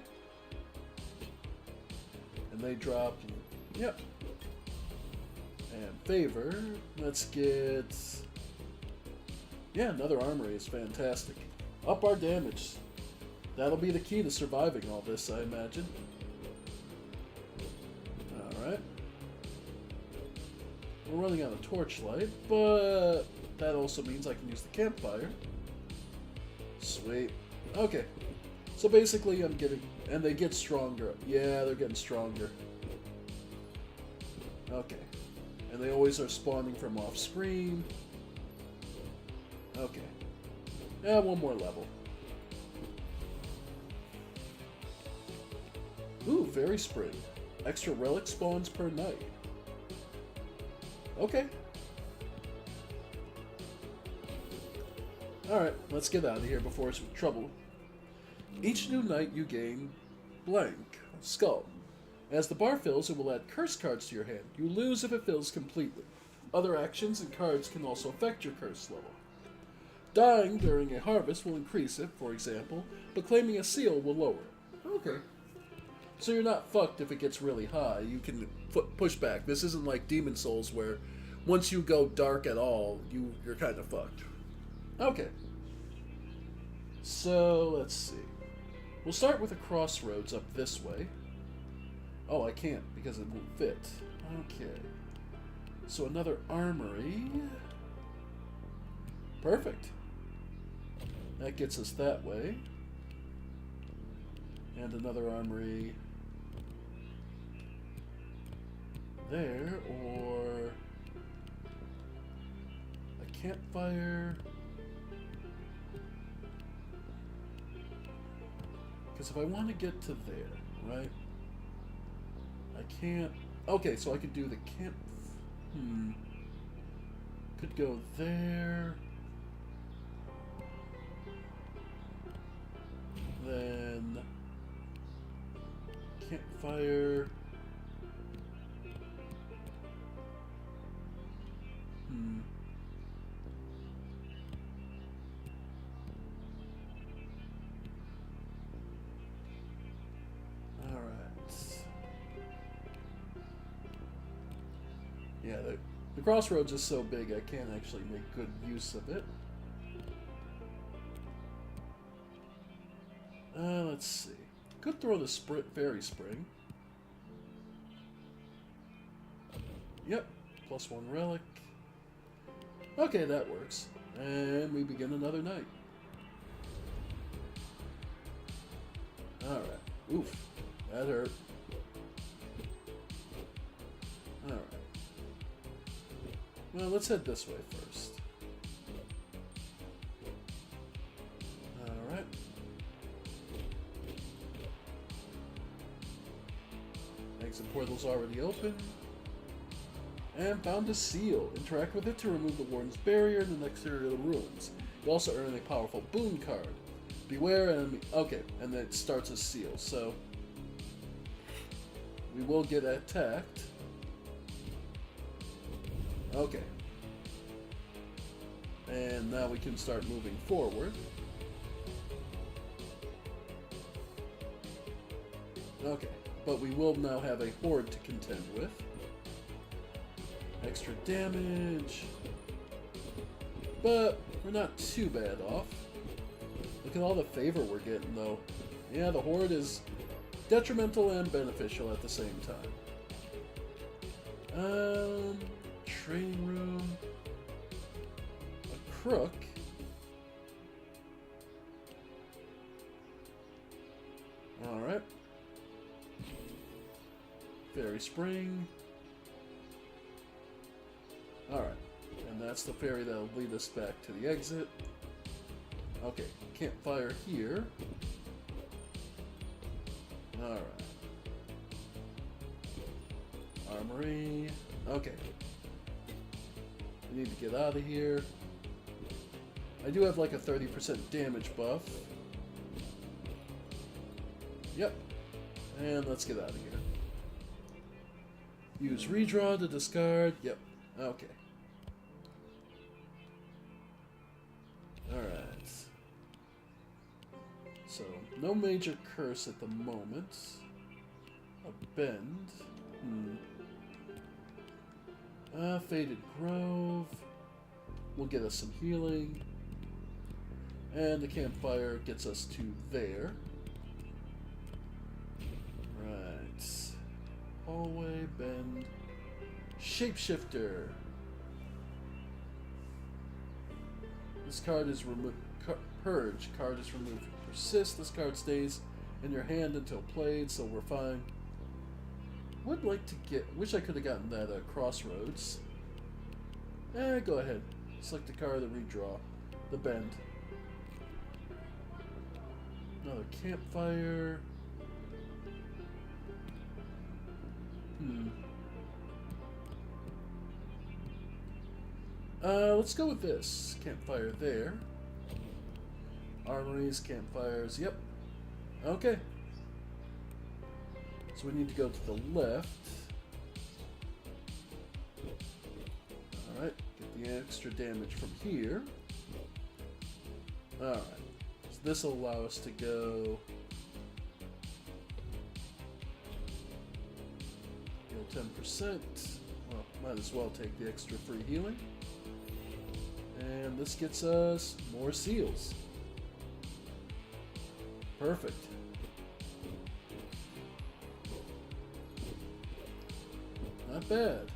And they drop... Yep. And favor. Let's get... Yeah, another armory is fantastic. Up our damage. That'll be the key to surviving all this, I imagine. Alright. We're running out of torchlight, but that also means I can use the campfire. Sweet. Okay. So basically I'm getting... And they get stronger. Yeah, they're getting stronger. Okay. And they always are spawning from off-screen. Okay. Yeah, one more level. Ooh, Fairy Spring. Extra relic spawns per night. Okay. Alright, let's get out of here before it's trouble. Each new night you gain blank skull. As the bar fills, it will add curse cards to your hand. You lose if it fills completely. Other actions and cards can also affect your curse level. Dying during a harvest will increase it, for example, but claiming a seal will lower it. Okay. So you're not fucked if it gets really high. You can push back. This isn't like Demon Souls where once you go dark at all, you're kind of fucked. Okay. So, let's see. We'll start with a crossroads up this way. Oh, I can't because it won't fit. Okay. So another armory. Perfect. That gets us that way. And another armory there, or a campfire. Because if I want to get to there, right? I can't... Okay, so I could do the camp... Could go there. Then... Campfire... Yeah, the crossroads is so big I can't actually make good use of it. Let's see. Could throw the Fairy Spring. Yep, +1 relic. Okay, that works. And we begin another night. Alright. Oof. That hurt. Alright. Well, let's head this way first. Alright. Exit portal's already open. And found a seal. Interact with it to remove the warden's barrier in the next area of the ruins. You also earn a powerful boon card. Beware enemy. Okay, and then it starts a seal, so we will get attacked. Okay. And now we can start moving forward. Okay, but we will now have a horde to contend with. Extra damage. But we're not too bad off. Look at all the favor we're getting, though. Yeah, the horde is detrimental and beneficial at the same time. Training room. A crook. Alright. Fairy spring. Alright. And that's the ferry that'll lead us back to the exit. Okay, campfire here. Alright. Armory. Okay. We need to get out of here. I do have like a 30% damage buff. Yep. And let's get out of here. Use redraw to discard. Yep. Okay. Alright. So, no major curse at the moment. A bend. Faded Grove will get us some healing. And the campfire gets us to there. Right. Hallway, bend. Shapeshifter. This card is removed. Purge. Card is removed. Persist. This card stays in your hand until played, so we're fine. Would like to get. Wish I could have gotten that Crossroads. Go ahead. Select the card, the redraw, the bend. Another campfire. Let's go with this. Campfire there. Armories, campfires, yep. Okay. So we need to go to the left. Alright, get the extra damage from here. Alright. So this will allow us to go... Heal 10%. Well, might as well take the extra free healing. And this gets us more seals. Perfect. Not bad.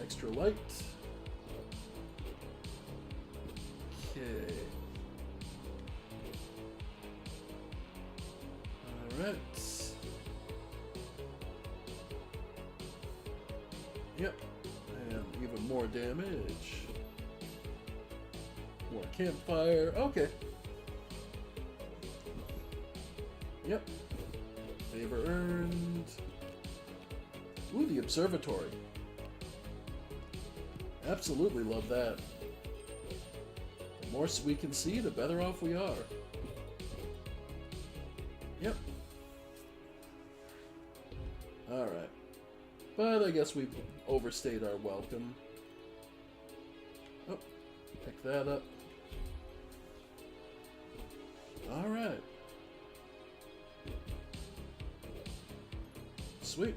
Extra light. Okay. Alright. Yep. And even more damage. More campfire. Okay. Yep. Favor earned. Ooh, the observatory. Absolutely love that. The more we can see, the better off we are. Yep. Alright. But I guess we've overstayed our welcome. Oh, pick that up. Alright. Sweet.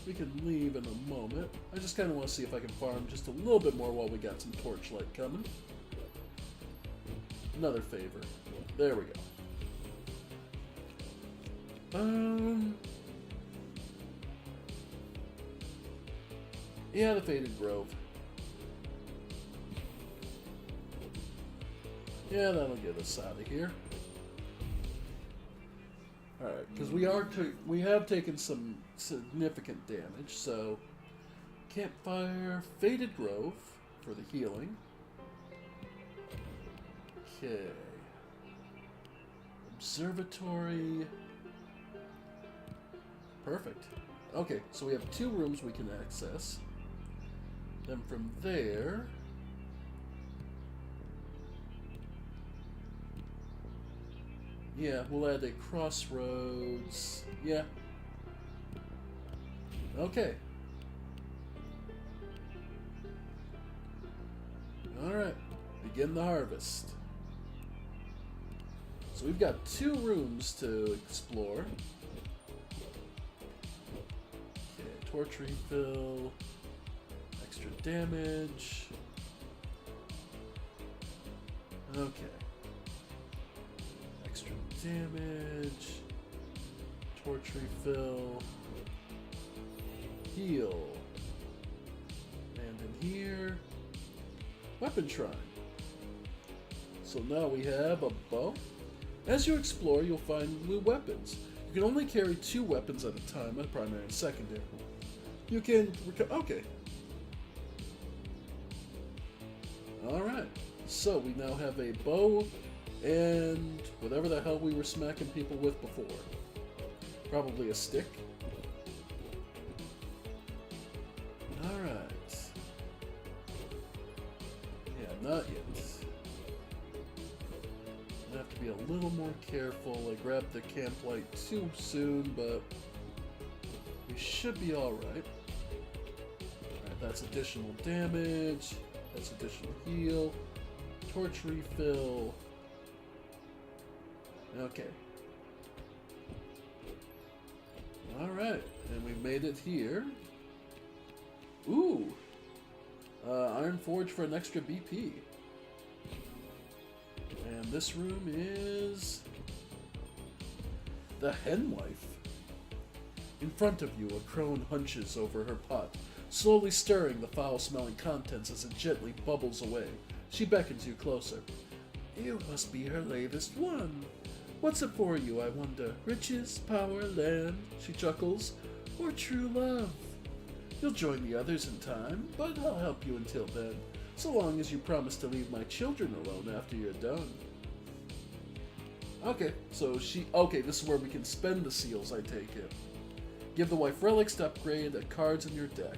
We can leave in a moment. I just kind of want to see if I can farm just a little bit more while we got some torchlight coming. Another favor. There we go. Yeah, the Faded Grove. Yeah, that'll get us out of here. Alright, because we have taken some significant damage, so campfire, Faded Grove for the healing. Okay. Observatory. Perfect. Okay, so we have 2 rooms we can access. Then from there... Yeah, we'll add a crossroads. Yeah. Okay. Alright, begin the harvest. So we've got 2 rooms to explore. Okay, torch refill, extra damage. Okay. Extra damage, torch refill, heal, and in here, weapon shrine. So now we have a bow. As you explore, you'll find new weapons. You can only carry 2 weapons at a time, a primary and secondary. You can okay. Alright, so we now have a bow and whatever the hell we were smacking people with before. Probably a stick. Alright. Yeah, not yet. I have to be a little more careful. I grabbed the camp light too soon, but we should be alright. Alright, that's additional damage. That's additional heal. Torch refill. Okay. Alright, and we made it here. Ooh! Iron Forge for an extra BP. And this room is the hen wife. In front of you, a crone hunches over her pot, slowly stirring the foul-smelling contents as it gently bubbles away. She beckons you closer. You must be her latest one. What's it for you, I wonder? Riches, power, land, she chuckles, or true love? You'll join the others in time, but I'll help you until then, so long as you promise to leave my children alone after you're done. Okay, so okay, this is where we can spend the seals, I take it. Give the wife relics to upgrade the cards in your deck.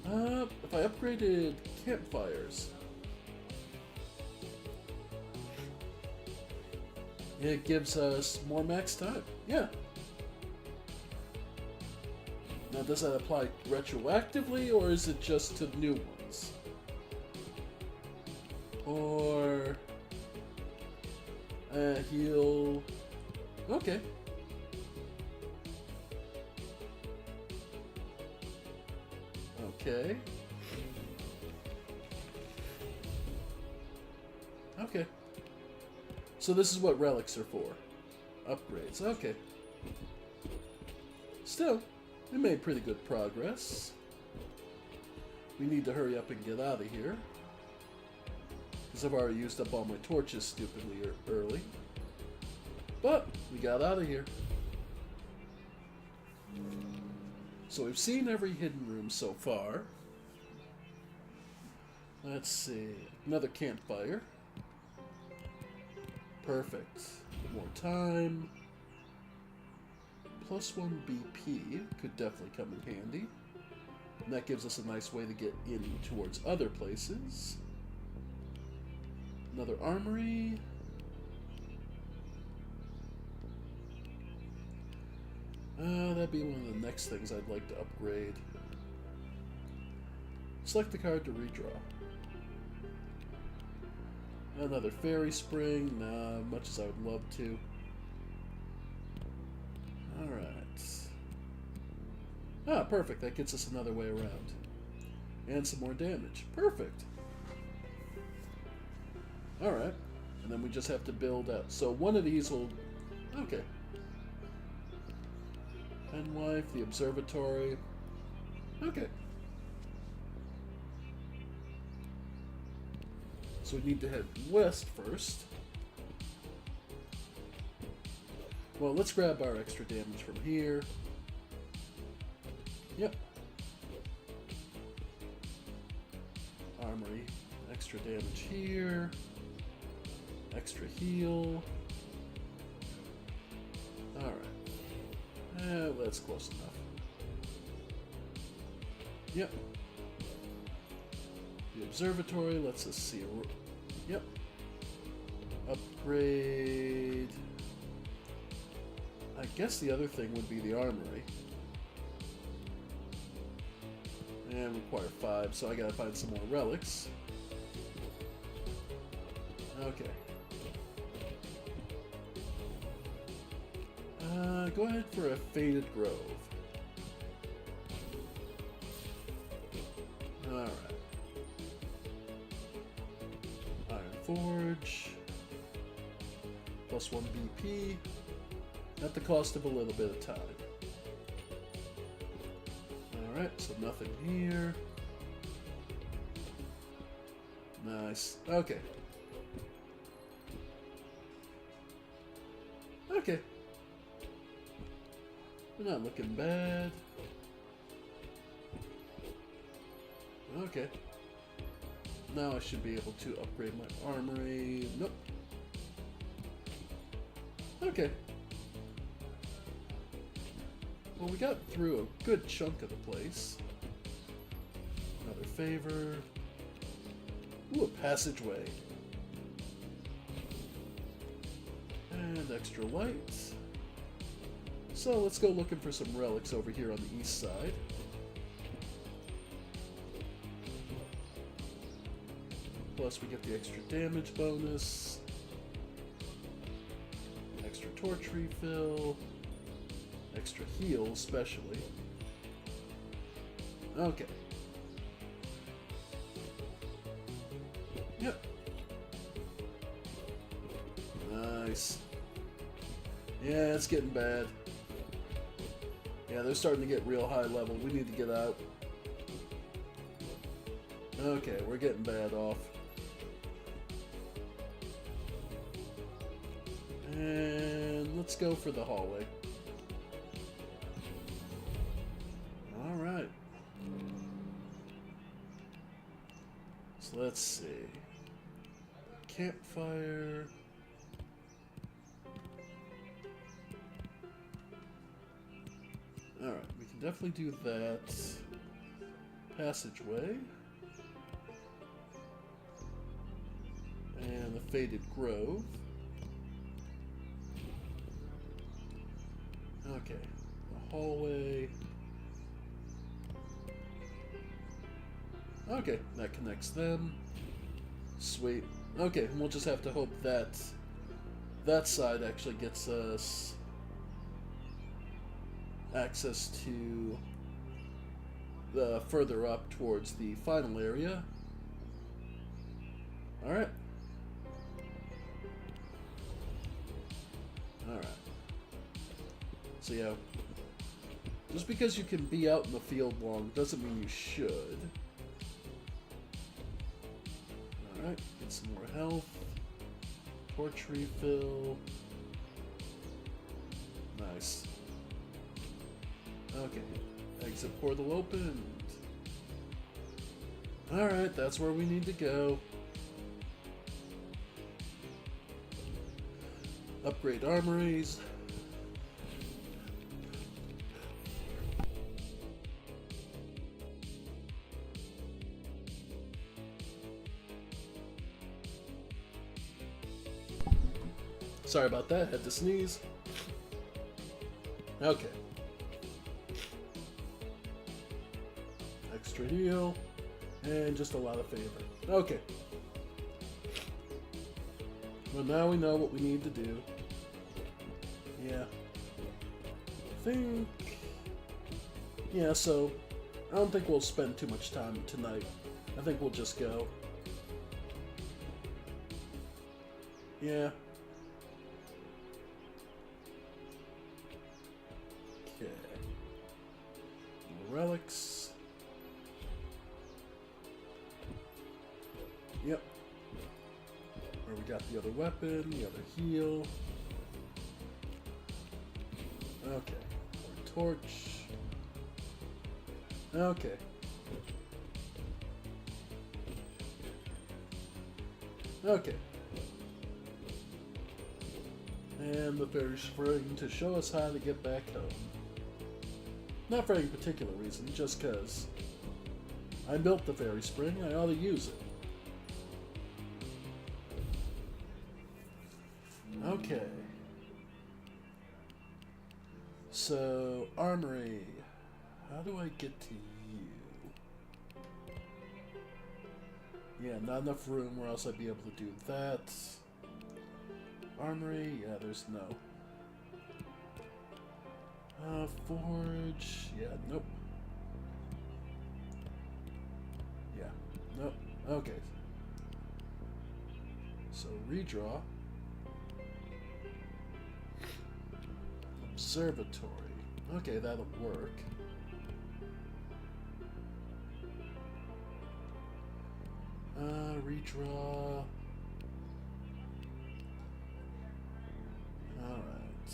If I upgraded campfires, it gives us more max time. Yeah. Now, does that apply retroactively, or is it just to new ones? Or heal. Okay. Okay. Okay. So this is what relics are for. Upgrades. Okay. Still, we made pretty good progress. We need to hurry up and get out of here, because I've already used up all my torches stupidly early. But we got out of here. So we've seen every hidden room so far. Let's see. Another campfire. Perfect. More time. +1 BP could definitely come in handy. And that gives us a nice way to get in towards other places. Another armory. That'd be one of the next things I'd like to upgrade. Select the card to redraw. Another fairy spring, nah, much as I would love to. Alright. Ah, perfect, that gets us another way around. And some more damage. Perfect. Alright, and then we just have to build out. So one of these will... Okay. Penwife, the observatory. Okay. So we need to head west first. Well, let's grab our extra damage from here. Yep. Armory. Extra damage here. Extra heal. Alright. That's close enough. Yep. The observatory lets us see. Yep. Upgrade. I guess the other thing would be the armory. And require 5, so I gotta find some more relics. Okay. Go ahead for a Faded Grove. Alright. Iron Forge. +1 BP. At the cost of a little bit of time. Alright, so nothing here. Nice. Okay. Okay. We're not looking bad. Okay. Now I should be able to upgrade my armory. Nope. Okay. Well, we got through a good chunk of the place. Another favor. Ooh, a passageway. And extra light. So let's go looking for some relics over here on the east side. Plus we get the extra damage bonus. Extra torch refill. Extra heal especially. Okay. Yep. Nice. Yeah, it's getting bad. Yeah, they're starting to get real high level. We need to get out. Okay, we're getting bad off. And let's go for the hallway. Alright. So let's see. Campfire. Alright, we can definitely do that. Passageway. And the Faded Grove. Okay, the hallway. Okay, that connects them. Sweet. Okay, we'll just have to hope that that side actually gets us access to the further up towards the final area. Alright. Alright. So yeah, just because you can be out in the field long doesn't mean you should. Alright, get some more health. Torch refill. Nice. Okay, exit portal opened. Alright, that's where we need to go. Upgrade armories. Sorry about that, had to sneeze. Okay. Extra heal, and just a lot of favor. Okay. Well, now we know what we need to do. Yeah. I think... Yeah, so... I don't think we'll spend too much time tonight. I think we'll just go. Yeah. Okay. Relics. Yep. Where we got the other weapon, the other heal. Okay. More torch. Okay. Okay. And the fairy spring to show us how to get back home. Not for any particular reason, just cause I built the fairy spring, I ought to use it. Okay. So, armory. How do I get to you? Yeah, not enough room where else I'd be able to do that. Armory, yeah, there's no. Forge, yeah, nope. Yeah, nope. Okay. So redraw. Observatory. Okay, that'll work. Redraw. Alright.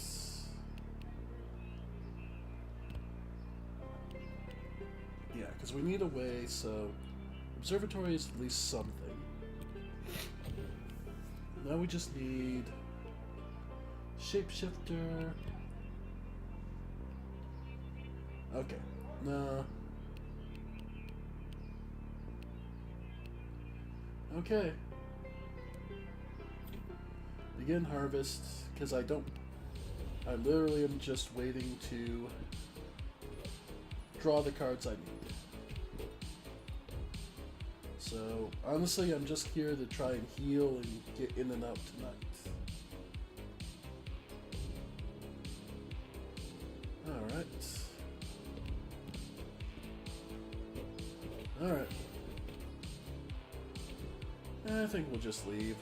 Yeah, because we need a way, so observatory is at least something. Now we just need shapeshifter. Okay. No. Okay. Begin harvest, because I literally am just waiting to draw the cards I need. So, honestly, I'm just here to try and heal and get in and out tonight. Alright. Alright. I think we'll just leave.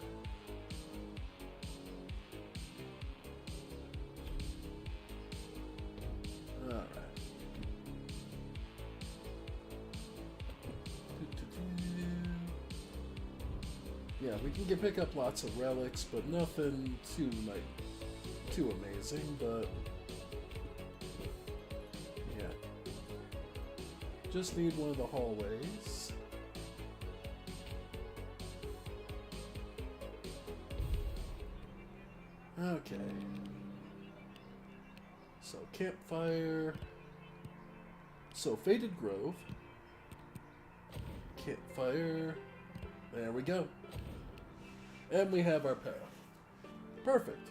Alright. Yeah, we can pick up lots of relics, but nothing too amazing, but yeah. Just need one of the hallways. Okay. So, campfire. So, Faded Grove. Campfire. There we go. And we have our path. Perfect.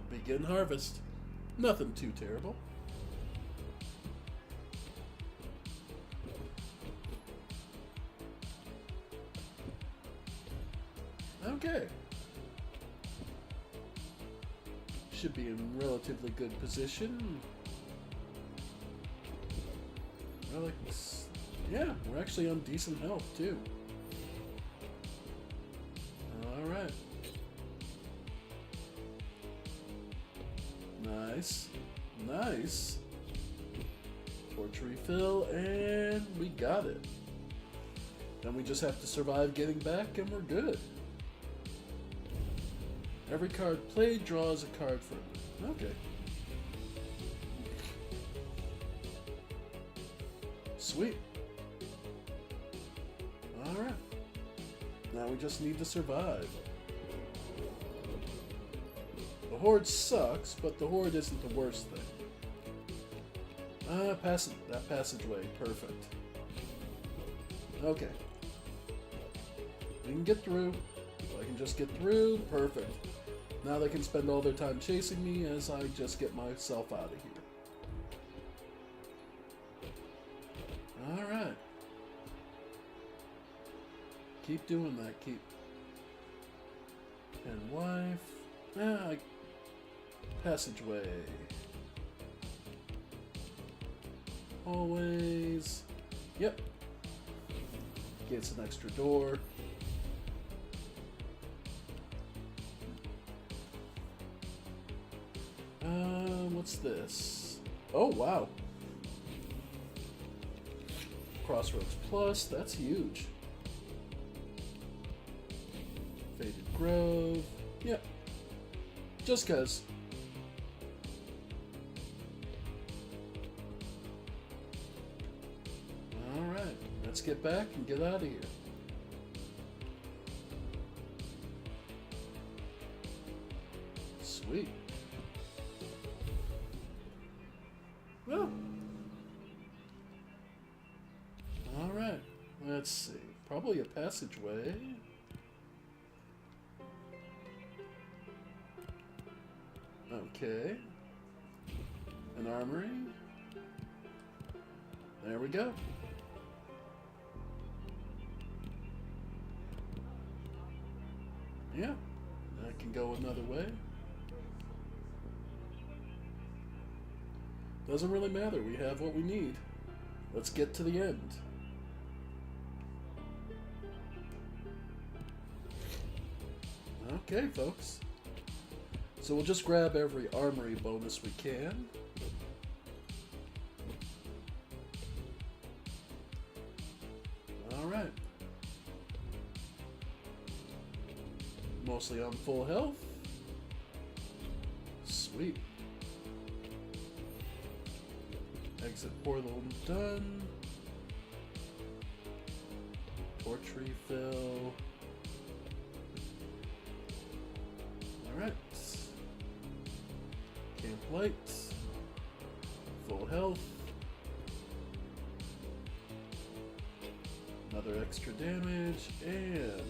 Begin harvest. Nothing too terrible. Okay. Should be in relatively good position. Relics. Yeah, we're actually on decent health too. Alright. Nice. Nice. Torch refill, and we got it. Then we just have to survive getting back, and we're good. Every card played draws a card further. Okay. Sweet. Alright. Now we just need to survive. The Horde sucks, but the Horde isn't the worst thing. That passageway. Perfect. Okay. We can get through. If I can just get through, perfect. Now they can spend all their time chasing me as I just get myself out of here. Alright. Keep doing that, keep. And wife. Passageway. Always. Yep. Gets an extra door. What's this? Oh, wow. Crossroads Plus, that's huge. Faded Grove. Yep. Just cuz. Alright, let's get back and get out of here. Sweet. Well. Alright, let's see. Probably a passageway. Okay. An armory. There we go. Yeah, that can go another way. Doesn't really matter, we have what we need. Let's get to the end. Okay, folks. So we'll just grab every armory bonus we can. Alright. Mostly on full health. Sweet. Exit portal done. Torch refill. Alright. Camp lights. Full health. Another extra damage, and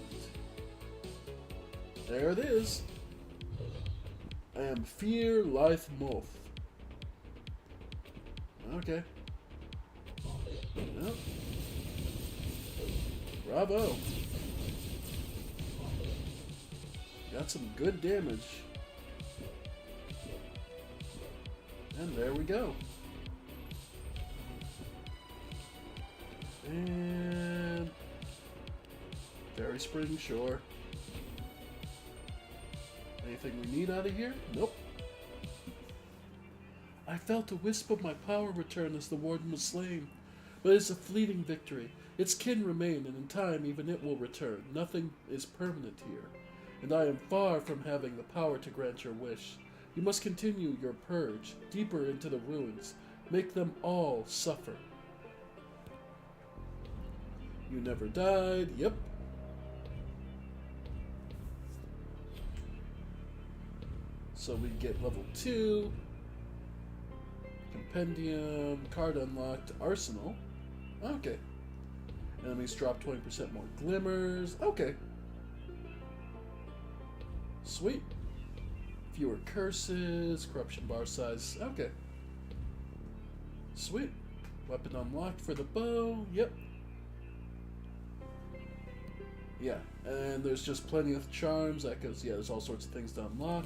there it is. I am Fear Life Moth. Okay. Yep. Bravo. Got some good damage. And there we go. And Fairy Spring, sure. Anything we need out of here? Nope. I felt a wisp of my power return as the warden was slain. But it's a fleeting victory. Its kin remain, and in time even it will return. Nothing is permanent here. And I am far from having the power to grant your wish. You must continue your purge, deeper into the ruins. Make them all suffer. You never died. Yep. So we get level 2. Compendium. Card unlocked. Arsenal. Okay. Enemies drop 20% more glimmers. Okay. Sweet. Fewer curses. Corruption bar size. Okay. Sweet. Weapon unlocked for the bow. Yep. Yeah, and there's just plenty of charms. That goes, yeah, there's all sorts of things to unlock.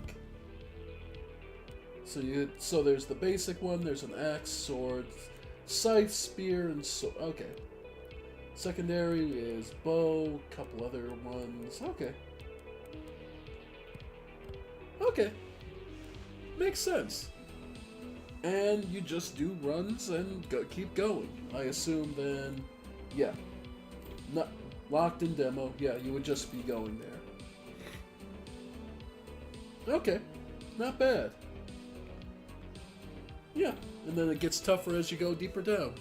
So there's the basic one. There's an axe, sword, scythe, spear, and so. Okay. Secondary is bow. Couple other ones. Okay. Okay. Makes sense. And you just do runs and keep going. I assume then, yeah. Not locked in demo. Yeah, you would just be going there. Okay. Not bad. Yeah, and then it gets tougher as you go deeper down.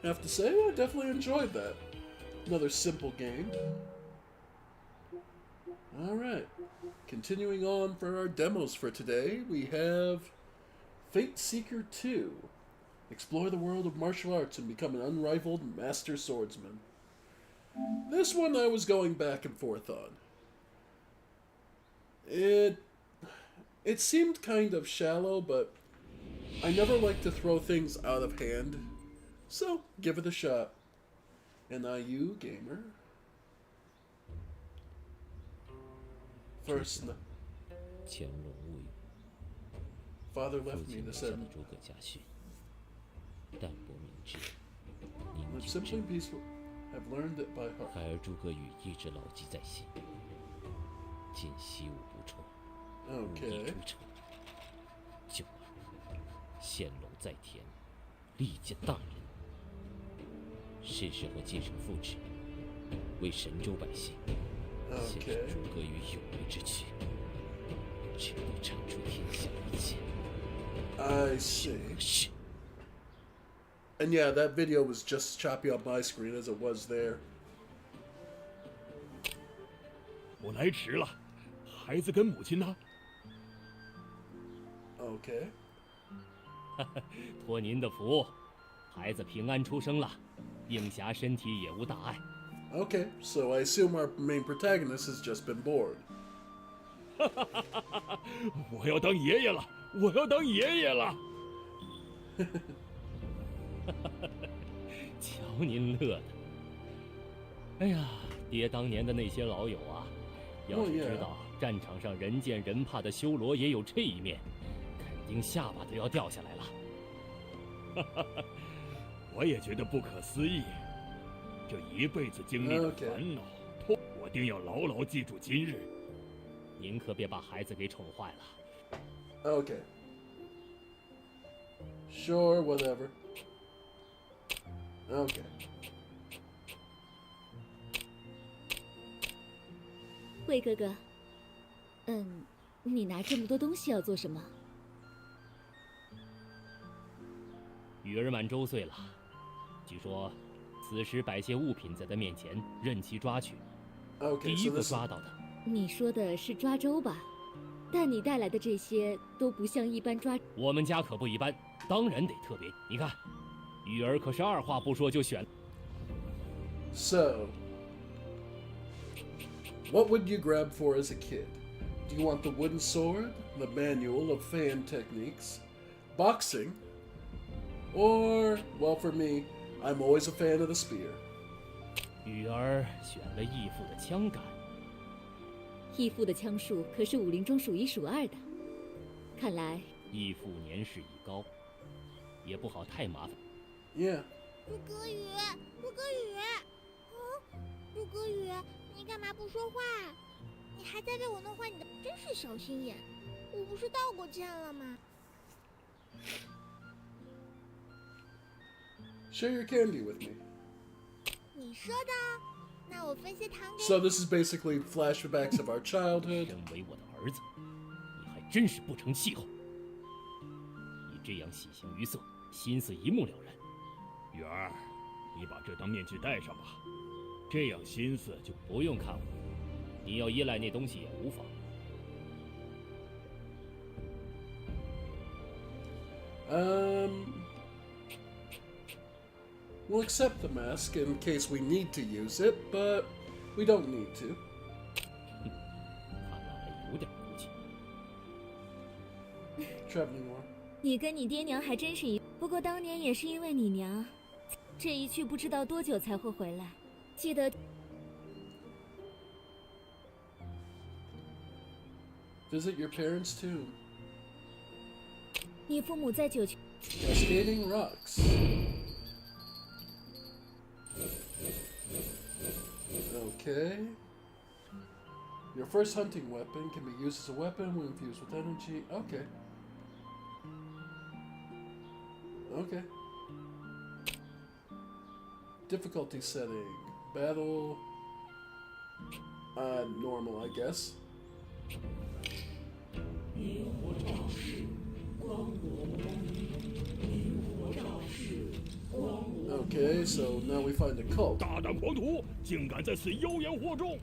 I have to say, I definitely enjoyed that. Another simple game. Alright. Continuing on for our demos for today, we have Fate Seeker 2. Explore the world of martial arts and become an unrivaled master swordsman. This one I was going back and forth on. It seemed kind of shallow, but I never like to throw things out of hand, so give it a shot. NIU gamer. First, Father left me this end. Live simply and peaceful. I've learned it by heart. 孩儿诸葛宇一直牢记在心，今习武不辍，武艺出城。就现龙在田，力见大人。是时候继承父职，为神州百姓献上诸葛宇有为之躯，只为铲除天下一切。 I see. And yeah, that video was just choppy on my screen as it was there. 我来迟了，孩子跟母亲呢？ Okay. 托您的福，孩子平安出生了，应霞身体也无大碍。 Okay, so I assume our main protagonist has just been bored. 我要当爷爷了，我要当爷爷了。瞧您乐的！哎呀，爹当年的那些老友啊，要是知道战场上人见人怕的修罗也有这一面，肯定下巴都要掉下来了。哈哈哈，我也觉得不可思议。这一辈子经历的烦恼，我定要牢牢记住今日。您可别把孩子给宠坏了。Okay. Sure, whatever. Okay. 魏哥哥，你拿这么多东西要做什么？雨儿满周岁了，据说此时摆些物品在他面前，任其抓取。第一个抓到的。你说的是抓周吧？但你带来的这些都不像一般抓。我们家可不一般，当然得特别。你看，雨儿可是二话不说就选。So, what would you grab for as a kid? Do you want the wooden sword, the manual of fan techniques, boxing, or, well, for me, I'm always a fan of the spear. 雨儿选了义父的枪杆。义父的枪术可是武林中数一数二的，看来义父年事已高，也不好太麻烦。Yeah. 如歌雨，如歌雨，如歌雨，你干嘛不说话？你还在为我弄坏你的，真是小心眼！我不是道过歉了吗？ Share your candy with me. 你说的，那我分些糖给你。 So this is basically flashbacks of our childhood. 身为我的儿子，你还真是不成气候。你这样喜形于色，心思一目了然。雨儿，你把这当面具戴上吧，这样心思就不用看我。你要依赖那东西也无妨。We'll accept the mask in case we need to use it, but we don't need to. 看来还有点骨气。Traveling war. 你跟你爹娘还真是一，不过当年也是因为你娘，这一去不知道多久才会回来。记得。 Visit your parents' tomb. 你父母在九泉。 Cascading rocks. Okay. Your first hunting weapon can be used as a weapon when infused with energy. Okay. Okay. Difficulty setting. Battle. Normal, I guess. Okay, so now we find a cult. 大胆狂徒，竟敢在此妖言惑众！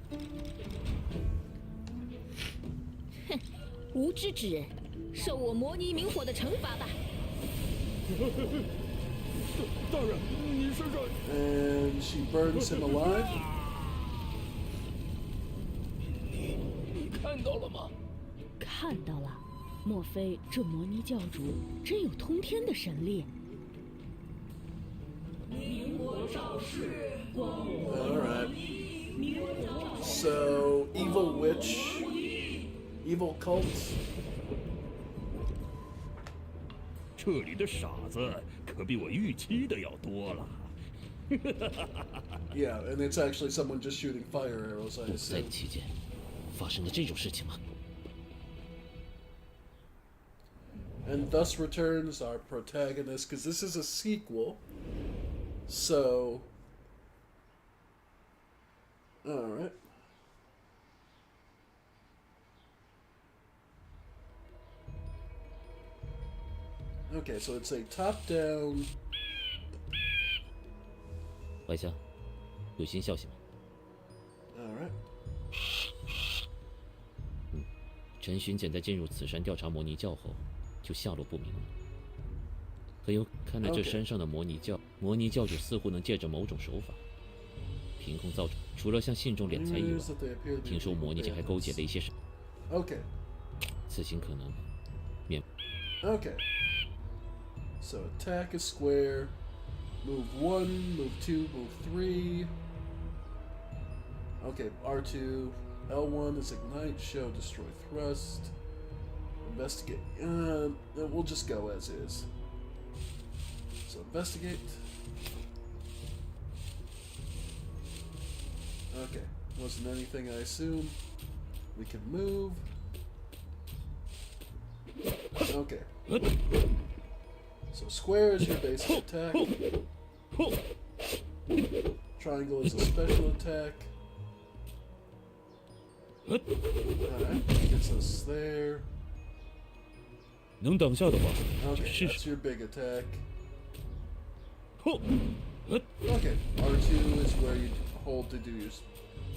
哼，无知之人，受我摩尼明火的惩罚吧！大人，你身上…… And she burns him alive. 你看到了吗？看到了，莫非这摩尼教主真有通天的神力？ Alright. So, evil witch, evil cult. 这里的傻子可比我预期的要多了。Yeah, and it's actually someone just shooting fire arrows, I 在 assume. 期间发生了这种事情吗？ And thus returns our protagonist, because this is a sequel. So, alright. Okay, so it's a top-down. 外相，有新消息吗？ Alright. 陈巡检在进入此山调查摩尼教后，就下落不明了。很有看来，这山上的摩尼教主似乎能借着某种手法，凭空造成。除了向信众敛财以外，听说摩尼教还勾结了一些什么？ Okay. 此行可能免。 Okay. So attack is square, Move 1, move 2, move 3. Okay, R2. L1 is ignite, show, destroy, thrust. Investigate. We'll just go as is. So investigate. Okay, wasn't anything, I assume. We can move. Okay. So square is your basic attack. Triangle is a special attack. Alright, gets us there. 能等效的话，就 Okay, 试 that's 试。 your big attack. Okay, R2 is where you hold to do your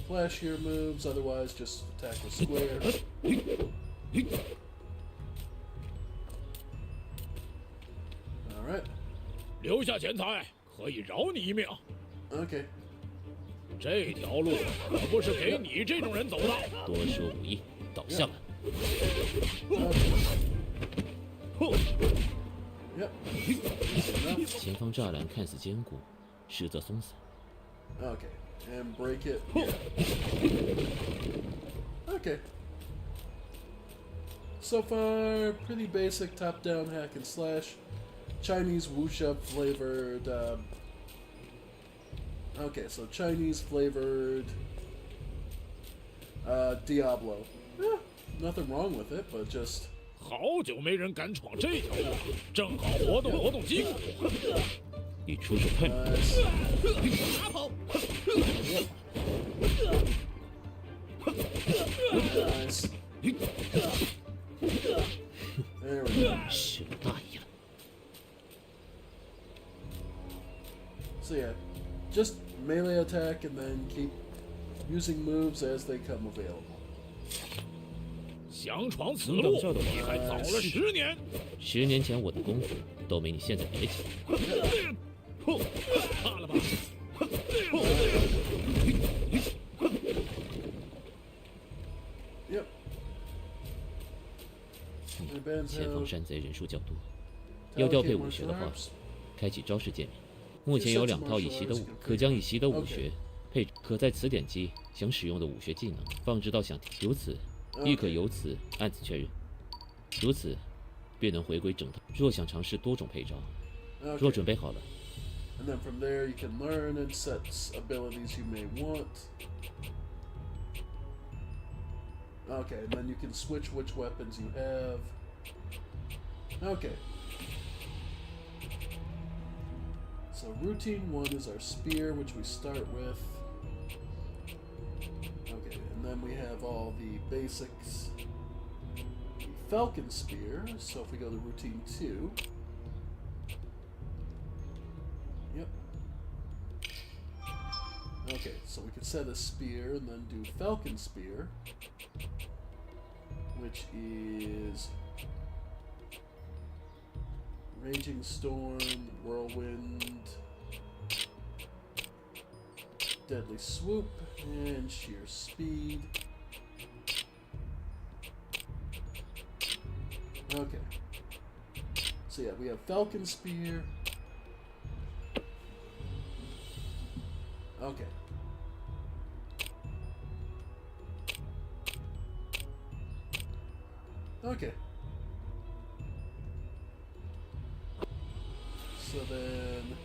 flashier moves, otherwise just attack with square. Alright. 留下钱财，可以饶你一命。 Okay. 这条路可不是给你这种人走的。多说无益，倒下吧。 Yep. 前方栅栏看似坚固，实则松散。 Okay, and break it. Okay. So far, pretty basic top-down hack and slash. Chinese wuxia flavored. Okay, so Chinese flavored Diablo. Nothing wrong with it, but just. 好久没人敢闯这条路了，正好活动活动筋骨。你出手太猛。打跑！ Nice. There we go. 是我大意了。 So yeah, just melee attack and then keep using moves as they come available. 想闯此路，你还早了10年。10年前我的功夫都没你现在别起。怕了吧？ Yep. 前方山贼人数较多，要调配武学的话，开启招式界面。目前有2套一习的武，可将一习的武学配，可在此点击想使用的武学技能，放置到想听，如此亦可由此按此确认，如此便能回归整套。若想尝试多种配招，若准备好了。 And then from there you can learn and set abilities you may want. Okay, and then you can switch which weapons you have. Okay. So routine 1 is our spear, which we start with. Okay, and then we have all the basics. The Falcon Spear, so if we go to routine 2. Yep. Okay, so we can set a spear and then do Falcon Spear, which is Raging Storm, Whirlwind, Deadly Swoop, and Sheer Speed. Okay. So yeah, we have Falcon Spear. Okay. Okay. So then...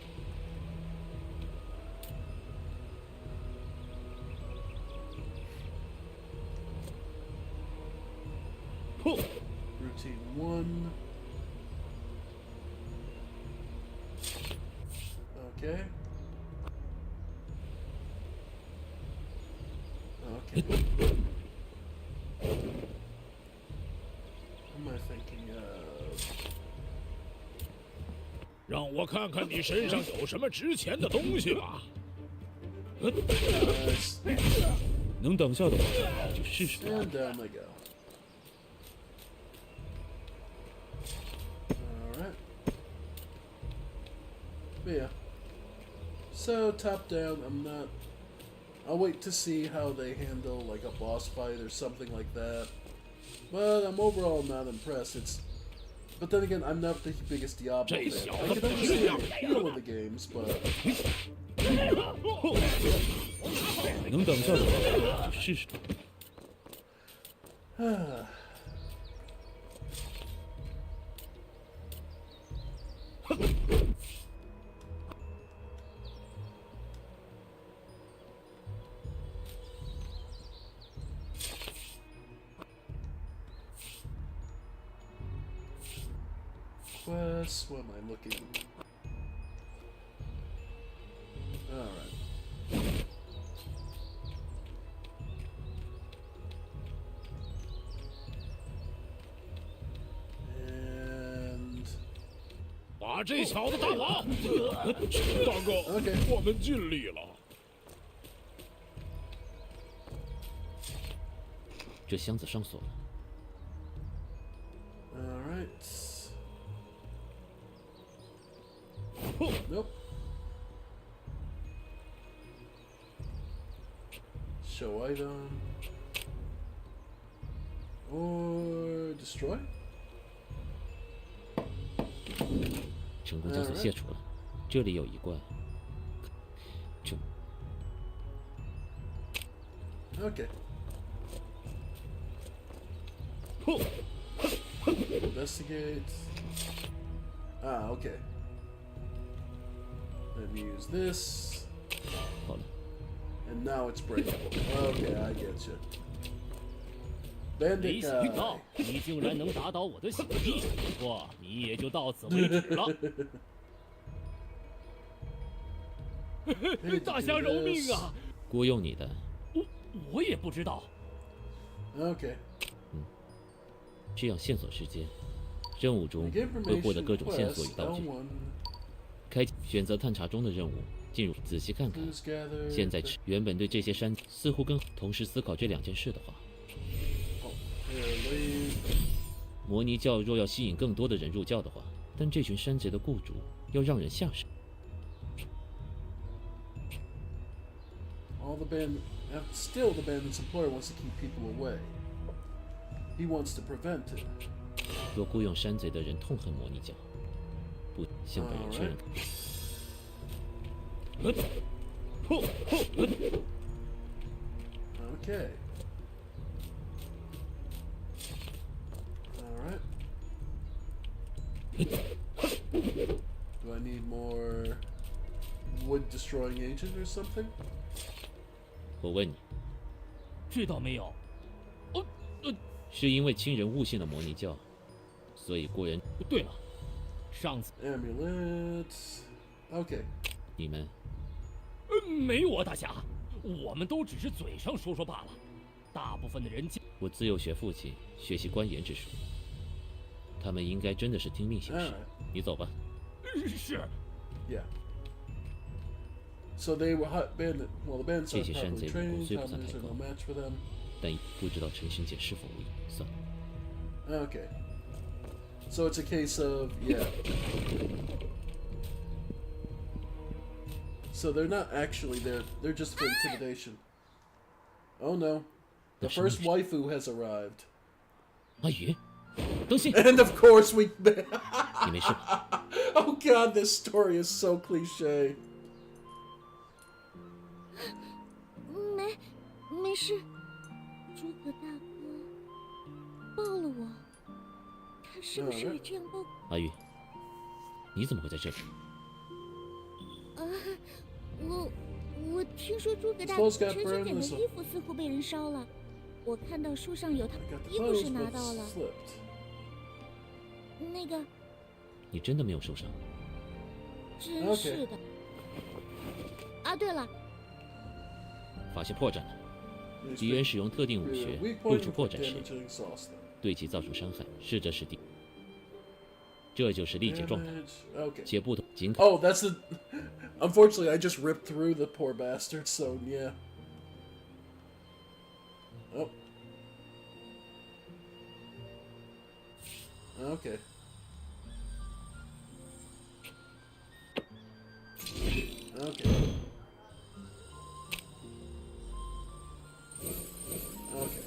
Routine 1. Okay. Okay. What am I thinking of? 让我看看你身上有什么值钱的东西吧。能等效的话，就试试。 And down they go. Alright. But yeah. So, top down, I'm not... I'll wait to see how they handle, like, a boss fight or something like that. But I'm overall not impressed. It's But then again, I'm not the biggest Diablo fan. I can understand the appeal of the games, but... 能等下来就试试。Quests, what am I looking? Alright. And... 把这小子打跑！大哥，我们尽力了。这箱子上锁了。Alright. Nope. Show item. Or destroy? 成功将锁卸除了。这里有一罐。Okay. Investigate. Ah, okay. Let me use this. And now it's breakable. Okay, I get you. 没想到你竟然能打倒我的小弟，不过你也就到此为止了。大侠饶命啊！雇佣你的。我也不知道。Okay. 这样线索时间，任务中会获得各种线索与道具。选择探查中的任务，进入仔细看看。现在原本对这些山似乎跟同时思考这两件事的话，魔尼教若要吸引更多的人入教的话，但这群山贼的雇主要让人下手。Still, the bandit's employer wants to keep people away. He wants to prevent it. 若雇佣山贼的人痛恨魔尼教，不向本人确认。Okay. Alright. Do I need more wood destroying agent or something? 我问你，这倒没有。是因为亲人误信了魔尼教，所以雇人。对了，上次 amulet. Okay. 你们？没我大侠，我们都只是嘴上说说罢了。大部分的人，我自幼学父亲，学习官言之术，他们应该真的是听命行事。你走吧。是。Yeah. So they were bandit. Well, the bandits 这 are 些山 properly 贼武 trained. 功虽不算 Commoners 太 are 高 no match for them. 但不知道陈勋姐是否无意。算了。Okay. So it's a case of yeah. So they're not actually there. They're just for intimidation. Oh no. The first waifu has arrived. 阿宇，东西。 And of course we. 你没事。Oh god, this story is so cliche. 没事。诸葛大哥抱了我，他是不是也这样抱？阿宇，你怎么会在这里？我听说诸葛大哥陈勋点的衣服似乎被人烧了，我看到书上有他衣服是拿到了。那个，你真的没有受伤？真是的。啊，对了，发现破绽了。敌人使用特定武学露出破绽时，对其造成伤害，是这是敌。这就是力竭状态。且不同尽可。Oh, that's the. Unfortunately, I just ripped through the poor bastard. So yeah. Oh. Okay. Okay. Okay.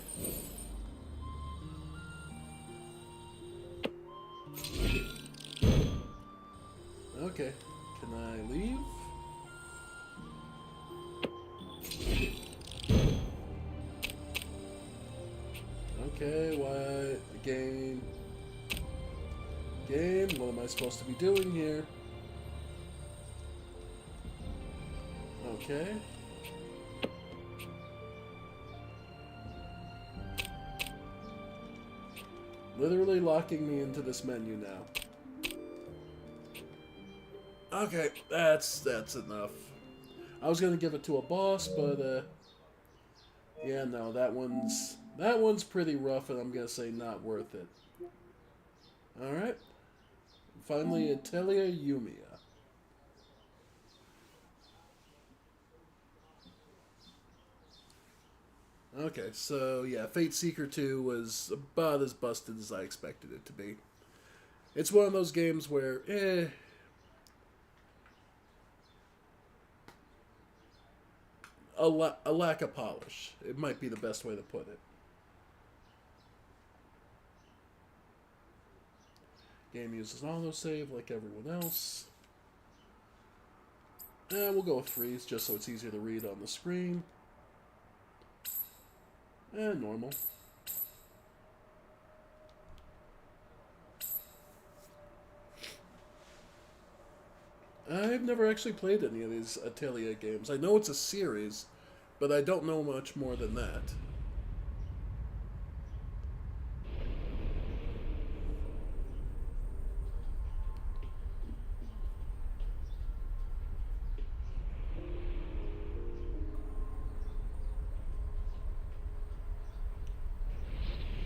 Okay. Can I leave? Okay, what? Game. Game, what am I supposed to be doing here? Okay. Literally locking me into this menu now. Okay, that's enough. I was gonna give it to a boss, but yeah, no, that one's pretty rough, and I'm gonna say not worth it. All right. Finally, Aelier Yumia. Okay, so yeah, Fate Seeker 2 was about as busted as I expected it to be. It's one of those games where, a lack of polish. It might be the best way to put it. Game uses autosave like everyone else. And we'll go with freeze just so it's easier to read on the screen. And normal. I've never actually played any of these Aelier games. I know it's a series, but I don't know much more than that.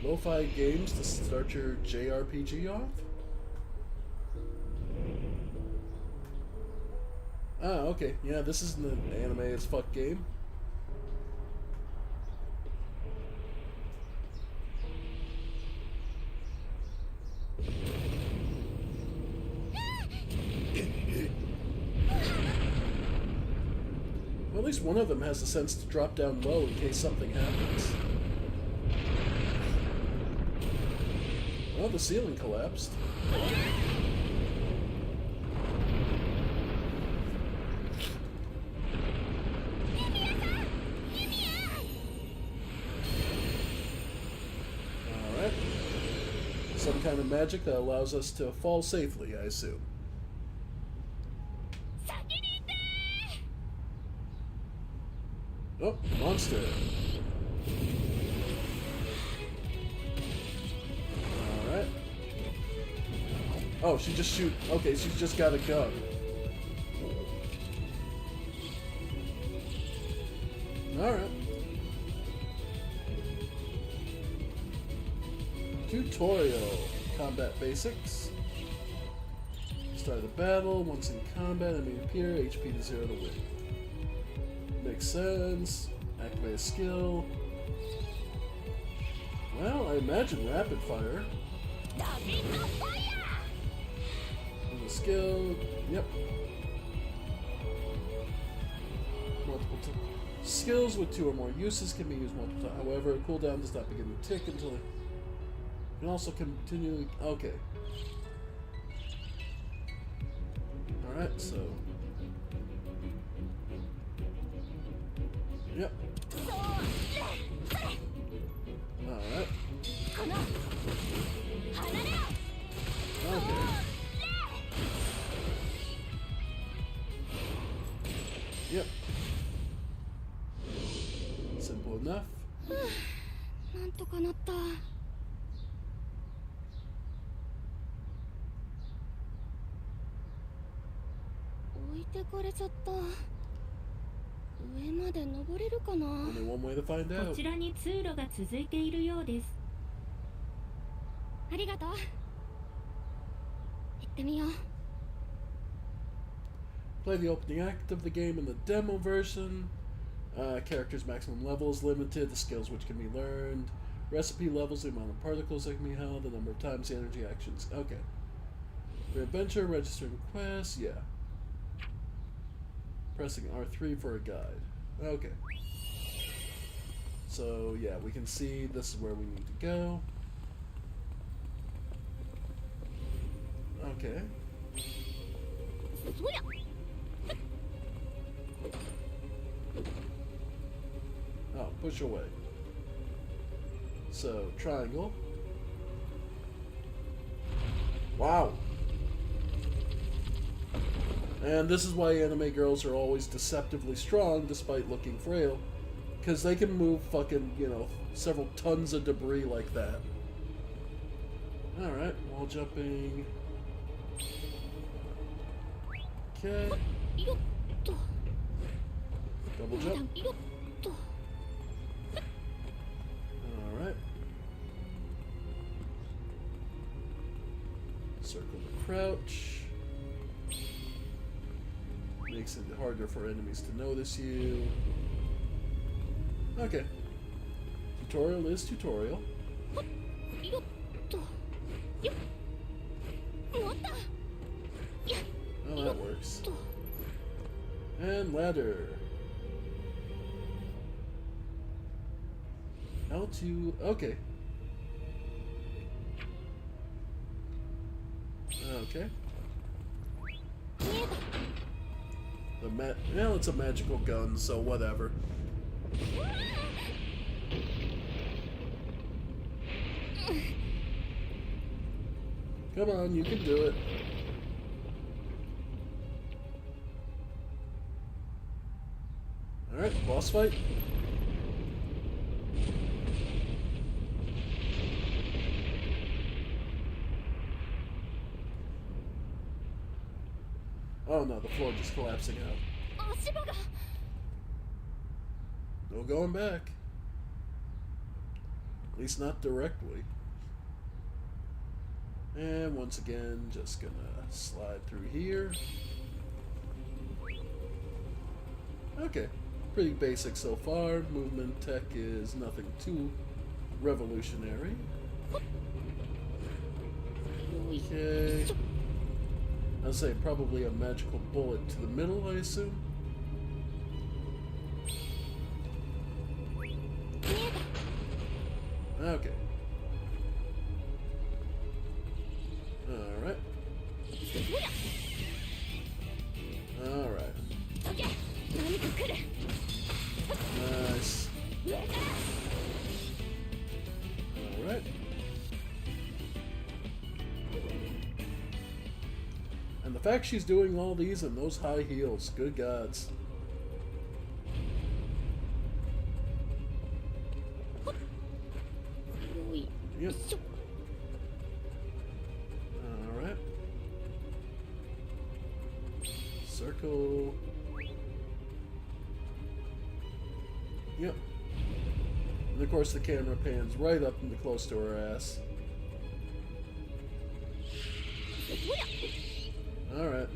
Lo-fi games to start your JRPG off? Ah, okay. Yeah, this isn't an anime as fuck game. Well, at least one of them has the sense to drop down low in case something happens. Well, the ceiling collapsed. Alright. Some kind of magic that allows us to fall safely, I assume. Oh, monster. Alright. Oh, she just shoot. Okay, she's just got a gun. Alright. Tutorial. Combat basics. Start the battle. Once in combat, enemy appear. HP to 0 to win. Makes sense. Activate a skill. Well, I imagine rapid fire. And a skill. Yep. Multiple skills with 2 or more uses can be used multiple times. However, cooldown does not begin to tick until it can also continually. Okay. Alright, so. Yep. Alright. Okay. Yep. Simple enough. なんとかなった。置いてかれちゃった。上まで登れるかな。 Only one way to find out. こちらに通路が続いているようです。ありがとう。行ってみよう。 Play the opening act of the game in the demo version. Characters' maximum level is limited. The skills which can be learned. Recipe levels, the amount of particles that can be held, the number of times the energy actions. Okay. For adventure, registering quests, yeah. Pressing R3 for a guide. Okay. So, yeah, we can see this is where we need to go. Okay. Oh, push away. So, triangle. Wow. And this is why anime girls are always deceptively strong despite looking frail. Because they can move fucking, you know, several tons of debris like that. Alright, wall jumping. Okay. Double jump. Alright. Circle to crouch. Makes it harder for enemies to notice you. Okay. Tutorial is tutorial. Oh, that works. And ladder. How to... Okay. Okay. Well, it's a magical gun, so whatever. Come on, you can do it. Alright, boss fight. Oh no, the floor just collapsing out. No going back. At least not directly. And once again, just gonna slide through here. Okay, pretty basic so far. Movement tech is nothing too revolutionary. Okay. I'd say probably a magical bullet to the middle, I assume. Okay. Alright. Alright. Nice. Alright. And the fact she's doing all these in those high heels, good gods. Yep. Alright. Circle. Yep. And of course the camera pans right up into close to her ass. Alright.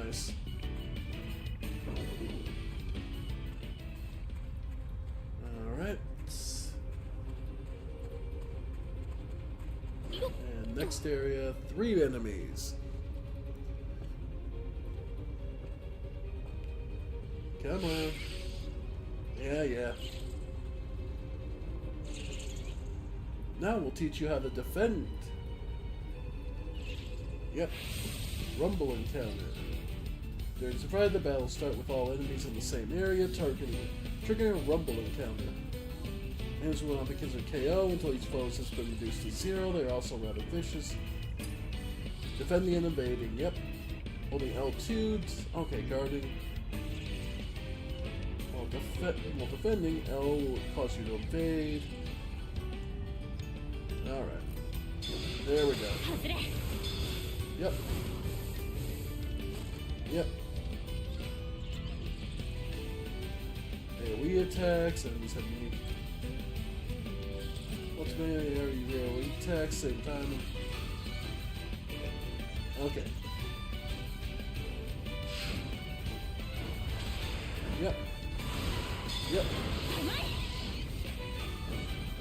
Nice. Alright. And next area, 3 enemies. Come on. Yeah. Now we'll teach you how to defend. Yep. Rumble encounter. During survive the battle, start with all enemies in the same area, triggering a rumble encounter. Enemies will not be considered KO until each foe has been reduced to 0. They're also rather vicious. Defending and invading. Yep. Holding L2. Okay, guarding. While defending, L will cause you to invade. Alright. There we go. Yep. AoE attacks, enemies have unique. Ultimately, AoE attacks, same time. Okay. Yep.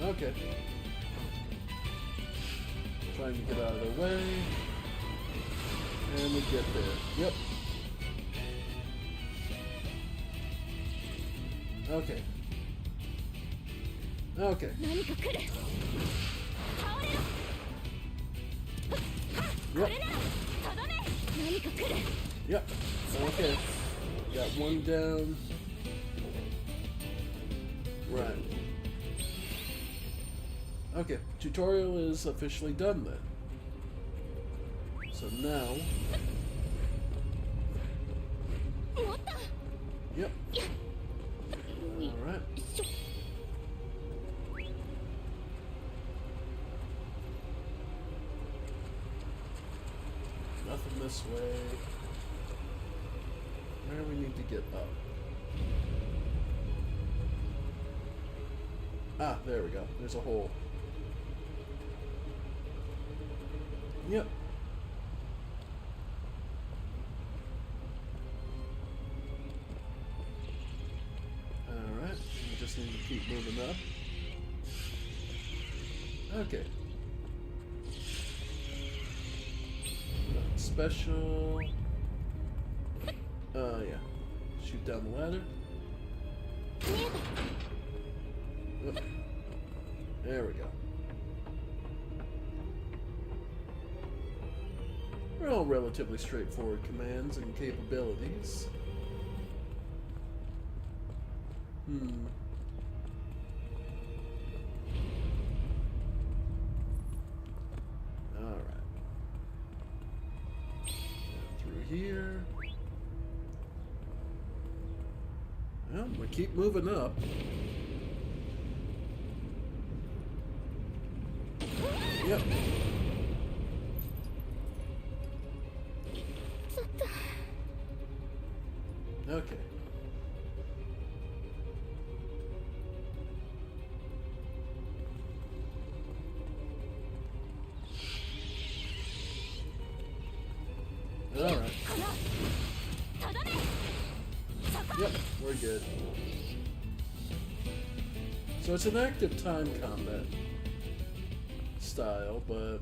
Okay. Trying to get out of their way. And we get there. Yep. Okay. Okay. Yep. Yep. Okay. Got one down. Right. Okay. Tutorial is officially done then. So now... Yep. Alright. Nothing this way. Where do we need to get up? Ah, there we go. There's a hole. Yep. Alright, we just need to keep moving up. Okay. Nothing special. Yeah. Shoot down the ladder. Oh. There we go. They're all relatively straightforward commands and capabilities. Alright. Through here. Well, we keep moving up. Yep. Okay. Alright. Yep, we're good. So it's an active time combat style, but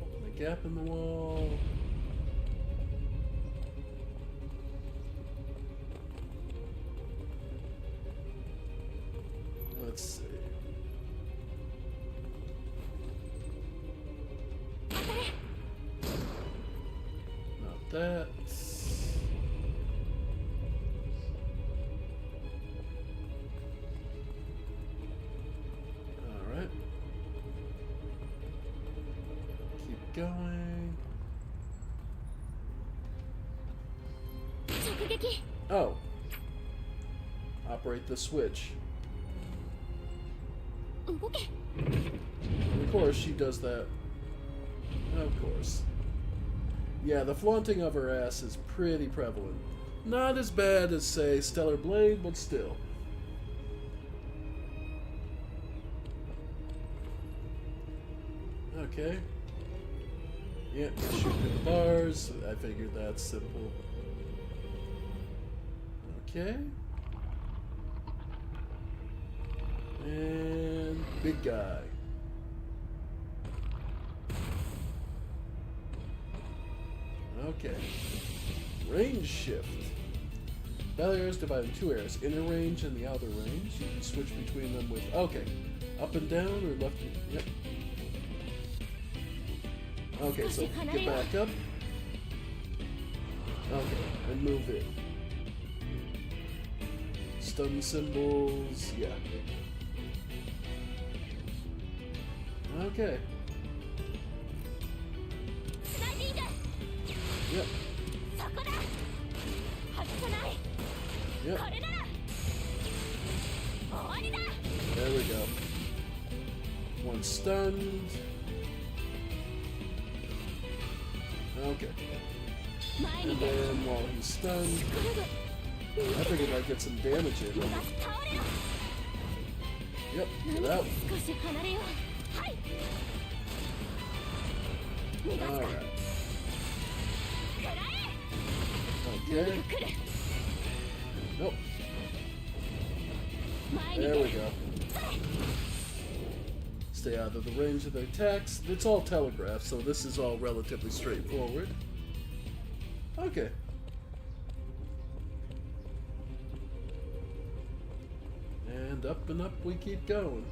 open a gap in the wall. Let's see. Not that. Alright. Keep going. Oh. Operate the switch. Of course, she does that. Of course. Yeah, the flaunting of her ass is pretty prevalent. Not as bad as, say, Stellar Blade, but still. Okay. Yeah, shoot at the bars. I figured that's simple. Okay. And big guy. Okay. Range shift. Battle areas divided in two areas, inner range and the outer range. You can switch between them with, okay, up and down or left and, yep. Okay, so get back up. Okay, and move in. Stun symbols, yeah. Okay. Yep. Yep. There we go. One stunned. Okay. And then while he's stunned, I figured I'd get some damage in him. Yep, get out. Alright. Okay. Nope. There we go. Stay out of the range of their attacks. It's all telegraphed, so this is all relatively straightforward. Okay. And up we keep going.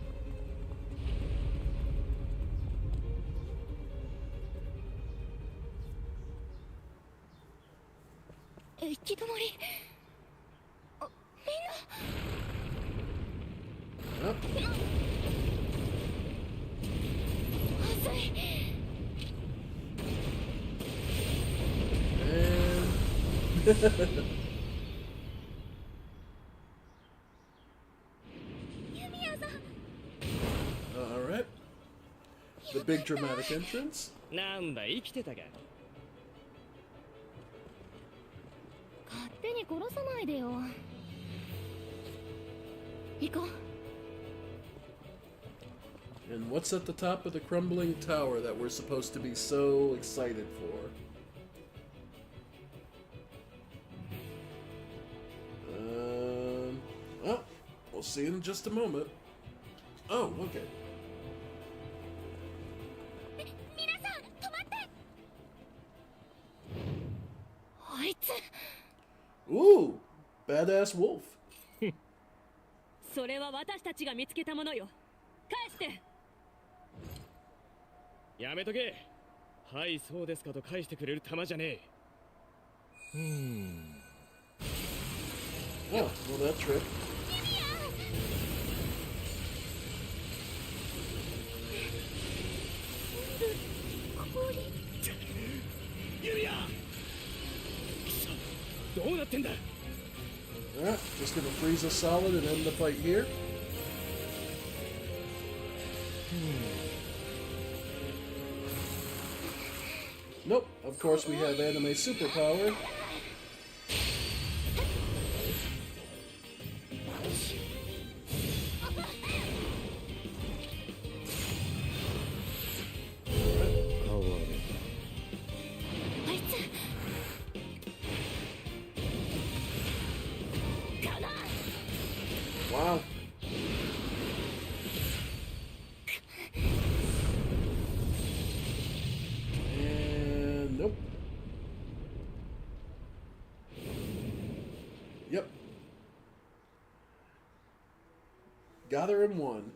Yep. And alright. The big dramatic entrance. なんだ生きてたか。勝手に殺さないでよ。行こう。 And what's at the top of the crumbling tower that we're supposed to be so excited for? Oh, we'll see in just a moment. Oh, okay. Ooh, badass wolf. それは私たちが見つけたものよ。返して。やめとけ。はい、そうですかと返してくれる玉じゃねえ。Oh, well that trick. Yumia! どうなってんだ? Alright, just gonna freeze us solid and end the fight here. Nope, of course we have anime superpower. Wow. And nope. Yep. Got her in one.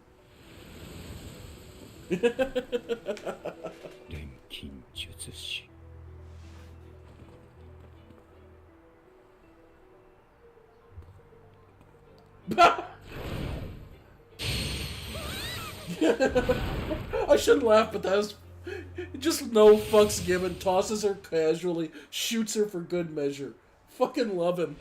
I shouldn't laugh, but that was just no fucks given. Tosses her casually, shoots her for good measure. Fucking love him.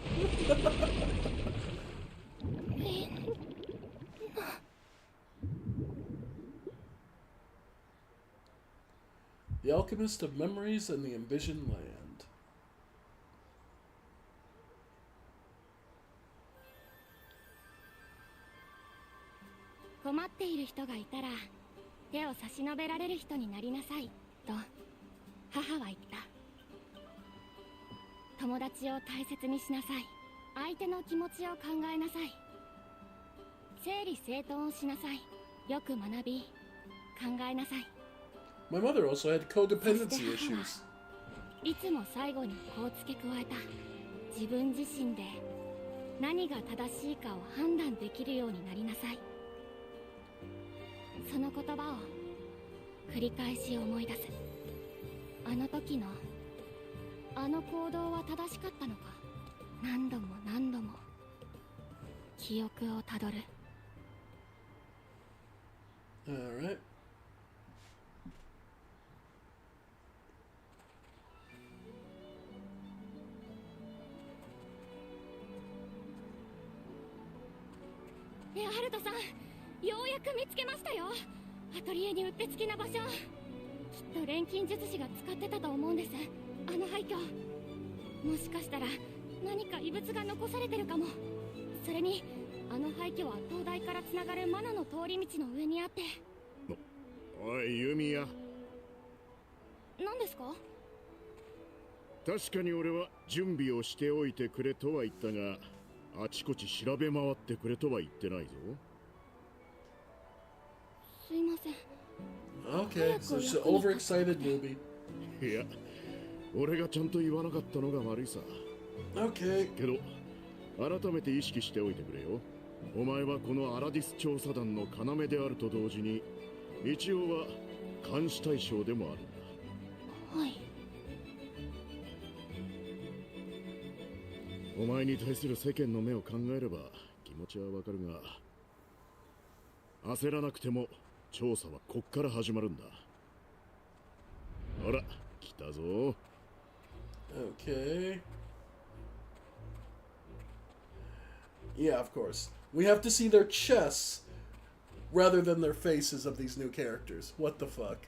The Alchemist of Memories and the Envisioned Land. 困っている人がいたら手を差し伸べられる人になりなさいと母は言った。友達を大切にしなさい。相手の気持ちを考えなさい。整理整頓をしなさい。よく学び考えなさい。 My mother also had codependency issues. いつも最後にこう付け加えた。自分自身で何が正しいかを判断できるようになりなさい。その言葉を繰り返し思い出す。あの時のあの行動は正しかったのか。何度も何度も記憶をたどる。 Alright. Hey, ハルトさん、ようやく見つけましたよ。アトリエにうってつけな場所。きっと錬金術師が使ってたと思うんです。あの廃墟。もしかしたら何か遺物が残されてるかも。それにあの廃墟は灯台からつながるマナの通り道の上にあって。おいユミヤ、何ですか？確かに俺は準備をしておいてくれとは言ったが、あちこち調べ回ってくれとは言ってないぞ。すいません。 Okay, so she's an overexcited newbie. いや、俺がちゃんと言わなかったのが悪いさ。Okay. けど改めて意識しておいてくれよ。お前はこのアラディス調査団の要であると同時に一応は監視対象でもあるんだ。はい。お前に対する世間の目を考えれば気持ちはわかるが、焦らなくても調査はこっから始まるんだ。ほら来たぞ。 Okay. Yeah, of course. We have to see their chests rather than their faces of these new characters. What the fuck?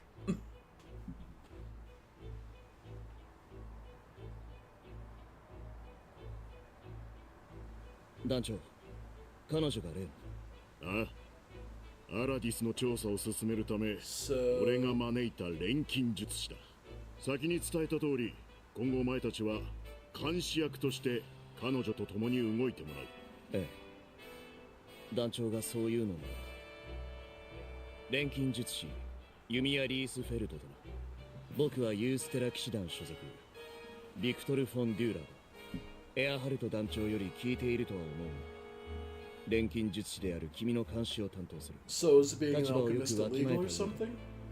団長、彼女が例の。ああ、アラディスの調査を進めるため、俺が招いた錬金術師だ。先に伝えた通り、今後お前たちは監視役として彼女と共に動いてもらう。ええ。団長がそういうのなら、錬金術師ユミア・リースフェルトだな。僕はユーステラ騎士団所属、ビクトル・フォン・デューラーだ。エアハルト団長より聞いているとは思うが、錬金術師である君の監視を担当する。So is being an 立場をよく alchemist わきまえ illegal or た上 something? で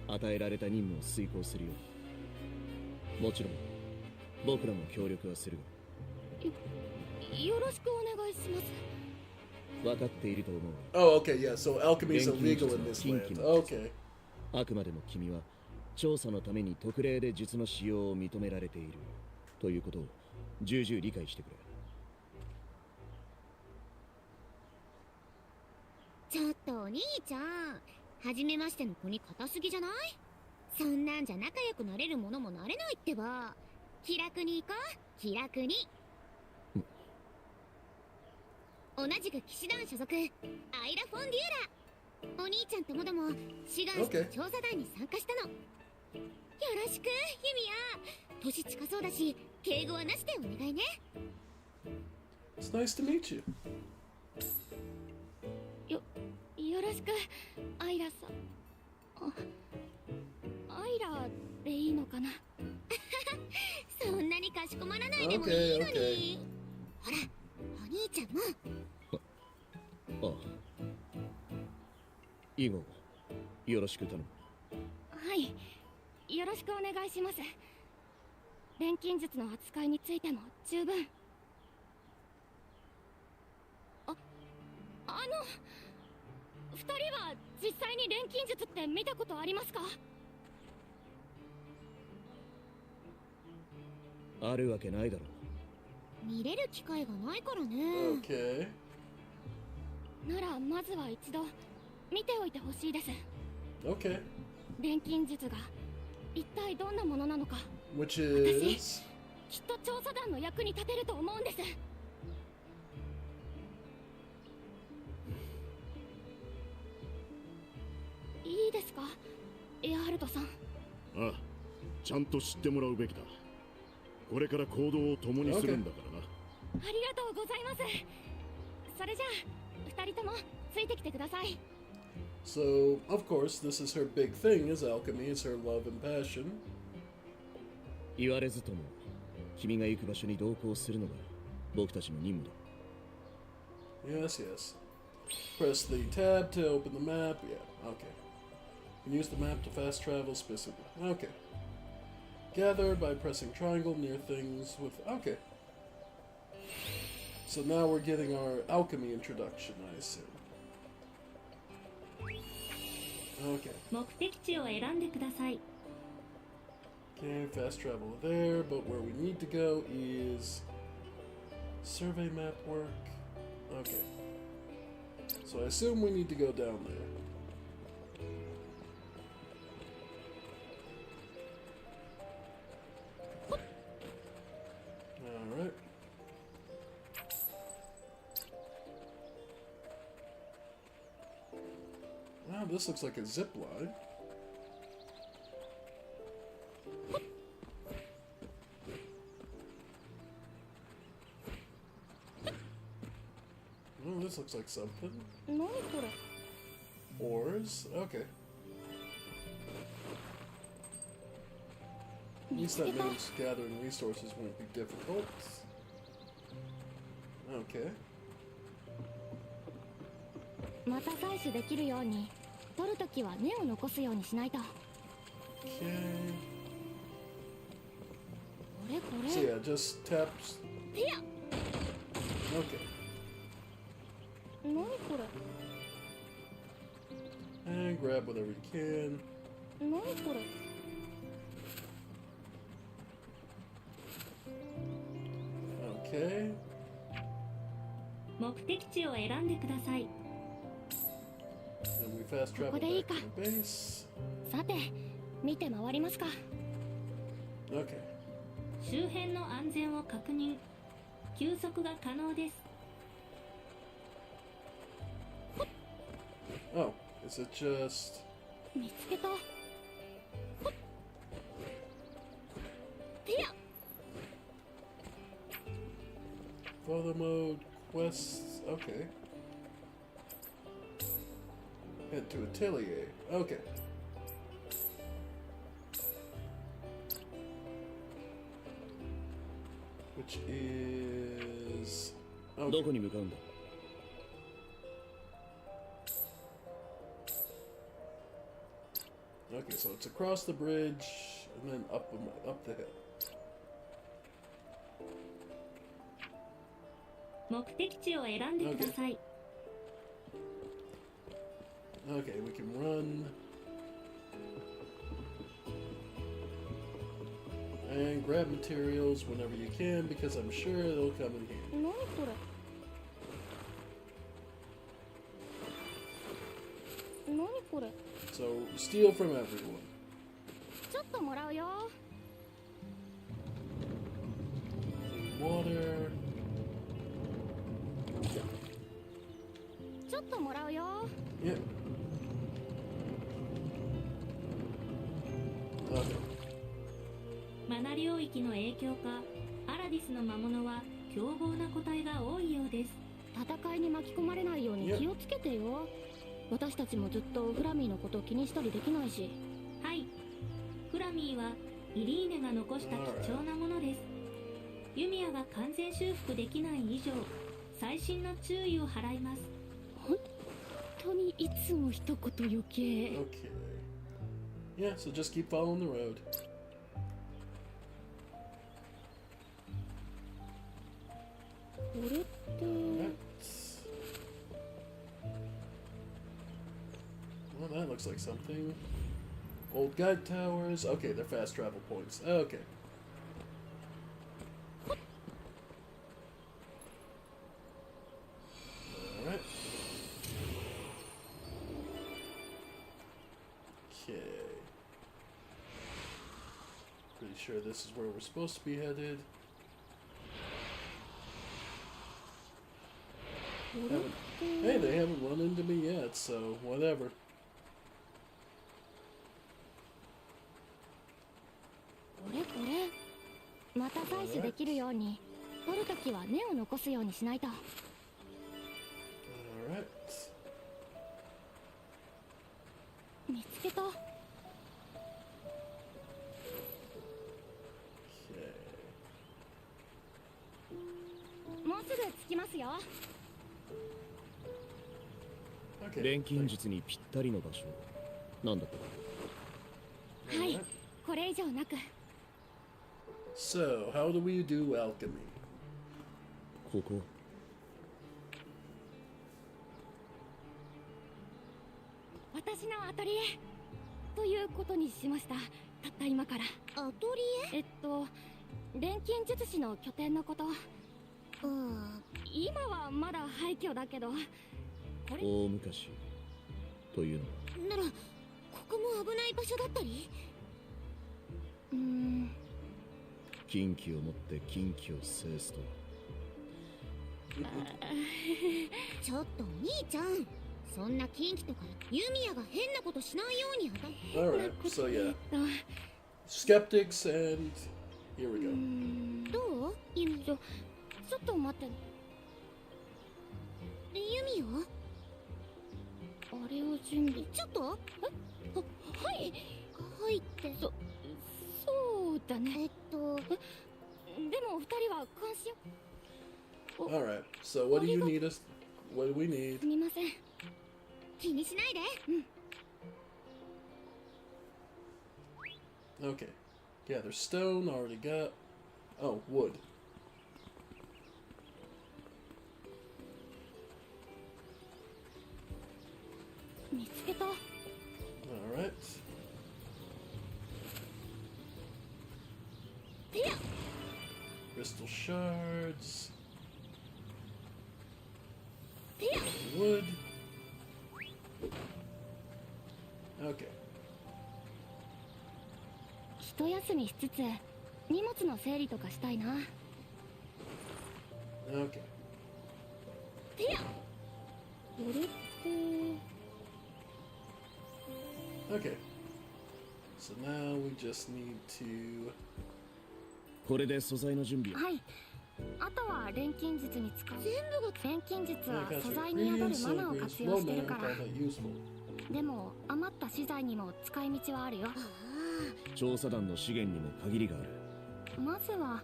与えられた任務を遂行するように。もちろん僕らも協力はするが。よろしくお願いします。分かっていると思う。 Oh, okay, yeah, so alchemy is illegal in this land. Okay. あくまでも君は調査のために特例で術の使用を認められているということを重々理解してくれ。ちょっとお兄ちゃん、初めましての子に硬すぎじゃない？そんなんじゃ仲良くなれるものもなれないってば。気楽に行こう、気楽に。同じく騎士団所属、アイラ・フォン・デューラ。お兄ちゃんともども志願して調査団に参加したの。よろしく、ユミア。年近そうだし、敬語はなしでお願いね。It's nice to meet you. よろしく、アイラさん。アイラでいいのかな？そんなにかしこまらないでもいいのに。ほら、お兄ちゃんも。ああ。以後、よろしく頼む。はい、よろしくお願いします。錬金術の扱いについても十分。二人は実際に錬金術って見たことありますか？あるわけないだろう。見れる機会がないからね。Okay. ならまずは一度見ておいてほしいです。Okay. 錬金術が一体どんなものなのか。Which is? きっと調査団の役に立てると思うんです。いいですか、エアハルトさん。ああ、ちゃんと知ってもらうべきだ。これから行動を共にするんだからな。ありがとうございます。それじゃあ二人ともついてきてください。So, of course, this is her big thing, is alchemy, is her love and passion. 言われずとも、君が行く場所に同行するのが僕たちの任務だ。Yes, yes. Press the tab to open the map. Yeah, okay. You can use the map to fast travel specifically. Okay. Gather by pressing triangle near things with... Okay. So now we're getting our alchemy introduction, I assume. Okay. 目的地を選んでください。 Okay, fast travel there, but where we need to go is... Survey map work. Okay. So I assume we need to go down there. Alright. Wow, this looks like a zip line. Oh, this looks like something. Ores? Okay. At least that means gathering resources won't be difficult. Okay. また採取できるように取るときは根を残すようにしないと。こ Okay. れこれ So yeah, just taps. いや Okay. 何これ And grab whatever you can. 何これ Okay. 目的地を選んでください。 Then we fast travel ここでいい back か to the base. さて見て回りますか。 Okay. 周辺の安全を確認。休息が可能です。 Oh, is it just... 見つけた。いや Photo mode, quests, okay. Head to Aelier, okay. Which is... どこに向かうんだ。 Okay, so it's across the bridge and then up the hill. 目的地を選んでください。 Okay, we can run. And grab materials whenever you can because I'm sure they'll come in handy. 何これ。何これ。 So steal from everyone. ちょっともらうよ。 Water. ちょっともらうよ。 Yep. Okay. マナ領域の影響か、アラディスの魔物は凶暴な個体が多いようです。戦いに巻き込まれないように気をつけてよ。私たちもずっとフラミーのこと気にしたりできないし。はい。フラミーはイリーネが残した貴重なものです。ユミアが完全修復できない以上、細心の注意を払います。本当にいつも一言余計。Okay. Yeah, so just keep following the road. これって。 Well, that looks like something. Old guide towers. Okay, they're fast travel points. Okay. Alright. Okay. Pretty sure this is where we're supposed to be headed. Hey, they haven't run into me yet, so whatever. これこれ。また採取できるように取るときは根を残すようにしないと。 Alright. 見つけた。 Okay. もうすぐ着きますよ。 Okay. 錬金術にぴったりの場所なんだった。はい、これ以上なく。 So, how do we do alchemy? ここ。私のアトリエということにしました。たった今から。アトリエ？錬金術師の拠点のこと。今はまだ廃墟だけど。大昔というのならここも危ない場所だったり。禁忌を持って禁忌を制すと。ちょっとお兄ちゃん、そんな禁忌とかユミヤが変なことしないように。 Alright, so yeah. Skeptics and here we go. どう？ユミヤ。ちょっと待って。ユミヤ？あれを準備。ちょっと？はい。はいって。そうだね。でも二人は監視よ。Alright, so what do you need us? What do we need? すみません。気にしないで。Okay. Gather stone, already got. Oh, wood. 見つけた。Alright. いや。 Crystal shards. いや。 Wood. Okay. 一休みしつつ荷物の整理とかしたいな。 Okay. いや。これって。 Okay. So now we just need to. これで素材の準備。はい。あとは錬金術に使う。全部が錬金術は素材に宿るマナを活用してるから。でも余った資材にも使い道はあるよ。調査団の資源にも限りがある。まずは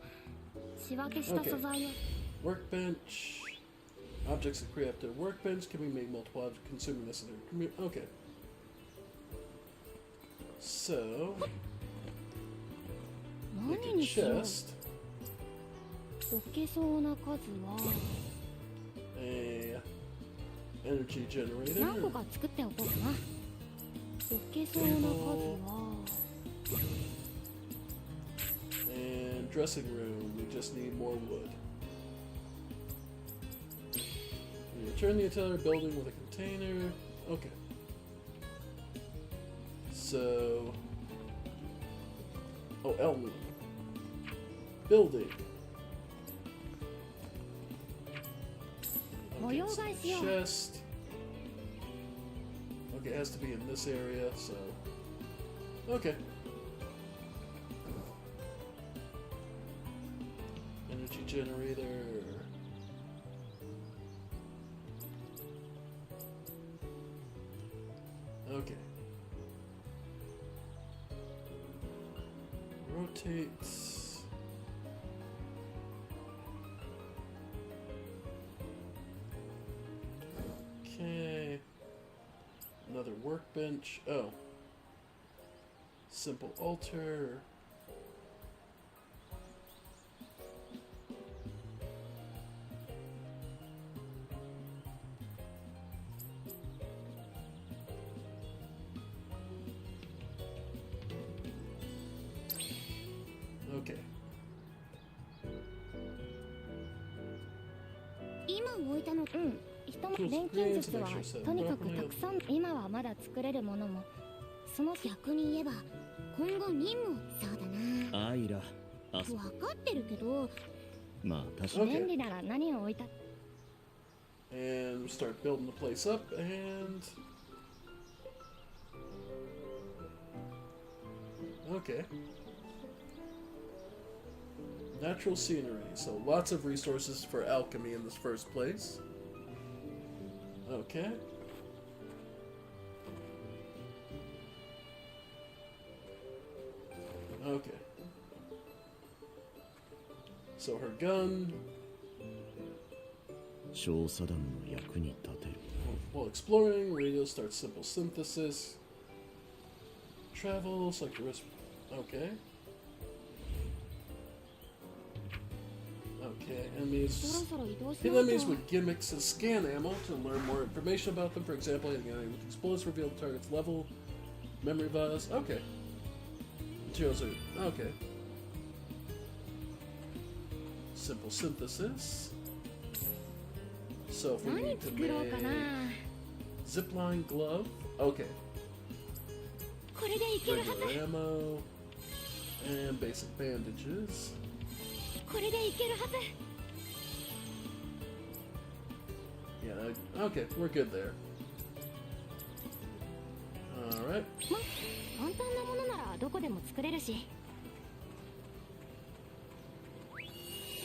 仕分けした素材を。Workbench. Objects that create after workbench can be made multiple objects consuming necessary. Okay. So. Make a chest. 置けそうな数は A energy generator. 何個か作っておこうかな。置けそうな数は And dressing room. We just need more wood. We return the entire building with a container. Okay. So. Oh, Elm. Building. Chest. Okay, it has to be in this area, so. Okay. Energy generator. Okay. Rotates. Okay. Another workbench. Oh. Simple altar. Okay. 今置いたの、人も錬金術はとにかくたくさん。今はまだ作れるものもその逆に言えば今後任務。そうだな。アイラ。分かってるけど。まあ確かに。便利なら何を置いた。 And we start building the place up and. Okay. Natural scenery, so lots of resources for alchemy in this first place. Okay. Okay. So her gun. 調査団の役に立てる。 While exploring, radio starts simple synthesis. Travel, select the risk. Okay. Okay, enemies. Hit enemies with gimmicks and scan ammo to learn more information about them. For example, hitting an enemy with explosives reveal the target's level. Memory vials. Okay. Materials are. Okay. Simple synthesis. So if we need to make zipline glove. Okay. Regular ammo. And basic bandages. これでいけるはず。 Yeah, okay, we're good there. Alright. 簡単なものならどこでも作れるし。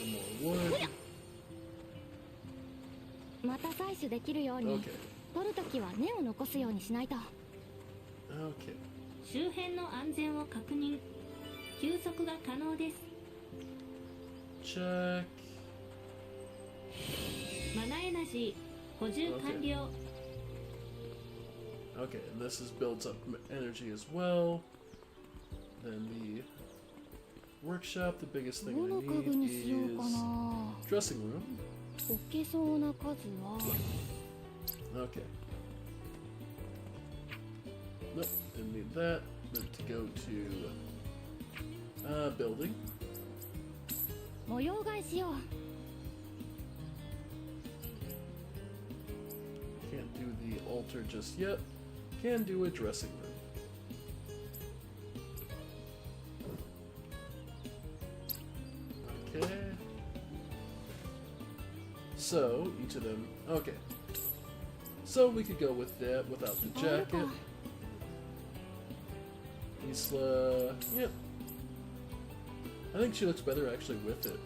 Some more wood. また採取できるように、取るときは根を残すようにしないと。Okay. 周辺の安全を確認。休息が可能です。 Check. マナエナジー補充完了。Okay, and this is builds up energy as well. Then the workshop, the biggest thing I need is dressing room. Okay. Nope, didn't need that. Meant to go to building. Can't do the altar just yet. Can do a dressing room. Okay. So, each of them... Okay. So we could go with that without the jacket. Isla... Yep. I think she looks better actually with it.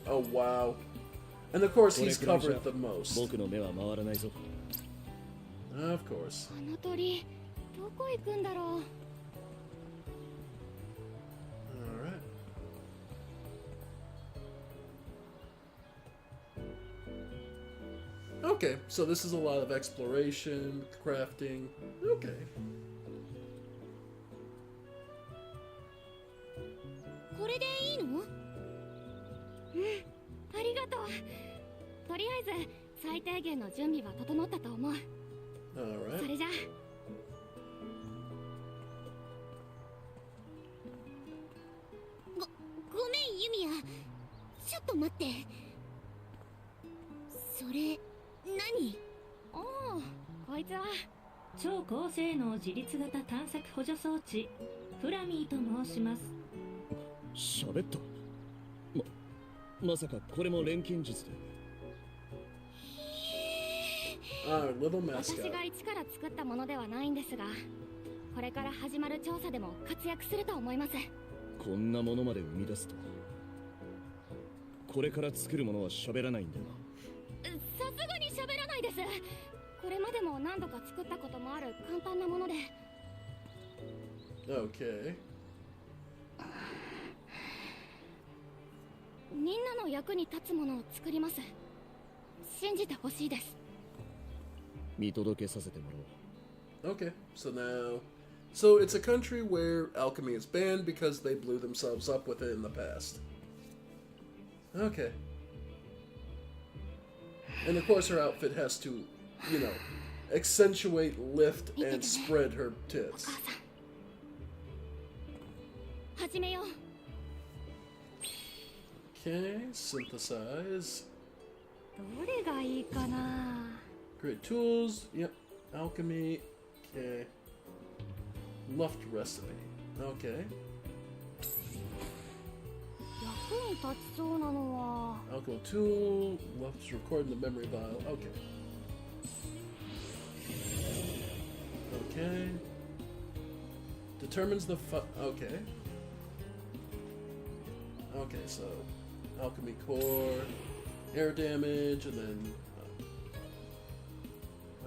Oh, wow. And of course he's covered the most. Of course. Alright. Okay, so this is a lot of exploration, crafting. Okay. これでいいの？うん、ありがとう。とりあえず最低限の準備は整ったと思う。Alright. それじゃ。ごめんユミヤ。ちょっと待って。それ何？おお、こいつは超高性能自立型探索補助装置フラミーと申します。喋った。まさかこれも錬金術で。私が一から作ったものではないんですが、これから始まる調査でも活躍すると思います。こんなものまで生み出すと。これから作るものは喋らないんだな。さすがに喋らないです。これまでも何度か作ったこともある簡単なもので。Okay. みんなの役に立つものを作ります。信じてほしいです。見届けさせてもらおう。 Okay, so it's a country where alchemy is banned because they blew themselves up with it in the past. Okay. And of course her outfit has to, you know, accentuate, lift, and spread her tits. 始めよう。Okay, synthesize. どれがいいかな。 Create tools. Yep. Alchemy. Okay. Left recipe. Okay. 役に立ちそうなのは。Alchemy tool. Left's record in the memory vial. Okay. Okay. Determines the okay. Okay, so alchemy core, air damage, and then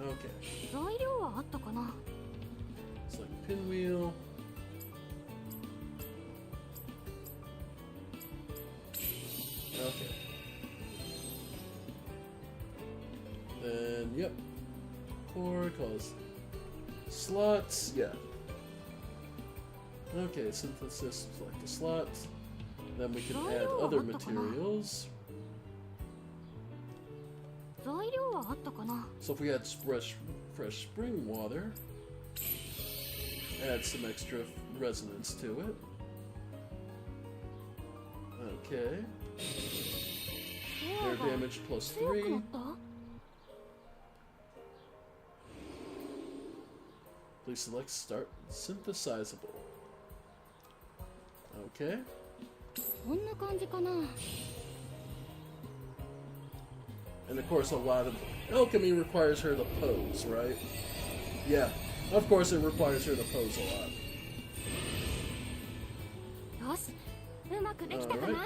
okay. 材料はあったかな。 It's like pinwheel. Okay. Then yep. Core calls slots. Yeah. Okay, synthesis select the slots. Then we can add other materials. 材料はあったかな。 So if we add fresh spring water, add some extra resonance to it. Okay. Air damage plus 3. Please select start synthesizable. Okay. こんな感じかな。 And of course, a lot of alchemy requires her to pose, right? Yeah, of course, it requires her to pose a lot. よし、うまくできたかな。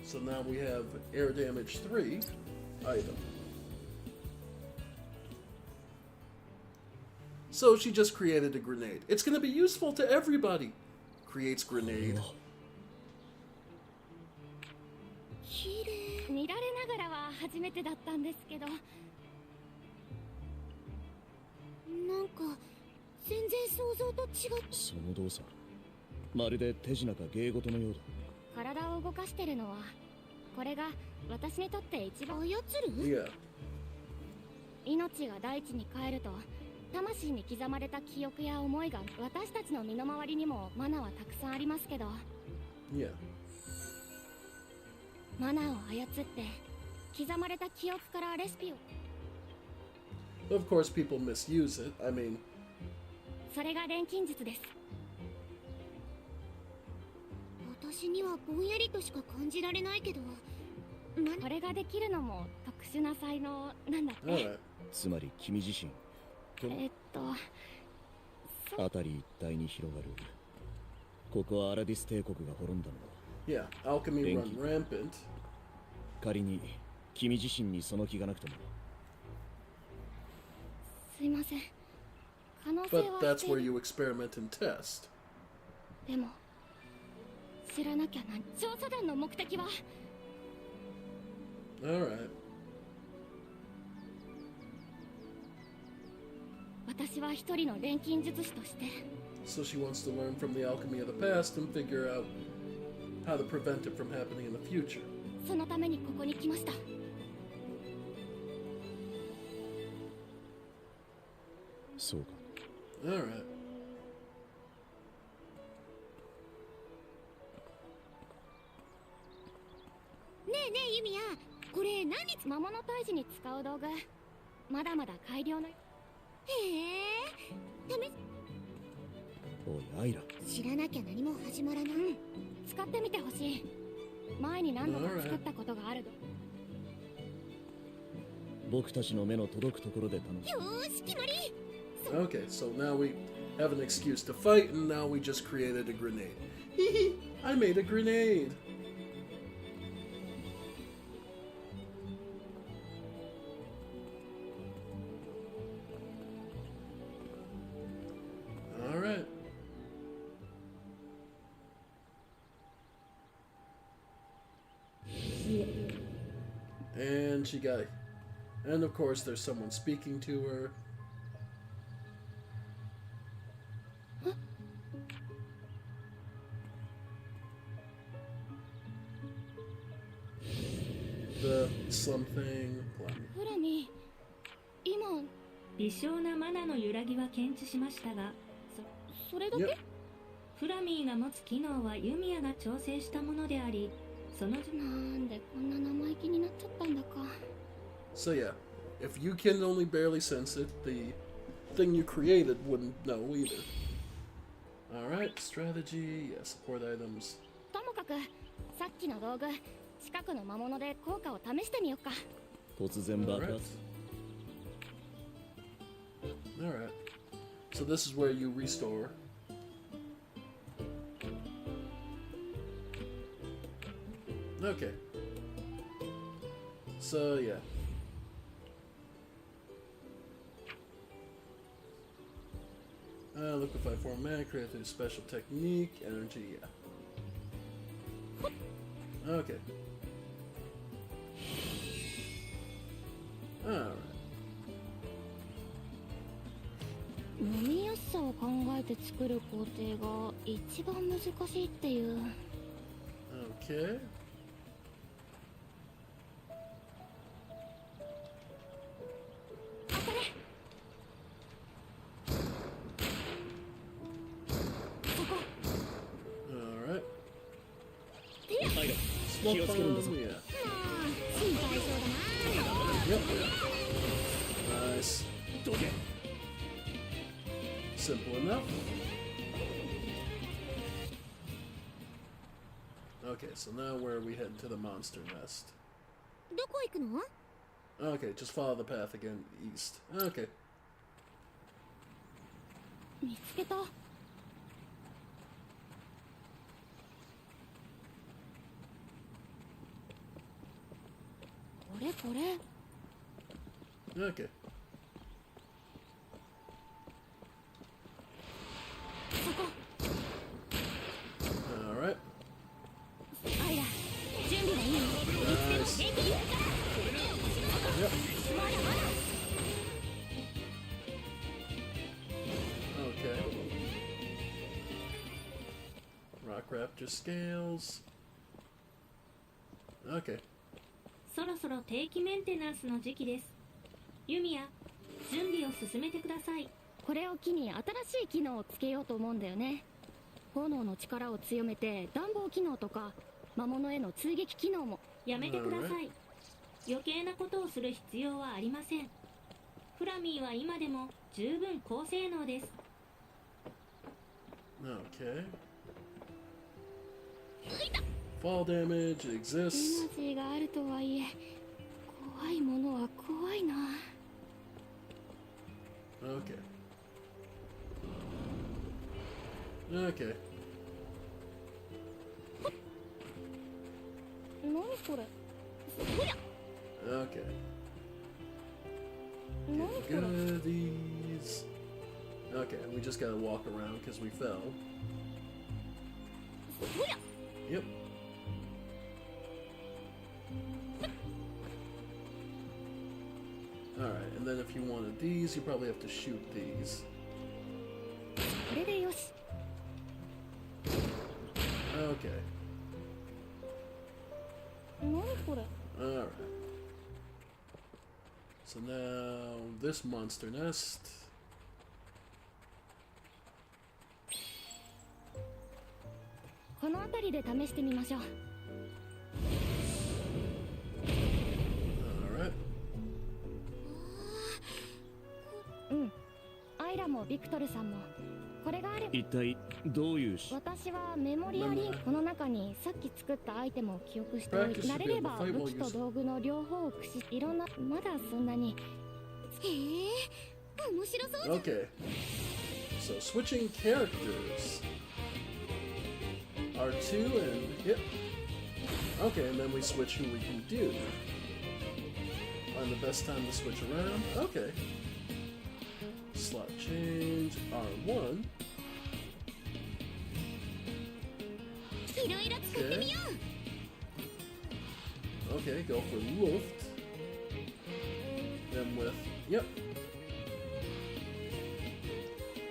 So now we have air damage 3 item. So she just created a grenade. It's going to be useful to everybody. Creates grenade. 見られながらは初めてだったんですけど、なんか全然想像と違う。その動作まるで手品か芸事のようだ。体を動かしてるのはこれが私にとって一番操る。Yeah. 命が大地に帰ると魂に刻まれた記憶や思いが私たちの身の回りにもマナはたくさんありますけど、Yeah. マナを操って刻まれた記憶からレシピを。 Of course, people misuse it. I mean, それが錬金術です。私にはぼんやりとしか感じられないけど、これができるのも特殊な才能なんだって。alright. つまり君自身辺り一帯に広がるここはアラディス帝国が滅んだのだ。 Yeah, alchemy run rampant. 仮に君自身にその気がなくても。すいません。可能性は But that's where you experiment and test. でも知らなきゃな。調査団の目的は。 Alright. 私は一人の錬金術師として。 So she wants to learn from the alchemy of the past and figure out how to prevent it from happening in the future. そのためにここに来ました。そうか。 Alright. ねえねえユミヤ、これ何？魔物退治に使う道具。まだまだ改良の。へえ、おいアイラ、知らなきゃ何も始まらない。使ってみてほしい。前に何度か作ったことがある。僕たちの目の届くところで楽しむ。よーし、決まり。 Okay, so now we have an excuse to fight, and now we just created a grenade. I made a grenade! Alright. And she got... And of course there's someone speaking to her. The slum thing. フラミ、今微小なマナの揺らぎは検知しましたが、それだけ？ Yep. フラミーが持つ機能はユミヤが調整したものであり、そのなんでこんな生意気になっちゃったんだか。 So yeah, if you can only barely sense it, the thing you created wouldn't know either. Alright, strategy, yeah, support items. ともかく、さっきの道具、近くの魔物で効果を試してみようか。突然爆発。 Alright. So this is where you restore. Okay. So yeah. Liquefy form mana, create through special technique, energy, yeah. Okay. Alright. 飲みやすさを考えて作る工程が一番難しいっていう。 Okay. Alright. Smoke bomb, yeah. Yep. Nice. Simple enough. Okay, so now where are we heading? To the monster nest. どこ行くの? Okay, just follow the path again, east. Okay. 見つけた。これこれ。 Okay. そこ。 Alright. アイラ、準備はいい？ Nice. Yep. Just scales. Okay. そろそろ定期メンテナンスの時期です。ユミヤ、準備を進めてください。これを機に新しい機能をつけようと思うんだよね。炎の力を強めて暖房機能とか魔物への追撃機能も。やめてください。余計なことをする必要はありません。フラミーは今でも十分高性能です。Okay. Fall damage exists. エナジーがあるとはいえ、怖いものは怖いな。Okay. Okay. 何これ。ほや。Okay. Goodies. Okay, we just gotta walk around because we fell. Yep. Alright, and then if you wanted these, you probably have to shoot these. Okay. Alright. So now, this monster nest. この辺りで試してみましょう。Alright. うん。アイラもビクトルさんもこれがあれば。一体どういう私はメモリアリンクの中にさっき作ったアイテムを記憶しておいて、慣れれば武器と道具の両方を駆使、いろんな、まだそんなに。へえ、面白そう。 Okay. So switching characters. R2 and yep. Okay, and then we switch who we can do. Find the best time to switch around. Okay. Slot change R1. Okay. Okay, go for Luft. Then with yep.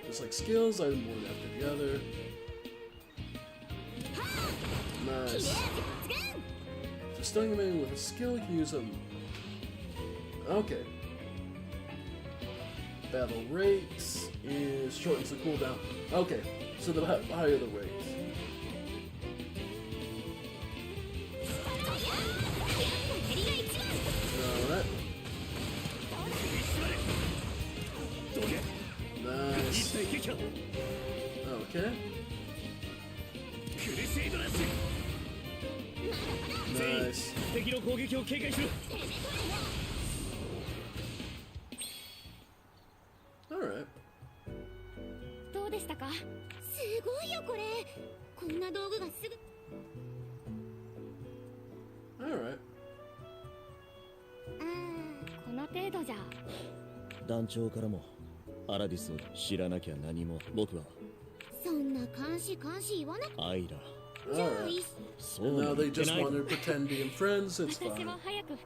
Just like skills, item one after the other. Nice. So stunning him in with a skill, you can use them. Okay. Battle rates is shortens the cooldown. Okay, so the higher the rate. Alright. Nice. Okay. Nice. Alright. どうでしたか？すごいよこれ。こんな道具がすぐ。Alright. この程度じゃ。団長からもアラディスを知らなきゃ何も。僕はそんな監視言わなくて。アイラ。Alright. And now they just want to pretend being friends, it's fine. 私も早く二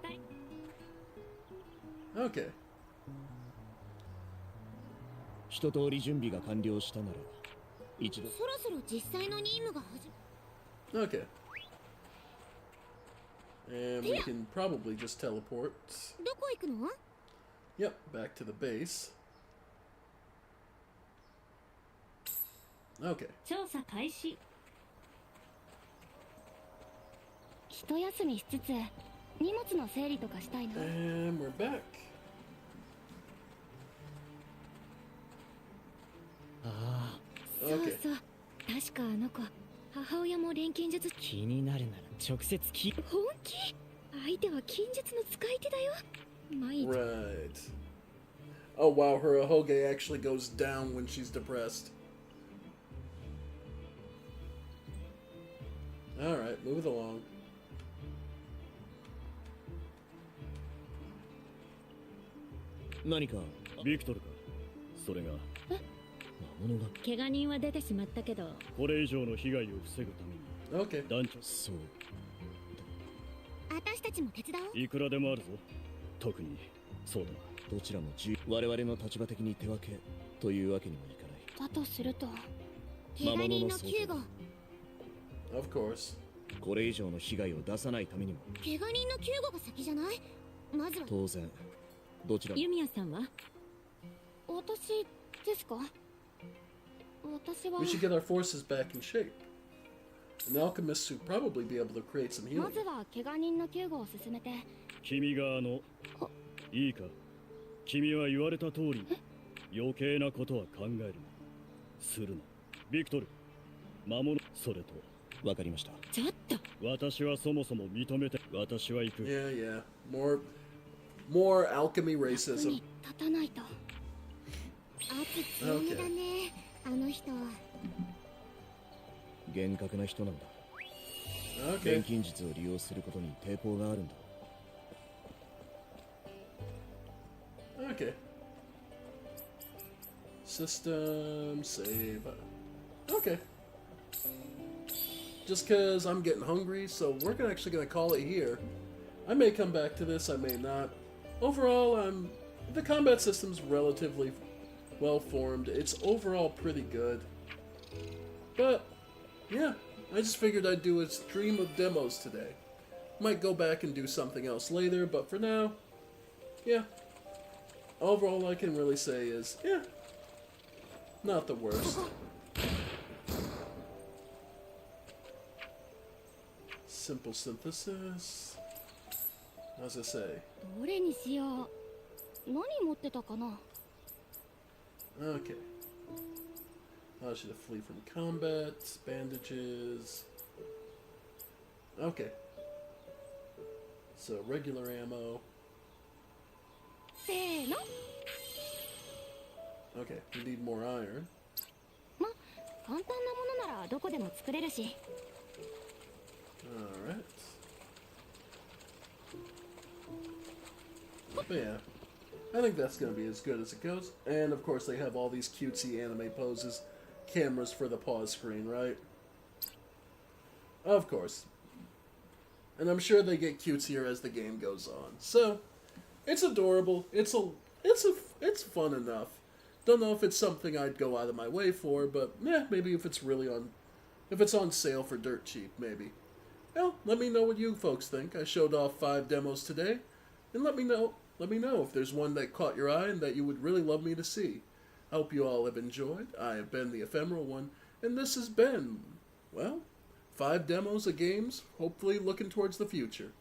人。 Okay. 一通り準備が完了したなら一度。そろそろ実際の任務が始まる。 Okay. And we can probably just teleport. どこ行くの？ Yep, back to the base. Okay. 調査開始。一休みしつつ荷物の整理とかしたいな。 And we're back. ああ。そうそう。確かあの子、母親も錬金術。気になるなら直接聞。本気？相手は金術の使い手だよ。Right. Oh wow, her Ahoge actually goes down when she's depressed. Alright, move it along. 何かビクトルか。それが魔物が。怪我人は出てしまったけど、これ以上の被害を防ぐために Okay. 団長。そう。私たちも手伝おう。いくらでもあるぞ。特にそうだな。どちらも我々の立場的に手分けというわけにもいかない。だとすると怪我人の救護。Of course. これ以上の被害を出さないためにも。怪我人の救護が先じゃない？まずは当然。どちら？ユミヤさんは？私ですか？私は。 We should get our forces back in shape. An alchemist would probably be able to create some healing. まずは怪我人の救護を進めて。君がいいか。君は言われた通り余計なことは考えるな。するな。ビクトル。守る。それと。わかりました。ちょっと。私はそもそも認めて。私は行く。Yeah, yeah. More alchemy racism. 立たないと。圧強めだね。あの人。厳格な人なんだ。Okay. 錬金術を利用することに抵抗があるんだ。Okay. System save. Okay. Just because I'm getting hungry, so we're actually gonna call it here. I may come back to this, I may not. Overall, the combat system's relatively well formed. It's overall pretty good. But yeah, I just figured I'd do a stream of demos today. Might go back and do something else later, but for now, yeah. Overall, I can really say is, yeah, not the worst. Simple synthesis. How's it say? どれにしよう。何持ってたかな? Okay. Allows you to flee from combat, bandages. Okay. So regular ammo. せーの。 Okay, we need more iron. ま、簡単なものならどこでも作れるし。Alright. But yeah, I think that's going to be as good as it goes. And of course they have all these cutesy anime poses, cameras for the pause screen, right? Of course. And I'm sure they get cutesier as the game goes on. So, it's adorable. It's fun enough. Don't know if it's something I'd go out of my way for, but yeah, maybe if it's on sale for dirt cheap, maybe. Well, let me know what you folks think. I showed off 5 demos today, and let me know if there's one that caught your eye and that you would really love me to see. I hope you all have enjoyed. I have been the Ephemeral One, and this has been, well, 5 demos of games, hopefully looking towards the future.